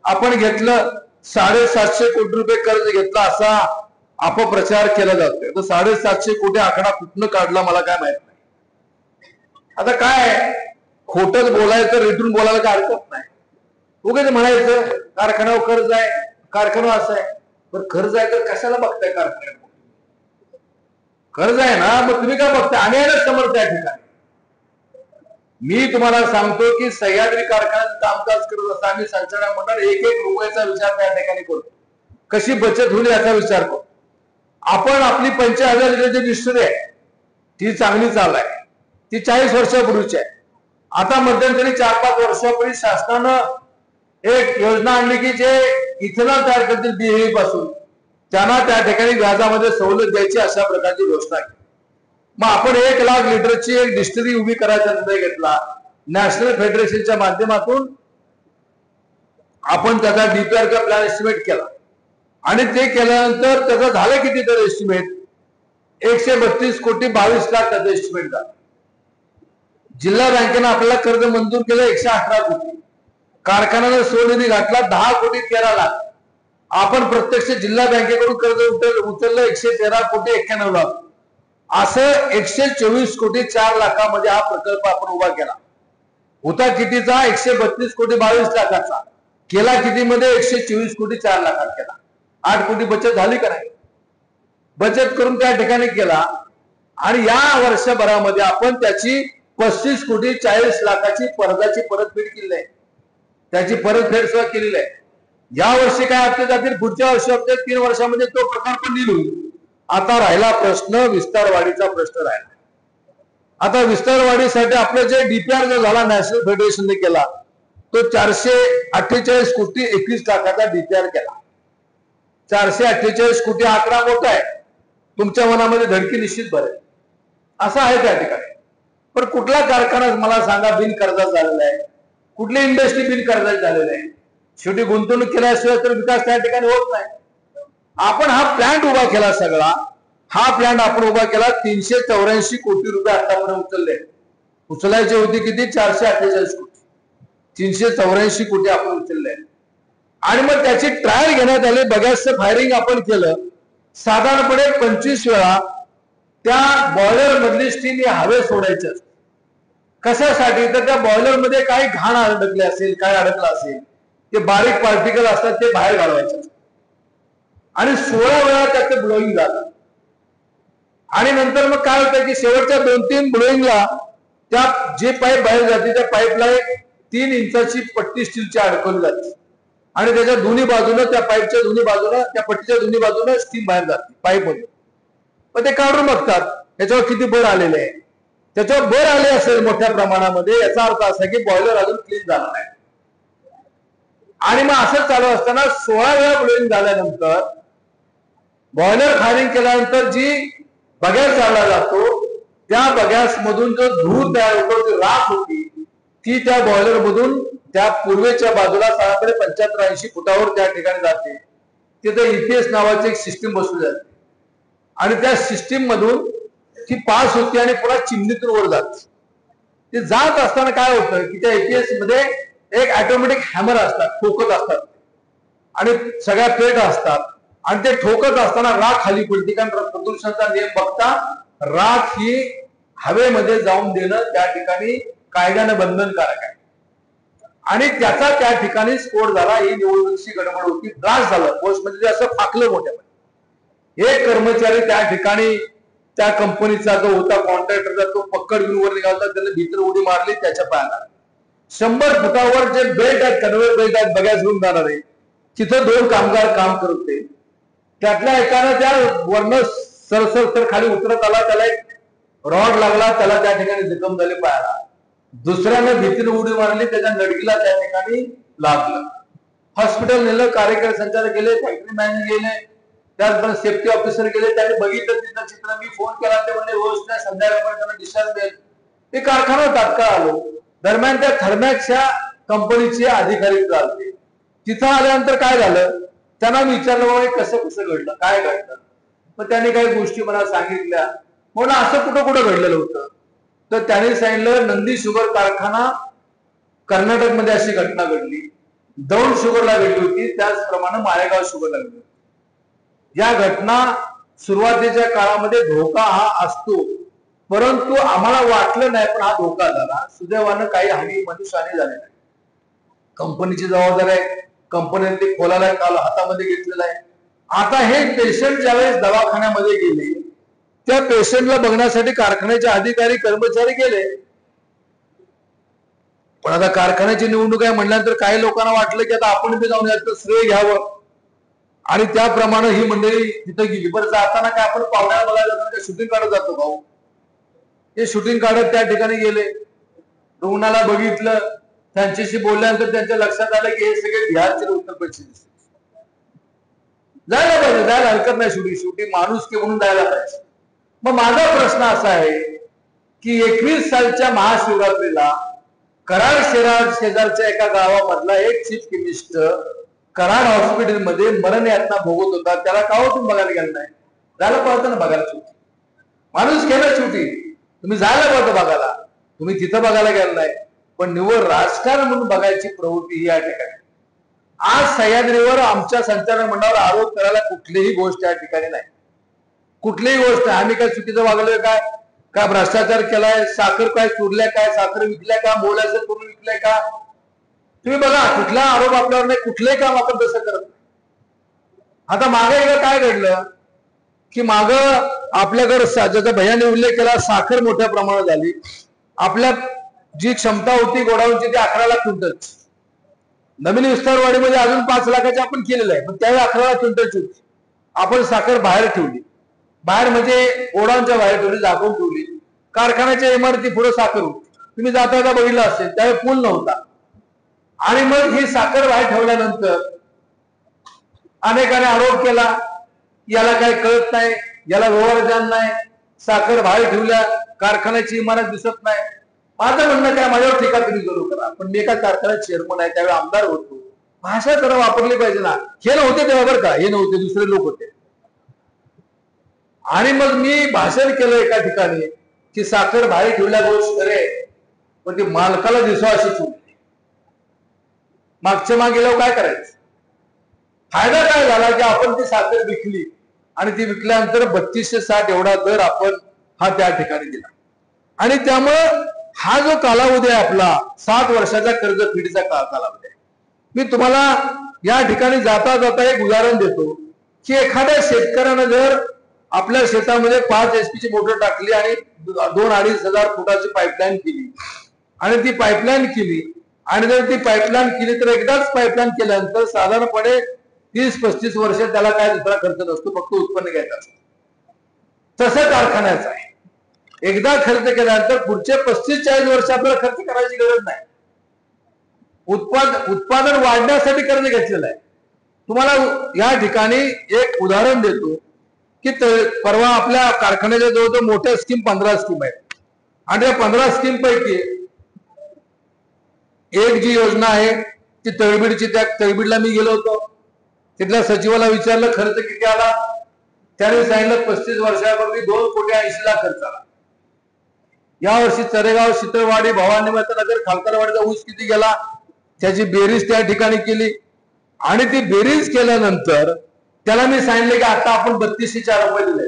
आपण घेतलं, 750 कोटी रुपये कर्ज घेतला असा अपप्रचार केला जातोय. तर 750 कोटी आकडा कुठनं काढला मला काय माहित नाही. आता काय खोटच बोलायचं, रिटून बोलायला काय हरकत नाही. उगाच म्हणायचं कारखान्यावर कर्ज आहे, कारखाना असं आहे. पण कर्ज आहे तर कशाला बघताय कारखान्यावर? कर्ज आहे ना, मग तुम्ही काय बघताय? आम्ही आहे ना समर्थ या ठिकाणी. मी तुम्हाला सांगतो की सह्याद्री कारखान्यात कामकाज करत असताना आम्ही संचालक मंडळ 1-1 रुपयाचा विचार त्या ठिकाणी करतो, कशी बचत होईल याचा विचार करतो. आपण आपली 50,000 लिटरची डिस्टरी आहे ती चांगली चाल आहे, ती 40 वर्षापूर्वीची आहे. आता मध्यंतरी 4-5 वर्षापूर्वी शासनानं एक योजना आणली की जे इथेनॉल तयार करतील BHE पासून त्यांना त्या ठिकाणी व्याजामध्ये सवलत द्यायची अशा प्रकारची घोषणा केली. मग आपण 1 लाख लिटरची एक डिस्टरी उभी करायचा निर्णय घेतला. नॅशनल फेडरेशनच्या माध्यमातून आपण त्याचा DPR चा प्लॅन एस्टिमेट केला आणि ते केल्यानंतर त्याचं झालं किती तर एस्टिमेट 132 कोटी 22 लाख त्याचं एस्टिमेट झालं. जिल्हा बँकेनं आपल्याला कर्ज मंजूर केलं 118 कोटी, कारखान्यानं स्वनिधी घातला 10 कोटी 13 लाख. आपण प्रत्यक्ष जिल्हा बँकेकडून कर्ज उचललं 113 कोटी 91 लाख. असं 124 कोटी 4 लाखामध्ये हा प्रकल्प आपण उभा केला. होता कितीचा? 132 कोटी 22 लाखाचा. केला कितीमध्ये? 124 कोटी 4 लाखात केला. 8 कोटी बचत झाली का नाही? बचत करून त्या ठिकाणी केला आणि या वर्षभरामध्ये आपण त्याची 35 कोटी 40 लाखाची कर्जाची परतफेड केली आहे. त्याची परतफेड सुद्धा केलेली आहे. या वर्षी काय हप्ते जातील, पुढच्या वर्षी हप्ते 3 वर्षामध्ये तो प्रकल्प नील होईल. आता राहिला प्रश्न विस्तार वाढीचा प्रश्न राहिला. आता विस्तारवाढीसाठी आपलं जे डीपीआर जो झाला नॅशनल फेडरेशनने केला तो 448 कोटी 21 लाखाचा डीपीआर केला. 448 कोटी आकडा मोठा आहे, तुमच्या मनामध्ये धडकी निश्चित भरेल असं आहे त्या ठिकाणी. पण कुठला कारखाना मला सांगा बिनकर्जाचा झालेला आहे, कुठली इंडस्ट्री बिनकर्जाची झालेली आहे? शेवटी गुंतवणूक केल्याशिवाय तर विकास त्या ठिकाणी होत नाही. आपण हा प्लांट उभा केला, सगळा हा प्लांट आपण उभा केला 384 कोटी रुपये आतापर्यंत उचलले. उचलायचे होते किती? 448 कोटी. 384 कोटी आपण उचलले. आणि मग त्याची ट्रायल घेण्यात आली, बगॅसचं फायरिंग आपण केलं. साधारणपणे 25 वेळा त्या बॉयलर मधली स्टीम ही हवेत सोडायची असते. कशासाठी? तर त्या बॉयलर मध्ये काही घाण अडकले असेल, काय अडकलं असेल, ते बारीक पार्टिकल असतात ते बाहेर घालवायचे असतात. आणि 16 वेळा त्याचं ब्लोईंग झालं. आणि नंतर मग काय होतं की शेवटच्या 2-3 ब्लोईंगला त्या जे पाईप बाहेर जाते त्या पाईपला 3 इंचाची पट्टी स्टीलची अडकवली जाते आणि त्याच्या दोन्ही बाजूने, त्या पाईपच्या दोन्ही बाजूने, त्या पट्टीच्या दोन्ही बाजूने स्टीम बाहेर जाते पाईप मध्ये. मग ते काढून बघतात त्याच्यावर किती बर आलेले आहे. त्याच्यावर बर आले असेल मोठ्या प्रमाणामध्ये, याचा अर्थ असा की बॉयलर अजून क्लीन झाला नाही. आणि मग असं चालू असताना 16 वेळा ब्लोईंग झाल्यानंतर, बॉयलर फायरिंग केल्यानंतर जी बगॅस चालला जातो त्या बगॅस मधून जो धूर तयार होतो, जी राख होती ती त्या बॉयलर मधून त्या पूर्वेच्या बाजूला साधारणपणे 75-80 फुटावर त्या ठिकाणी जाते. तिथे EPS नावाची एक सिस्टीम बसवली जाते आणि त्या सिस्टीम मधून ती पास होती आणि पुन्हा चिमणीतून वर जाते. ते जात असताना काय होतं की त्या EPS मध्ये एक ऑटोमॅटिक हॅमर असतात, ठोकत असतात आणि सगळ्या प्लेट असतात आणि ते ठोकत असताना राख खाली पडते. कारण प्रदूषणाचा नियम बघता राख ही हवेमध्ये जाऊन देणं त्या ठिकाणी कायद्यानं बंधनकारक आहे. आणि त्याचा त्या ठिकाणी स्फोट झाला. ही निवडणुकीची गडबड होती, ब्लास्ट झालं, पोस्ट म्हणजे असं फाकलं मोठ्यामध्ये. एक कर्मचारी त्या ठिकाणी त्या कंपनीचा जो होता कॉन्ट्रॅक्टरचा तो पक्कड घेऊन वर निघाला, त्याला भीतर उडी मारली त्याच्या पायाला. 100 फुटावर जे बेल्ट आहेत, कन्व्हेयर बेल्ट आहेत बगॅस घेऊन जाणारे, तिथं 2 कामगार काम करत होते. त्यातल्या एकानं त्या वरनं सरसर खाली उतरत आला, त्याला एक रॉड लागला, त्याला त्या ठिकाणी जखम झाली पायाला. दुसऱ्यानं भीतीने उडी मारली, त्याच्या नडगीला त्या ठिकाणी लागलं. हॉस्पिटल नेलं, कार्यकारी संचालक गेले, फॅक्टरी मॅनेजर गेले, त्याचबरोबर सेफ्टी ऑफिसर गेले. त्यांनी बघितलं तिथं चित्र, मी फोन केला, ते म्हणजे व्यवस्थित संध्याकाळपर्यंत त्यांना डिस्चार्ज मिळेल. ते कारखाना तात्काळ आलो. दरम्यान त्या थर्मॅक्सच्या कंपनीचे अधिकारी चालते. तिथं आल्यानंतर काय झालं, त्यांना विचारलं बाबा कसं कसं घडलं, काय घडलं. मग त्यांनी काही गोष्टी मला सांगितल्या. म्हणून असं कुठं कुठं घडलेलं होतं तर त्यांनी सांगितलं नंदी शुगर कारखाना कर्नाटक मध्ये अशी घटना घडली, दौंड शुगरला घडली होती, त्याचप्रमाणे माळेगाव शुगरला घडली होती. या घटना सुरुवातीच्या काळामध्ये धोका हा असतो, परंतु आम्हाला वाटलं नाही पण हा धोका झाला. सुदैवानं काही हानी मनुष्याने झाली नाही. कंपनीची जबाबदारी आहे, कंपनीने ते खोलाला काल हातामध्ये घेतलेला आहे. आता हे पेशंट ज्यावेळेस दवाखान्यामध्ये गेले, त्या पेशंटला बघण्यासाठी कारखान्याचे अधिकारी कर्मचारी गेले. पण आता कारखान्याची निवडणूक आहे म्हटल्यानंतर काही लोकांना वाटलं की आता आपण बी जाऊन याचं श्रेय घ्यावं आणि त्याप्रमाणे ही मंडळी तिथं गेली. बरं जाताना काय आपण पाहुण्याला बघायला जाताना शूटिंग काढत जातो भाऊ, हे शूटिंग काढत त्या ठिकाणी गेले, रुग्णाला बघितलं, त्यांच्याशी बोलल्यानंतर त्यांच्या लक्षात आलं की हे सगळे बिहारचे उत्तर प्रदेशचे. जायला पाहिजे, जायला हरकत नाही, शेवटी माणूस म्हणून जायला पाहिजे. मग माझा प्रश्न असा आहे की 21 सालच्या महाशिवरात्रीला कराड शेजारच्या एका गावामधला एक चीफ केमिस्ट कराड हॉस्पिटलमध्ये मरण यातना भोगत होता. त्याला का तुम्ही बघायला गेला नाही? जायला पाहतं ना बघायला. शेवटी माणूस केलं, शेवटी तुम्ही जायला पाहतो बघायला, तुम्ही तिथं बघायला गेला नाही. पण निव्वळ राजकारण म्हणून बघायची प्रवृत्ती ही या ठिकाणी. आज सह्याद्रीवर आमच्या संचालक मंडळावर आरोप करायला कुठलीही गोष्ट या ठिकाणी नाही, कुठलीही गोष्ट. आम्ही काय चुकीचं वागलोय काय भ्रष्टाचार केलाय, साखर काय चोरल्या, काय साखर विकल्या का, मोलाचं करून विकलंय का? तुम्ही बघा, कुठला आरोप आपल्यावर नाही, कुठलंही काम आपण तसं करत नाही. आता मागे एकदा काय घडलं की माग आपल्याकडे ज्याचा भैयाने उल्लेख केला, साखर मोठ्या प्रमाणात झाली. आपल्या जी क्षमता होती गोडाऊनची ती 11 लाख क्विंटल. नवीन विस्तारवाडीमध्ये अजून 5 लाखाची आपण केलेलं आहे, पण त्यावेळी 11 लाख क्विंटलची होती. आपण साखर बाहेर ठेवली, बाहेर म्हणजे गोडाऊनच्या बाहेर ठेवली, झाकून ठेवली. कारखान्याच्या इमारती पुढे साखर होती. तुम्ही जाता बघितलं असेल, त्यावेळी पूल नव्हता. आणि मग ही साखर बाहेर ठेवल्यानंतर अनेकाने आरोप केला, याला काही कळत नाही, याला व्यवहार ज्ञान नाही, साखर बाहेर ठेवल्या, कारखान्याची इमारत दिसत नाही. माझं म्हणणं काय, माझ्यावर टीका तुम्ही करू करा, पण मी एका कारखान्यात चेअरमन आहे, त्यावेळी आमदार होतो. भाषा जरा वापरली पाहिजे ना. हे नव्हते तेव्हा बरं का, हे नव्हते, दुसरे लोक होते. आणि मग मी भाषण केलं एका ठिकाणी की साखर बाहेर ठेवल्या गोष्ट करे, पण ती मालकाला दिसवा अशी ठेवली. मागच्या मागे गेल्यावर काय करायचं? फायदा काय झाला की आपण ती साखर विकली आणि ती विकल्यानंतर 3260 एवढा दर आपण हा त्या ठिकाणी दिला. आणि त्यामुळं हा जो कालावधी आहे आपला 7 वर्षाचा कर्जफेडीचा कालावधी आहे. मी तुम्हाला या ठिकाणी जाता जाता एक उदाहरण देतो की एखाद्या शेतकऱ्यानं जर आपल्या शेतामध्ये 5 HP ची मोटर टाकली आणि 2-2.5 हजार फुटाची पाईपलाईन केली आणि ती पाईपलाईन केली आणि जर ती पाईपलाईन केली तर एकदाच पाईपलाईन केल्यानंतर साधारणपणे 30-35 वर्ष त्याला काय दुसरा खर्च नसतो, फक्त उत्पन्न घ्यायचं असतं. तसं कारखान्याचं आहे. एकदा खर्च केल्यानंतर पुढचे 35-40 वर्ष आपल्याला खर्च करायची गरज नाही. उत्पादन वाढण्यासाठी कर्ज घेतलेलं आहे. तुम्हाला या ठिकाणी एक उदाहरण देतो की परवा आपल्या कारखान्याच्या जवळ मोठ्या स्कीम 15 स्कीम आहेत आणि त्या 15 स्कीम पैकी एक जी योजना आहे ती तळबीडची. त्या तळबीडला मी गेलो होतो, तिथल्या सचिवाला विचारलं खर्च किती आला. त्याने सांगितलं 35 वर्षापूर्वी 2,80,00,000 खर्च आला. यावर्षी चरेगाव, शीतळवाडी, भवानी नगर, खालकारवाडीचा ऊस किती गेला त्याची बेरीज त्या ठिकाणी केली आणि ती बेरीज केल्यानंतर त्याला मी सांगितलं की आता आपण 3204 रुपये दिले,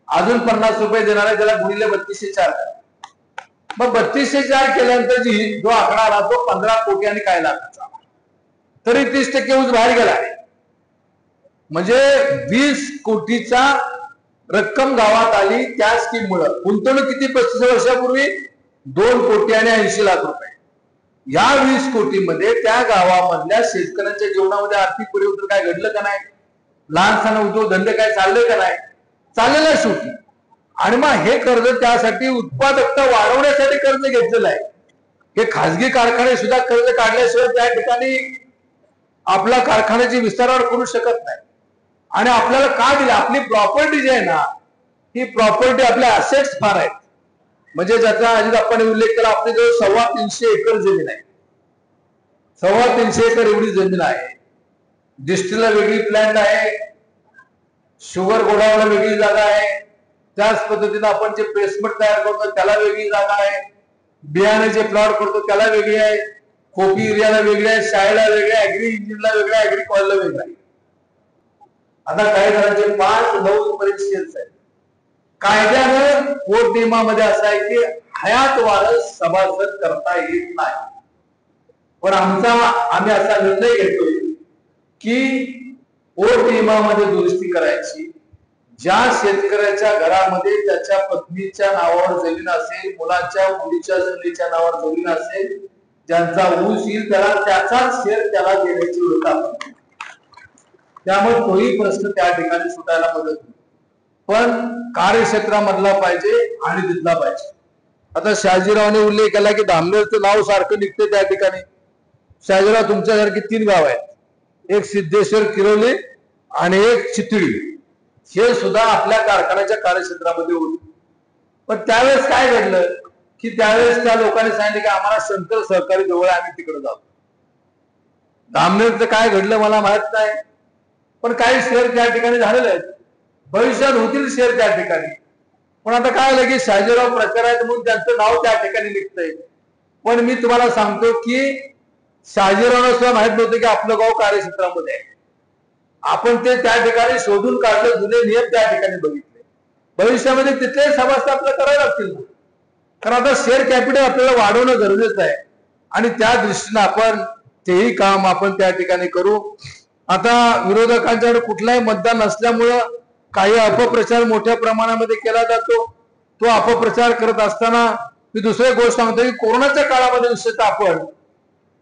अजून 50 रुपये देणार आहे, त्याला गुणिले 3204. मग 3204 केल्यानंतर जो आकडा आला तो 15 कोटी आणि काय लाखाचा. तरी 30% ऊस बाहेर गेला आहे. म्हणजे 20 कोटीचा रक्कम गावात आली त्या स्कीम मुळे. गुंतवणूक किती 35 वर्षापूर्वी 2,80,00,000 रुपये. या 20 कोटीमध्ये त्या गावामधल्या शेतकऱ्यांच्या जीवनामध्ये आर्थिक परिवर्तन काय घडलं का नाही? लहान सहान उद्योगधंदे काय चालले का नाही? चाललेलं आहे शेवटी. आणि मग हे कर्ज त्यासाठी उत्पादकता वाढवण्यासाठी कर्ज घेतलेलं आहे. हे खासगी कारखाने सुद्धा कर्ज काढल्याशिवाय त्या ठिकाणी आपला कारखान्याची विस्तारावर करू शकत नाही. आणि आपल्याला का दिलं? आपली प्रॉपर्टी जी आहे ना, ही प्रॉपर्टी आपल्या असेट्स फार आहेत. म्हणजे ज्याचा अजित आपण उल्लेख केला, आपली जवळ 350 एकर जमीन आहे. 350 एकर एवढी जमीन आहे. डिस्टिलला वेगळी प्लॅन्ट आहे, शुगर गोडाऊनला वेगळी जागा आहे, त्याच पद्धतीने आपण जे पेस्टमेंट तयार करतो त्याला वेगळी जागा आहे, बियाण्याचे प्लॉट करतो त्याला वेगळी आहे, कॉफी एरियाला वेगळी आहे, शाळेला वेगळी आहे, ऍग्री इंजिनला वेगळं आहे, ऍग्री कॉलेजला वेगळं आहे. आता काही जणांचे 5-9 पर्यंत शेअर्स आहेत. कायद्यानं पोट नियमामध्ये असं आहे की हयात वारस सभासद करता येत नाही. पण आम्ही असा निर्णय घेतोय की पोट नियमामध्ये दुरुस्ती करायची. ज्या शेतकऱ्याच्या घरामध्ये त्याच्या पत्नीच्या नावावर जमीन असेल, मुलीच्या सुनेच्या नावावर जमीन असेल, ज्यांचा ऊस येईल त्याला त्याचाच शेअर त्याला देण्याची व्यवस्था आपण. त्यामुळे तोही प्रश्न त्या ठिकाणी सुटायला मदत होईल. पण कार्यक्षेत्रामधला पाहिजे आणि तिथला पाहिजे. आता शहाजीरावने उल्लेख केला की धामनेरचं नाव सारखं निघते त्या ठिकाणी. शहाजीराव तुमच्यासारखी 3 गाव आहेत, एक सिद्धेश्वर, किरोली आणि एक चितळी. हे सुद्धा आपल्या कारखान्याच्या कार्यक्षेत्रामध्ये होते. पण त्यावेळेस काय घडलं की त्यावेळेस त्या लोकांनी सांगितलं की आम्हाला शंकर सहकारी जवळ आम्ही तिकडे जातो. धामनेरचं काय घडलं मला माहित नाही, पण काही शेअर त्या ठिकाणी झालेले आहेत. भविष्यात होतील शेअर त्या ठिकाणी. पण आता काय आलं की शहाजीराव प्रचार आहेत म्हणून त्यांचं नाव त्या ठिकाणी निघतंय. पण मी तुम्हाला सांगतो की शहाजीरावला सुद्धा माहित नव्हतं की आपलं गाव कार्यक्षेत्रामध्ये आहे. आपण ते त्या ठिकाणी शोधून काढलं, जुने नियम त्या ठिकाणी बघितले. भविष्यामध्ये तिथले सभासद आपल्याला करायला लागतील ना, कारण आता शेअर कॅपिटल आपल्याला वाढवणं गरजेचं आहे आणि त्या दृष्टीने आपण तेही काम आपण त्या ठिकाणी करू. आता विरोधकांच्याकडे कुठलाही मतदान नसल्यामुळं काही अपप्रचार मोठ्या प्रमाणामध्ये केला जातो. तो अपप्रचार करत असताना मी दुसरी गोष्ट सांगतो की कोरोनाच्या काळामध्ये विशेषतः आपण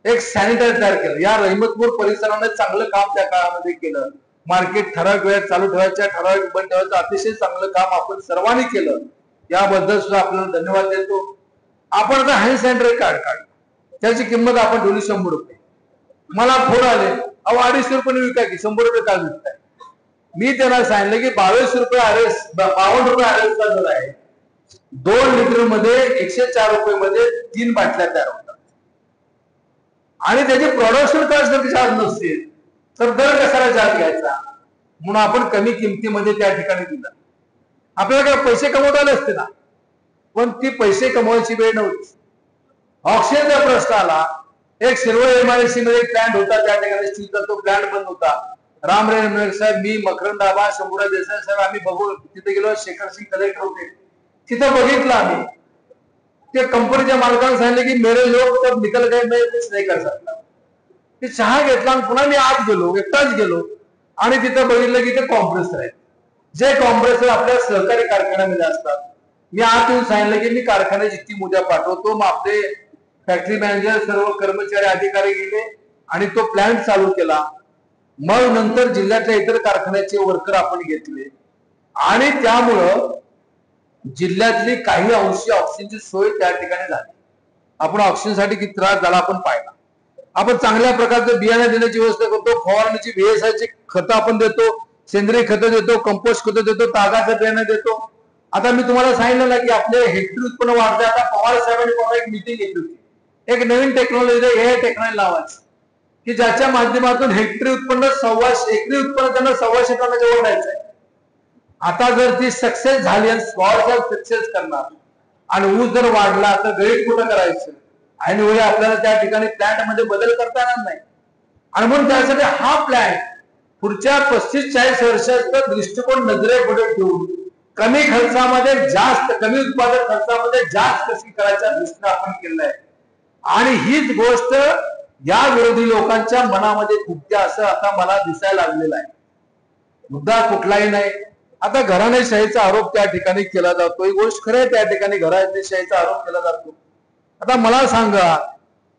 एक सॅनिटायझर तयार केलं. या रहिमतपूर परिसराने चांगलं काम त्या काळामध्ये केलं. मार्केट ठराविक वेळेत चालू ठेवायच्या, ठराविक बंद ठेवायचं अतिशय चांगलं काम आपण सर्वांनी केलं. त्याबद्दल सुद्धा आपल्याला धन्यवाद देतो. आपण आता हँड सॅनिटायझर कार्ड काढलं, त्याची किंमत आपण ठेवली 100 रुपये. मला फोन आले, अहो 250 रुपये विका की 100 रुपये का विकताय. मी त्यांना सांगितलं की 22 रुपये आरएस 52 रुपये आरएसचा दर आहे. 2 लिटर मध्ये 104 रुपये मध्ये 3 बाटल्या तयार होतात आणि त्याचे प्रोडक्शन कॉस्ट जर चार्ज नसतील तर दर कशाला चार्ज घ्यायचा. म्हणून आपण कमी किमतीमध्ये त्या ठिकाणी दिलं. आपल्याला काय पैसे कमवता आले असते ना, पण ती पैसे कमवायची वेळ नव्हती. ऑक्सिजनचा प्रश्न आला. एक सिल्वर एमआयडीसी मध्ये एक प्लांट होता, त्या ठिकाणी स्टीलचा तो प्लांट बंद होता. रामराय साहेब, मी, मकरंद आबा, शंभूराज देसाई साहेब आम्ही बघू तिथे गेलो. शेखर सिंग कलेक्टर होते, तिथं बघितलं आम्ही. ते कंपनीच्या मालकाने सांगितले की मेरे लोक तब निकल गए, मैं कुछ नहीं कर सकता. ते चहा घेतला आणि पुन्हा मी आत गेलो, एकटाच गेलो आणि तिथं बघितलं की ते कॉम्प्रेसर आहे. जे कॉम्प्रेसर आपल्या सहकारी कारखान्यामध्ये असतात. मी आत येऊन सांगितलं की मी कारखान्याची टीम उद्या पाठवतो. मग आपले फॅक्टरी मॅनेजर, सर्व कर्मचारी, अधिकारी गेले आणि तो प्लांट चालू केला. मग नंतर जिल्ह्यातल्या इतर कारखान्याचे वर्कर आपण घेतले आणि त्यामुळं जिल्ह्यातली काही अंशी ऑक्सिजनची सोय त्या ठिकाणी झाली. आपण ऑक्सिजनसाठी किती त्रास झाला आपण पाहिला. आपण चांगल्या प्रकारचं बियाणं देण्याची व्यवस्था करतो, फवारणीची VSIची खतं आपण देतो, सेंद्रिय खतं देतो, कंपोस्ट खतं देतो, तागाचं बियाणं देतो. आता मी तुम्हाला सांगितलं ना की आपले हेक्टरी उत्पन्न वाढते. आता पवार साहेबांनी परवा एक मीटिंग घेतली होती. एक नवीन टेक्नॉलॉजी हे टेक्नॉलॉजी लावायची की ज्याच्या माध्यमातून हेक्टरी उत्पन्न 125 एकरी उत्पन्न त्यांना 125 टनाच्या वर न्यायचं आहे. आता जर ती सक्सेस झाली आणि स्मॉल सक्सेस करणार आणि ऊस जर वाढला तर गळीत कुठं करायचं आणि वेळी आपल्याला त्या ठिकाणी प्लांट मध्ये बदल करता येणार नाही. आणि म्हणून त्यासाठी हा प्लॅन पुढच्या 35-40 वर्षाचा दृष्टिकोन नजरेपुढे ठेवून कमी खर्चामध्ये जास्त, कमी उत्पादक खर्चामध्ये जास्त कशी करायचा दृष्टीने आपण केलेला आहे. आणि हीच गोष्ट या विरोधी लोकांच्या मनामध्ये खुपते असं आता मला दिसायला लागलेलं आहे. मुद्दा कुठलाही नाही. आता घराणेशाहीचा आरोप त्या ठिकाणी केला जातो. ही गोष्ट खरं आहे, त्या ठिकाणी घराणेशाहीचा आरोप केला जातो. आता मला सांगा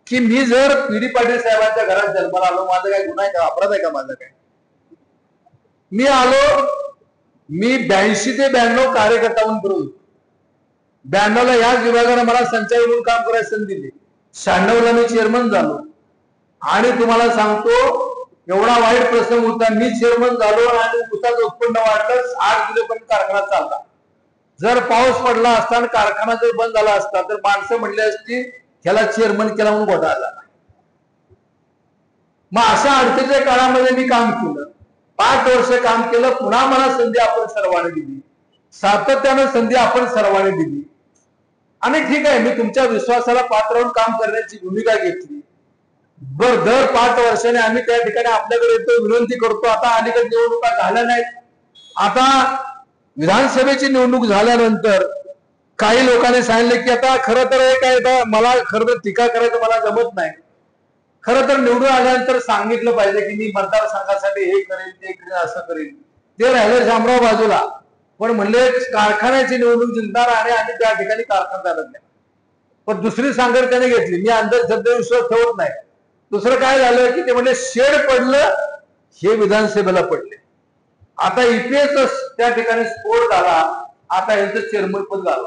की मी जर PD पाटील साहेबांच्या घरात जन्माला आलो, माझा काय गुन्हा आहे का, अपराध आहे का माझा काय? मी आलो, मी 82 ते 92 कार्यकर्ता म्हणून करून 92ला याच विभागाने मला संचालक म्हणून काम करायची संधी दिली. 96ला मी चेअरमन झालो आणि तुम्हाला सांगतो एवढा वाईट प्रसंग होता. मी चेअरमन झालो आणि ऊसाचं उत्पन्न वाढलं, 8 किलोपर्यंत कारखाना चालला. जर पाऊस पडला असता आणि कारखाना जर बंद झाला असता तर माणसं म्हणली असती ह्याला चेअरमन केला म्हणून घोटाळा झाला. मग अशा अडचणीच्या काळामध्ये मी काम केलं, 5 वर्ष काम केलं. पुन्हा मला संधी आपण सर्वांनी दिली, सातत्यानं संधी आपण सर्वांनी दिली आणि ठीक आहे, मी तुमच्या विश्वासाला पात्र होऊन काम करण्याची भूमिका घेतली. दर 5 वर्षाने आम्ही त्या ठिकाणी आपल्याकडे येतो, विनंती करतो. आता अलीकडे निवडणुका झाल्या नाहीत. आता विधानसभेची निवडणूक झाल्यानंतर काही लोकांनी सांगितले की आता खरं तर हे काय, मला खरं तर टीका करायचं मला जमत नाही. खरं तर निवडून आल्यानंतर सांगितलं पाहिजे की मी मतदारसंघासाठी हे करेन, ते करेन, असं करेन. ते राहिलं शामराव बाजूला. पण म्हणले कारखान्याची निवडणूक जिंकणार आणि आम्ही त्या ठिकाणी कारखाना चालत नाही. पण दुसरी सांगड त्याने घेतली. मी अंधश्रद्धेवर विश्वास ठेवत नाही. दुसरं काय झालं की ते म्हणजे शेड पडलं, हे विधानसभेला पडले. आता EPS त्या ठिकाणी स्फोट झाला. आता यांचं चेअरमन पद घालव,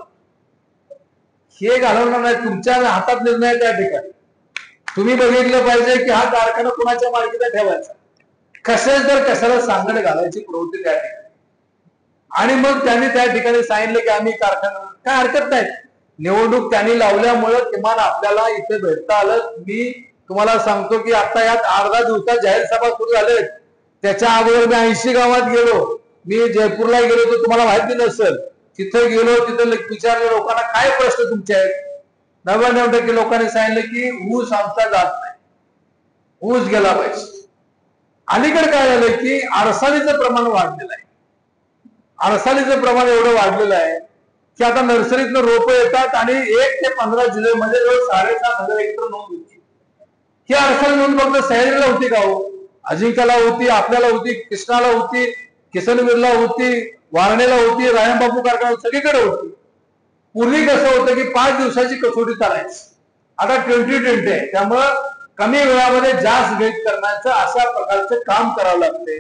हे घालवणार नाही. तुमच्या हातात निर्णय त्या ठिकाणी. तुम्ही बघितलं पाहिजे की हा कारखाना कुणाच्या मालकीचा ठेवायचा, कशाच तर कशाला सांगड घालायची प्रवृत्ती त्या ठिकाणी. आणि मग त्यांनी त्या ठिकाणी सांगितलं की आम्ही कारखाना, काय हरकत नाही. निवडणूक त्यांनी लावल्यामुळं किमान आपल्याला इथे भेटता आलं. मी तुम्हाला सांगतो की आता यात 8-10 दिवसात जाहीर सभा सुरू झाले. त्याच्या अगोदर मी 80 गावात गेलो. मी जयपूरला गेलो तर तुम्हाला माहिती नसेल. तिथं गेलो, तिथं विचारलं लोकांना काय प्रश्न तुमचे आहेत. 99% लोकांनी सांगितलं की ऊस आमचा जात नाही, ऊस गेला पाहिजे. अलीकडे काय झालं की आरसालीचं प्रमाण वाढलेलं आहे. आरसालीचं प्रमाण एवढं वाढलेलं आहे की आता नर्सरीतनं रोपं येतात आणि 1 ते 15 जुलैमध्ये 7,500 हेक्टर नोंद होती. ही आरसाली नोंद फक्त सह्याद्रीला होती का हो? अजिंक्याला होती, आपल्याला होती, कृष्णाला होती, किसनवीरला होती, वारणेला होती, रायमबापू कारखाना सगळीकडे होती. पूर्वी कसं होतं की 5 दिवसाची कसोटी चालायची. आता 2020 आहे, त्यामुळं कमी वेळामध्ये जास्त गळीत करण्याचं अशा प्रकारचं काम करावं लागते.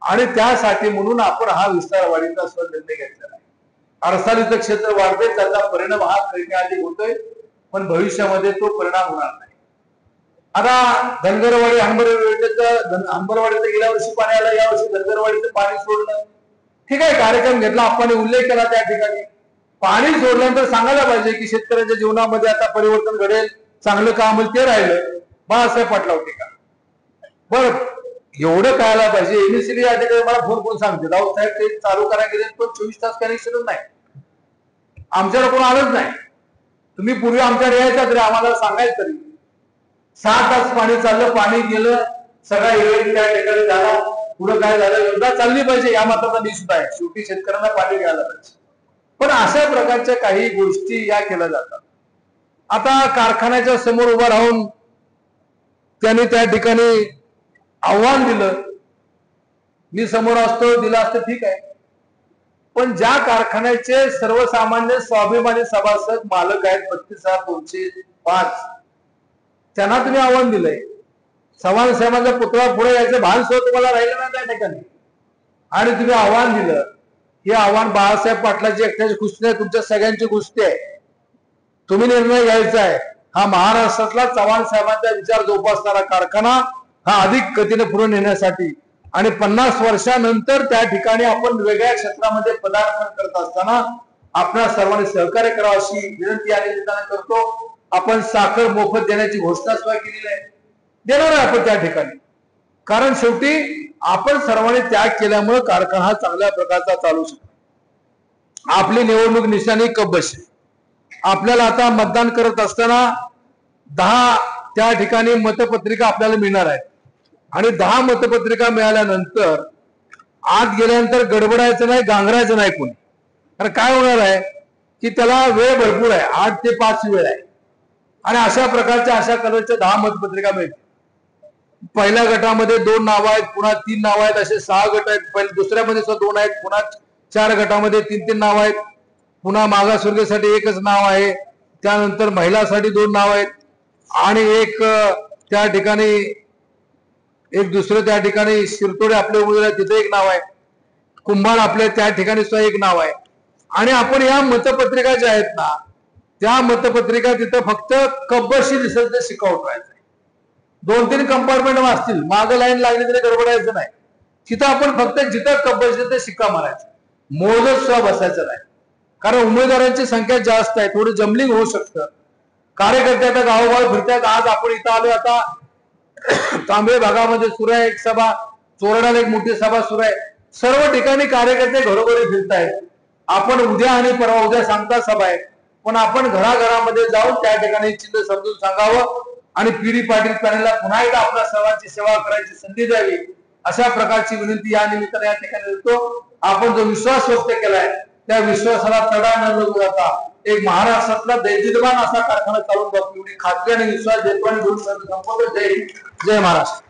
आणि त्यासाठी म्हणून आपण हा विस्तार वाढीचा निर्णय घेतलेला आहे. अडसालीचं क्षेत्र वाढतंय, त्याचा परिणाम हा कमी अधिक होतोय, पण भविष्यामध्ये तो परिणाम होणार नाही. आता धनगरवाडी हंबरवाडीचं गेल्या वर्षी पाणी आलं, यावर्षी धनगरवाडीचं पाणी सोडलं. ठीक आहे, कार्यक्रम घेतला, आपण उल्लेख केला त्या ठिकाणी. पाणी सोडल्यानंतर सांगायला पाहिजे की शेतकऱ्यांच्या जीवनामध्ये आता परिवर्तन घडेल, चांगलं काम होईल, ते राहिलं बाळासाहेब पाटलावते का. बरं, एवढं कळायला पाहिजे. एमएससीबी या ठिकाणी मला फोन करून सांगते, राऊत साहेब ते चालू करायला गेले पण 24 तास कनेक्शनच नाही, आमच्याकडे कोण आलंच नाही. तुम्ही पूर्वी आमच्याकडे यायचा तरी आम्हाला सांगायचं तरी. 6 तास पाणी चाललं, पाणी गेलं, सगळा इव्हेंट त्या ठिकाणी झाला, पुढे काय झालं योजना चालली पाहिजे, या मात्राचा मी सुद्धा आहे. शेवटी शेतकऱ्यांना पाणी घ्यायला पाहिजे. पण अशा प्रकारच्या काही गोष्टी या केल्या जातात. आता कारखान्याच्या समोर उभं राहून त्यांनी त्या ठिकाणी आव्हान दिलं, मी समोर असतो दिलं असतं ठीक आहे, पण ज्या कारखान्याचे सर्वसामान्य स्वाभिमानी सभासद मालक आहेत 32,205 त्यांना तुम्ही आव्हान दिलंय. चव्हाण साहेबांचा पुतळा पुढे यायचं भान सुद्धा तुम्हाला राहिलं ना त्या ठिकाणी, आणि तुम्ही आव्हान दिलं. हे आव्हान बाळासाहेब पाटलाची एकट्याची गोष्टी नाही, तुमच्या सगळ्यांची गोष्टी आहे. तुम्ही निर्णय घ्यायचा आहे. हा महाराष्ट्रातला चव्हाण साहेबांचा विचार जोपासणारा कारखाना हा अधिक गतीने पुढे नेण्यासाठी आणि 50 वर्षानंतर त्या ठिकाणी आपण वेगळ्या क्षेत्रामध्ये पदार्पण करत असताना आपल्या सर्वांनी सहकार्य करावं अशी विनंती या निमित्तानं करतो. आपण साखर मोफत देण्याची घोषणा सुद्धा केलेली आहे, देणार आहे आपण त्या ठिकाणी. कारण शेवटी आपण सर्वांनी त्याग केल्यामुळे कारखाना हा चांगल्या प्रकारचा चालू शकतो. आपली निवडणूक निशाणी कब्बश. आपल्याला आता मतदान करत असताना 10 त्या ठिकाणी मतपत्रिका आपल्याला मिळणार आहेत आणि 10 मतपत्रिका मिळाल्यानंतर आत गेल्यानंतर गडबडायचं नाही, गांगरायचं नाही कोणी. कारण काय होणार आहे की त्याला वेळ भरपूर आहे, 8 ते 5 वेळ आहे आणि अशा प्रकारच्या अशा कलरच्या 10 मतपत्रिका मिळतील. पहिल्या गटामध्ये 2 नावं आहेत, पुन्हा 3 नावं आहेत, असे 6 गट आहेत. दुसऱ्यामध्ये सुद्धा 2 आहेत, पुन्हा 4 गटामध्ये 3 नावं आहेत. पुन्हा मागासवर्गीयसाठी 1च नाव आहे. त्यानंतर महिलांसाठी 2 नाव आहेत आणि एक त्या ठिकाणी एक दुसरं त्या ठिकाणी शिरतोडे आपले उमेदवार तिथे 1 नाव आहे. कुंभार आपले त्या ठिकाणी सुद्धा 1 नाव आहे. आणि आपण या मतपत्रिका ज्या आहेत ना त्या मतपत्रिका तिथं फक्त कब्बशी दिसत ते शिक्का उठवायचं. 2-3 कंपार्टमेंट असतील, मागं लाईन लागली तरी गडबडायचं नाही. तिथं आपण फक्त जिथं कब्बशी ते शिक्का मारायचा, मोजत सुद्धा बसायचं नाही. कारण उमेदवारांची संख्या जास्त आहे, थोडं जमलिंग होऊ शकतं. कार्यकर्ते आता गावोगाव फिरतात. आज आपण इथं आलो, आता तांबे भागामध्ये सुरू आहे एक सभा, चोरड्याला एक मोठी सभा सुरू आहे. सर्व ठिकाणी कार्यकर्ते घरोघरी फिरतायत. आपण उद्या आणि परवा उद्या सांगता सभा आहे, पण आपण घराघरामध्ये जाऊन त्या ठिकाणी चिन्ह समजून सांगावं आणि पीडी पाटील पॅनलला पुन्हा एकदा आपल्या सर्वांची सेवा करायची संधी द्यावी अशा प्रकारची विनंती या निमित्ताने या ठिकाणी देतो. आपण जो विश्वास व्यक्त केलाय त्या विश्वासाला तडा न लागू जाता एक महाराष्ट्रातला दैदिल्यमान असा कारखाना चालून बघतो एवढी खात्री आणि विश्वास देतो आणि जय महाराष्ट्र.